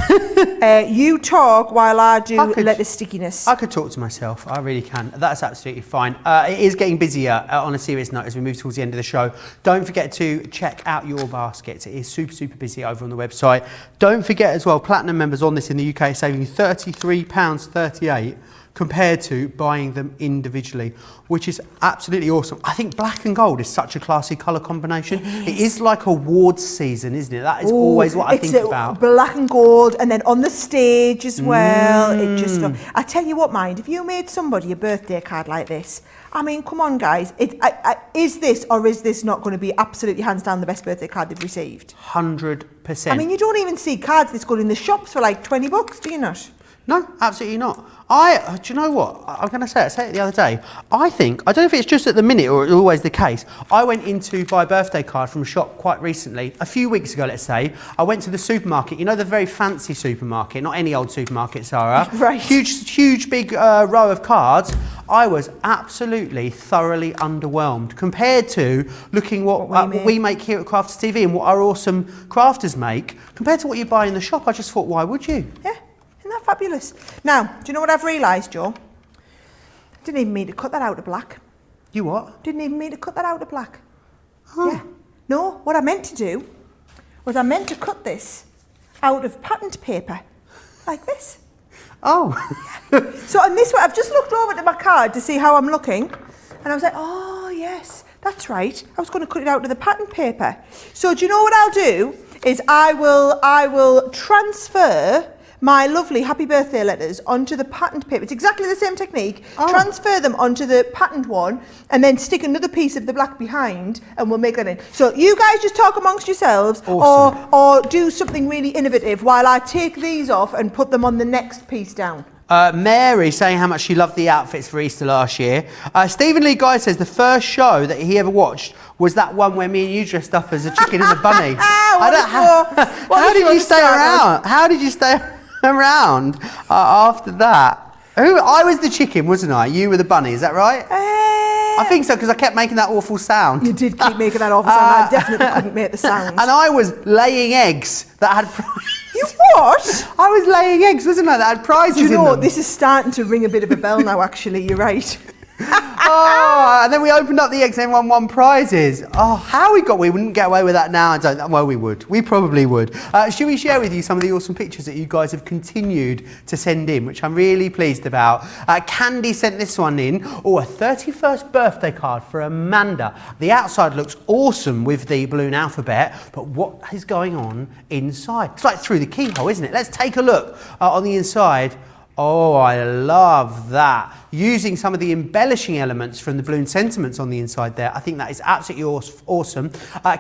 You talk while I do letter stickiness. I could talk to myself. I really can. That's absolutely fine. It is getting busier on a serious note as we move towards the end of the show. Don't forget to check out your baskets. It is super, super busy over on the website. Don't forget as well, Platinum members on this in the UK are saving £33.38 compared to buying them individually, which is absolutely awesome. I think black and gold is such a classy colour combination. It is like awards season, isn't it? That is always what I think about. Black and gold, and then on the stage as well. It just, I tell you what, mind, if you made somebody a birthday card like this, I mean, come on, guys. Is this or is this not going to be absolutely hands down the best birthday card they've received? 100%. I mean, you don't even see cards this good in the shops for like $20, do you not? No, absolutely not. Do you know what? I'm going to say it. I said it the other day. I don't know if it's just at the minute or it's always the case. I went in to buy a birthday card from a shop quite recently, a few weeks ago, let's say. I went to the supermarket, you know, the very fancy supermarket, not any old supermarket, Sara. Right. Huge, big row of cards. I was absolutely thoroughly underwhelmed compared to looking what we make here at Crafters TV and what our awesome crafters make. Compared to what you buy in the shop, I just thought, why would you? Yeah. Isn't that fabulous? Now, do you know what I've realised, Joe? Didn't even mean to cut that out of black. You what? Didn't even mean to cut that out of black. Oh. Yeah. No, what I meant to do was I meant to cut this out of patterned paper, like this. Oh. So on this one, I've just looked over at my card to see how I'm looking, and I was like, oh yes, that's right. I was going to cut it out of the patterned paper. So do you know what I'll do? Is I will transfer my lovely happy birthday letters onto the patterned paper. It's exactly the same technique. Oh. Transfer them onto the patterned one and then stick another piece of the black behind and we'll make that in. So you guys just talk amongst yourselves awesome. or do something really innovative while I take these off and put them on the next piece down. Mary saying how much she loved the outfits for Easter last year. Stephen Lee Guy says the first show that he ever watched was that one where me and you dressed up as a chicken and a bunny. How did you stay around? How did you stay around after that? I was the chicken, wasn't I? You were the bunny, is that right? I think so, because I kept making that awful sound. You did keep making that awful sound. I definitely couldn't make the sound. And I was laying eggs that had prizes. You what? I was laying eggs, wasn't I, that had prizes in them. Do you know, this is starting to ring a bit of a bell now, actually. You're right. And then we opened up the eggs and won prizes. How we wouldn't get away with that now. Well, we would. We probably would. Should we share with you some of the awesome pictures that you guys have continued to send in, which I'm really pleased about. Candy sent this one in. A 31st birthday card for Amanda. The outside looks awesome with the balloon alphabet, but what is going on inside? It's like through the keyhole, isn't it? Let's take a look on the inside. Oh, I love that. Using some of the embellishing elements from the balloon sentiments on the inside there. I think that is absolutely awesome.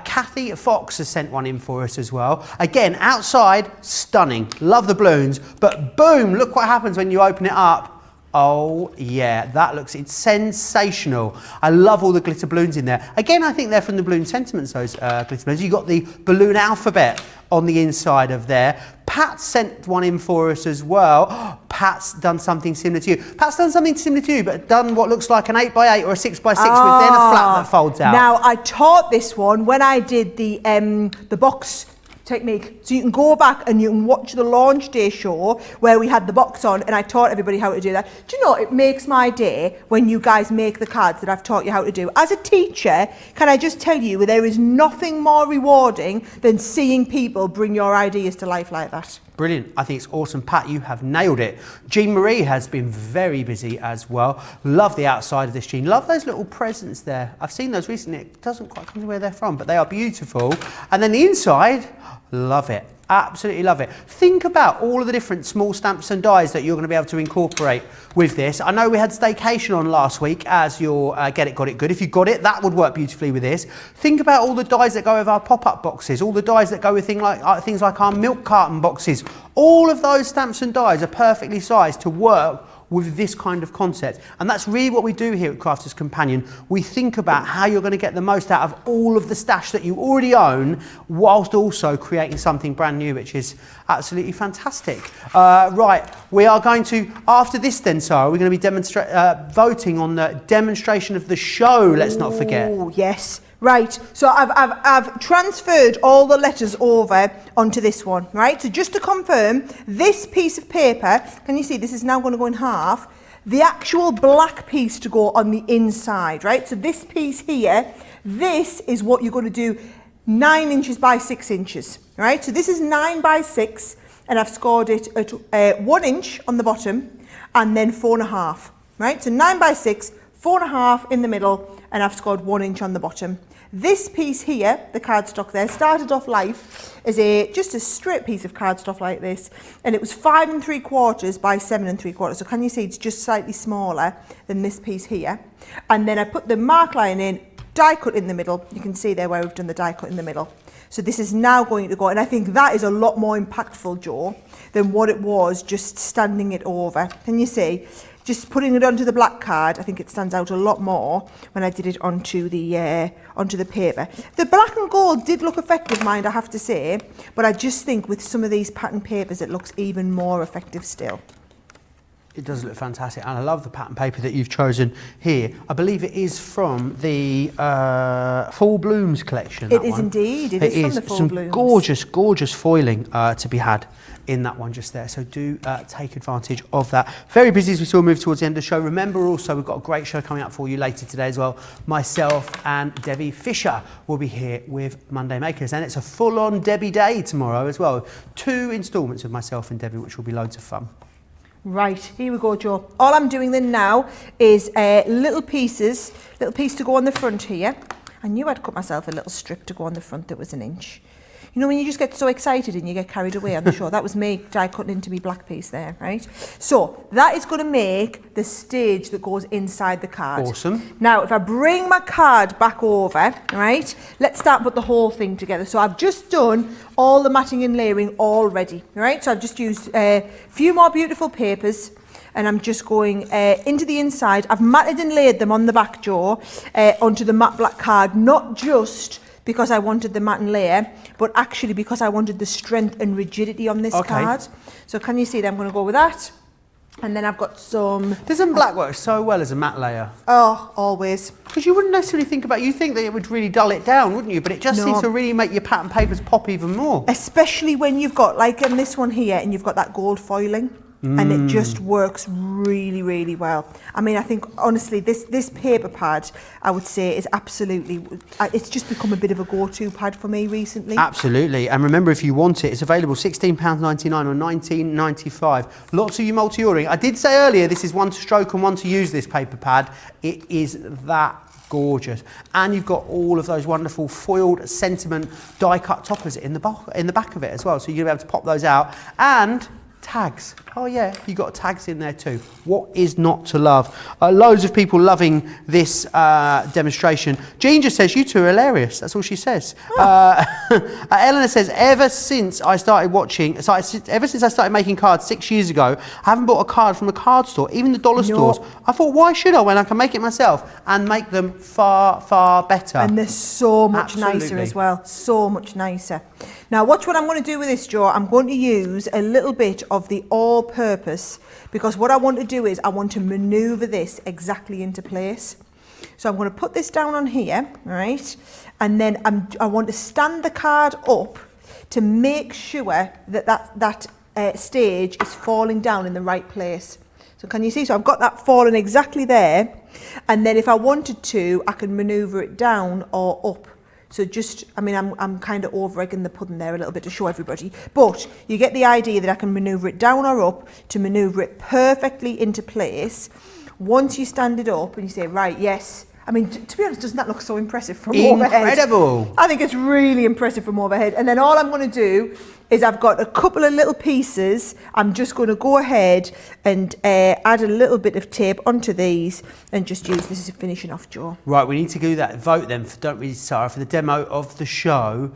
Kathy Fox has sent one in for us as well. Again, outside, stunning. Love the balloons. But boom, look what happens when you open it up. Oh yeah, that looks, it's sensational. I love all the glitter balloons in there. Again, I think they're from the balloon sentiments, those glitter balloons. You've got the balloon alphabet on the inside of there. Pat sent one in for us as well. Pat's done something similar to you. Pat's done something similar to you, but done what looks like an 8x8 or a 6x6 with then a flap that folds out. Now, I taught this one when I did the box technique. So you can go back and you can watch the launch day show where we had the box on and I taught everybody how to do that. Do you know, it makes my day when you guys make the cards that I've taught you how to do. As a teacher, can I just tell you, there is nothing more rewarding than seeing people bring your ideas to life like that. Brilliant. I think it's awesome. Pat, you have nailed it. Jean Marie has been very busy as well. Love the outside of this, Jean. Love those little presents there. I've seen those recently. It doesn't quite come to where they're from, but they are beautiful. And then the inside, love it. Absolutely love it. Think about all of the different small stamps and dies that you're going to be able to incorporate with this. I know we had staycation on last week as your Get It, Got It Good. If you got it, that would work beautifully with this. Think about all the dies that go with our pop-up boxes, all the dies that go with things like our milk carton boxes. All of those stamps and dies are perfectly sized to work with this kind of concept. And that's really what we do here at Crafters Companion. We think about how you're going to get the most out of all of the stash that you already own, whilst also creating something brand new, which is absolutely fantastic. Right, we are going to, after this then, Sara, we're going to be voting on the demonstration of the show, let's not forget. Oh, yes. Right, so I've transferred all the letters over onto this one, right? So just to confirm, this piece of paper, can you see this is now going to go in half? The actual black piece to go on the inside, right? So this piece here, this is what you're going to do 9 inches by 6 inches, right? So this is 9 by 6, and I've scored it at 1 inch on the bottom, and then 4.5, right? So 9 by 6, 4.5 in the middle, and I've scored 1 inch on the bottom. This piece here, the cardstock there, started off life as just a straight piece of cardstock like this, and it was 5 3/4 by 7 3/4. So can you see it's just slightly smaller than this piece here? And then I put the mark line in, die cut in the middle. You can see there where we've done the die cut in the middle. So this is now going to go, and I think that is a lot more impactful, Jo, than what it was just standing it over. Can you see? Just putting it onto the black card, I think it stands out a lot more when I did it onto the paper. The black and gold did look effective, mind, I have to say, but I just think with some of these pattern papers, it looks even more effective still. It does look fantastic, and I love the pattern paper that you've chosen here. I believe it is from the Fall Blooms collection. It is indeed. It is from the Fall Blooms. Some gorgeous, gorgeous foiling to be had in that one just there. So do take advantage of that. Very busy as we still move towards the end of the show. Remember also, we've got a great show coming up for you later today as well. Myself and Debbie Fisher will be here with Monday Makers, and it's a full-on Debbie day tomorrow as well. 2 instalments of myself and Debbie, which will be loads of fun. Right, here we go, Jo. All I'm doing then now is little piece to go on the front here. I knew I'd cut myself a little strip to go on the front that was 1 inch. You know when you just get so excited and you get carried away on the show? That was me die cutting into my black piece there, right? So that is going to make the stage that goes inside the card. Awesome. Now, if I bring my card back over, right, let's start put the whole thing together. So I've just done all the matting and layering already, right? So I've just used a few more beautiful papers, and I'm just going into the inside. I've matted and layered them on the back, Jo, onto the matte black card, not just because I wanted the matte and layer, but actually because I wanted the strength and rigidity on this card. So can you see that? I'm going to go with that. And then I've got some... Doesn't black work so well as a matte layer? Oh, always. Because you wouldn't necessarily think about, you think that it would really dull it down, wouldn't you? But it just seems to really make your pattern papers pop even more. Especially when you've got, like on this one here, and you've got that gold foiling. And it just works really, really well. I mean, I think, honestly, this paper pad, I would say, is absolutely... It's just become a bit of a go-to pad for me recently. Absolutely. And remember, if you want it, it's available £16.99 or £19.95. Lots of you multi-ordering. I did say earlier, this is one to stroke and one to use, this paper pad. It is that gorgeous. And you've got all of those wonderful foiled sentiment die-cut toppers in the back of it as well. So you're going to be able to pop those out. And... tags. Oh yeah, you got tags in there too. What is not to love? Loads of people loving this demonstration. Jean just says, you two are hilarious. That's all she says. Oh. Eleanor says, ever since I started making cards 6 years ago, I haven't bought a card from a card store, even the dollar stores. I thought, why should I when I can make it myself and make them far, far better? And they're so much nicer as well. So much nicer. Now watch what I'm going to do with this, Jo. I'm going to use a little bit of the all-purpose, because what I want to do is I want to manoeuvre this exactly into place. So I'm going to put this down on here, right? And then I want to stand the card up to make sure that stage is falling down in the right place. So can you see? So I've got that falling exactly there. And then if I wanted to, I can manoeuvre it down or up. So just, I mean, I'm kind of over-egging the pudding there a little bit to show everybody. But you get the idea that I can manoeuvre it down or up to manoeuvre it perfectly into place. Once you stand it up and you say, right, yes. I mean, to be honest, doesn't that look so impressive from overhead? Incredible. I think it's really impressive from overhead. And then all I'm going to do is I've got a couple of little pieces. I'm just going to go ahead and add a little bit of tape onto these and just use this as a finishing off, Joe. Right, we need to do that. Vote then, don't we, Sarah, for the demo of the show.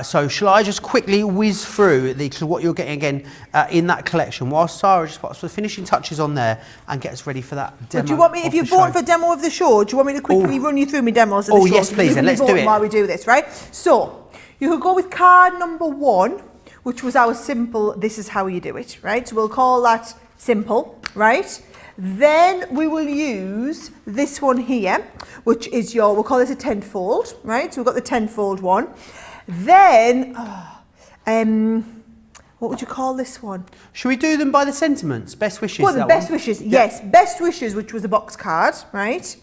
So shall I just quickly whiz through what you're getting again in that collection, while Sarah just puts the finishing touches on there and gets ready for that demo. But do you want me, if you're voting for demo of the show, do you want me to quickly run you through my demos of the show? Yes, please, then let's do it. While we do this, right? So, you could go with card number 1, which was our simple, this is how you do it, right? So we'll call that simple, right? Then we will use this one here, which is we'll call this a tenfold, right? So we've got the tenfold one. Then, what would you call this one? Should we do them by the sentiments? Best wishes? Well, the best wishes, yes. Best wishes, which was a box card, right?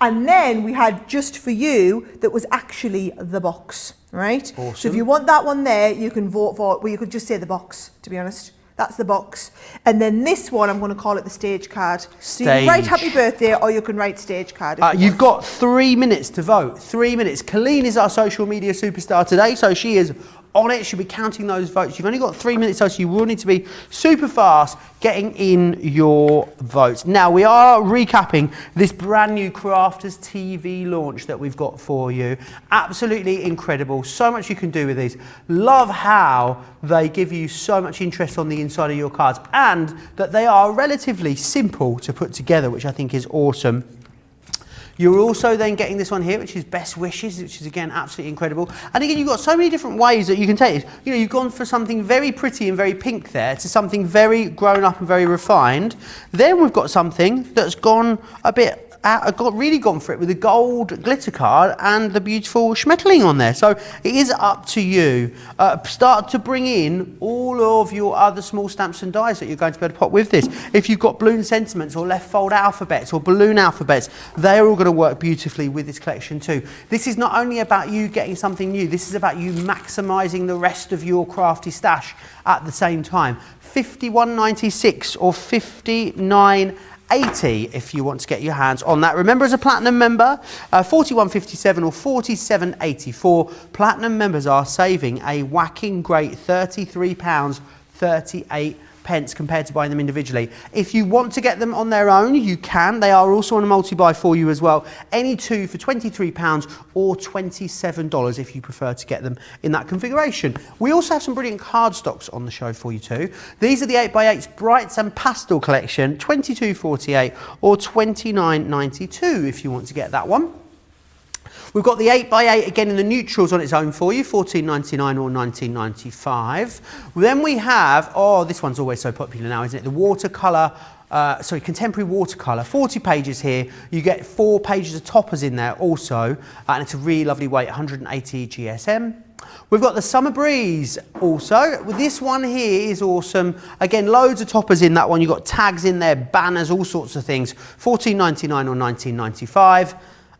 And then we had just for you, that was actually the box, right? Awesome. So if you want that one there, you can vote for it. Well, you could just say the box, to be honest. That's the box. And then this one, I'm going to call it the stage card. Stage. So you can write happy birthday or you can write stage card. You've got 3 minutes to vote. 3 minutes. Colleen is our social media superstar today, so she is on it. She'll be counting those votes. You've only got 3 minutes, so you will need to be super fast getting in your votes. Now, we are recapping this brand new Crafters TV launch that we've got for you. Absolutely incredible. So much you can do with these. Love how they give you so much interest on the inside of your cards, and that they are relatively simple to put together, which I think is awesome. You're also then getting this one here, which is Best Wishes, which is again absolutely incredible. And again, you've got so many different ways that you can take it. You know, you've gone for something very pretty and very pink there to something very grown up and very refined. Then we've got something that's gone a bit really gone for it with the gold glitter card and the beautiful Schmetterling on there. So it is up to you. Start to bring in all of your other small stamps and dies that you're going to be able to pop with this. If you've got balloon sentiments or left fold alphabets or balloon alphabets, they're all going to work beautifully with this collection too. This is not only about you getting something new, this is about you maximising the rest of your crafty stash at the same time. $51.96 or $59.80 if you want to get your hands on that. Remember, as a platinum member, $41.57 or $47.84. Platinum members are saving a whacking great £33.38 compared to buying them individually. If you want to get them on their own, you can. They are also on a multi-buy for you as well. Any two for £23 or $27 if you prefer to get them in that configuration. We also have some brilliant cardstocks on the show for you too. These are the 8x8s Brights and Pastel collection, $22.48 or $29.92 if you want to get that one. We've got the 8x8 again in the neutrals on its own for you, $14.99 or $19.95. Then we have, oh, this one's always so popular now, isn't it? The watercolour, contemporary watercolour, 40 pages here. You get 4 pages of toppers in there also, and it's a really lovely weight, 180 GSM. We've got the Summer Breeze also. This one here is awesome. Again, loads of toppers in that one. You've got tags in there, banners, all sorts of things, $14.99 or $19.95.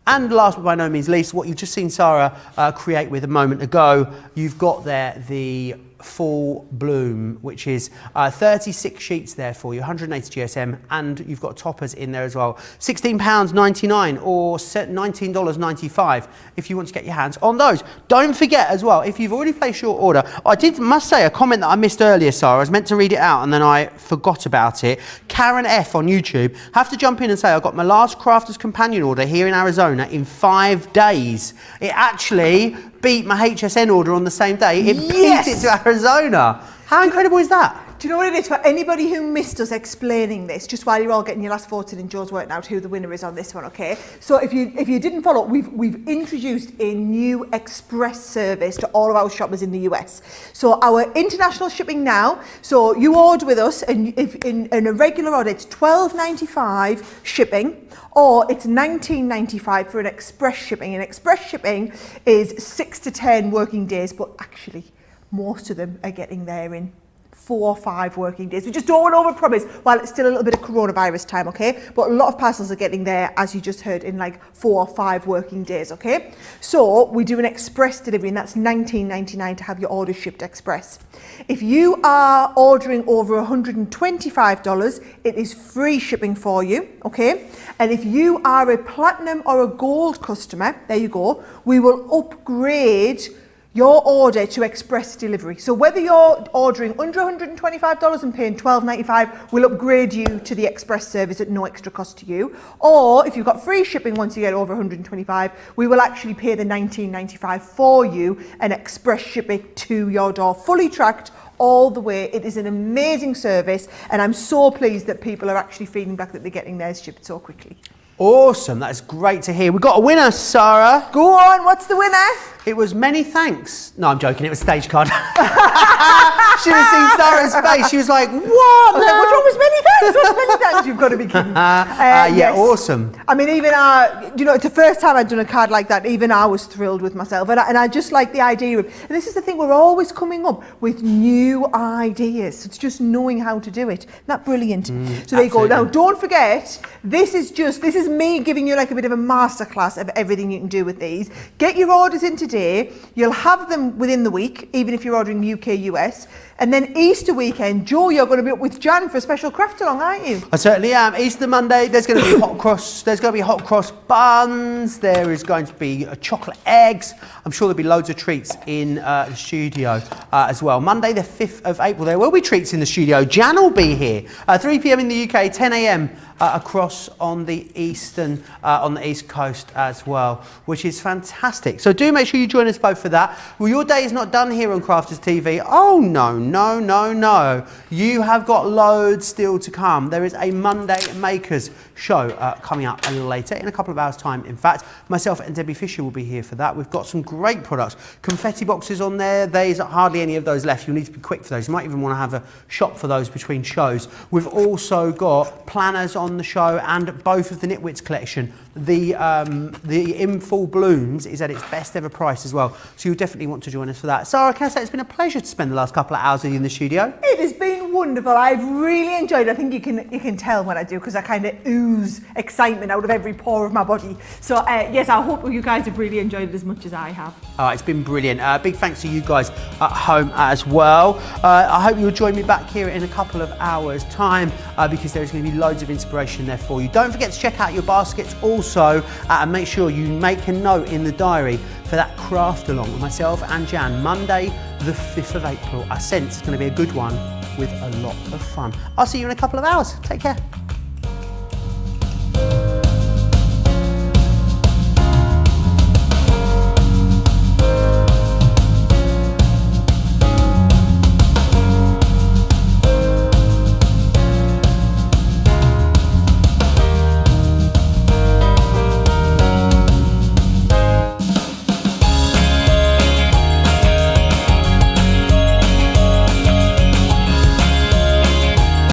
And last but by no means least, what you've just seen Sara create with a moment ago, you've got there the Full Bloom, which is 36 sheets there for you, 180 GSM, and you've got toppers in there as well. £16.99 or $19.95 if you want to get your hands on those. Don't forget as well, if you've already placed your order, must say a comment that I missed earlier, Sara. I was meant to read it out and then I forgot about it. Karen F on YouTube, have to jump in and say I got my last Crafters Companion order here in Arizona in 5 days. It actually beat my HSN order on the same day. It beat it to Arizona. How incredible is that? Do you know what it is? For anybody who missed us explaining this, just while you're all getting your last votes in and Joe's working out who the winner is on this one, okay? So if you didn't follow, we've introduced a new express service to all of our shoppers in the US. So our international shipping now, so you order with us, and if in a regular order, it's $12.95 shipping, or it's $19.95 for an express shipping. And express shipping is 6 to 10 working days, but actually most of them are getting there in 4 or 5 working days. We just don't want to overpromise while it's still a little bit of coronavirus time, okay? But a lot of parcels are getting there, as you just heard, in like 4 or 5 working days, okay? So we do an express delivery, and that's $19.99 to have your order shipped express. If you are ordering over $125, it is free shipping for you, okay? And if you are a platinum or a gold customer, there you go, we will upgrade your order to express delivery. So whether you're ordering under $125 and paying $12.95, we'll upgrade you to the express service at no extra cost to you. Or if you've got free shipping once you get over $125, we will actually pay the $19.95 for you and express ship it to your door, fully tracked all the way. It is an amazing service, and I'm so pleased that people are actually feeding back that they're getting theirs shipped so quickly. Awesome, that's great to hear. We've got a winner, Sara. Go on, what's the winner? It was many thanks. No, I'm joking, it was stage card. Should have seen Sara's face. She was like, what? What's wrong with many thanks? What's many thanks? You've got to be kidding. Yeah, yes. Awesome. I mean, even it's the first time I'd done a card like that. Even I was thrilled with myself. And I just like the idea of, and this is the thing, we're always coming up with new ideas. It's just knowing how to do it. Isn't that brilliant? So there you go. Now, don't forget, this is me giving you like a bit of a masterclass of everything you can do with these. Get your orders in today. You'll have them within the week, even if you're ordering UK, US. And then Easter weekend, Joe, you're going to be up with Jan for a special craft along, aren't you? I certainly am. Easter Monday, there's going to be hot cross. There's going to be hot cross buns. There is going to be chocolate eggs. I'm sure there'll be loads of treats in the studio as well. Monday, the 5th of April, there will be treats in the studio. Jan will be here. 3 p.m. in the UK, 10 a.m. Across on the East Coast as well, which is fantastic. So do make sure you join us both for that. Well, your day is not done here on Crafters TV. Oh no. You have got loads still to come. There is a Monday Makers show coming up a little later, in a couple of hours' time. In fact, myself and Debbie Fisher will be here for that. We've got some great products. Confetti boxes on there. There's hardly any of those left. You'll need to be quick for those. You might even want to have a shop for those between shows. We've also got planners on the show and both of the Knitwits collection. The In Full Blooms is at its best ever price as well. So you'll definitely want to join us for that. Sara, can I say it's been a pleasure to spend the last couple of hours with you in the studio. It has been wonderful. I've really enjoyed it. I think you can tell when I do, because I kind of ooze excitement out of every pore of my body. So yes, I hope you guys have really enjoyed it as much as I have. It's been brilliant. Big thanks to you guys at home as well. I hope you'll join me back here in a couple of hours' time because there's going to be loads of inspiration there for you. Don't forget to check out your baskets also, and make sure you make a note in the diary for that craft along with myself and Jan, Monday the 5th of April. I sense it's going to be a good one with a lot of fun. I'll see you in a couple of hours. Take care.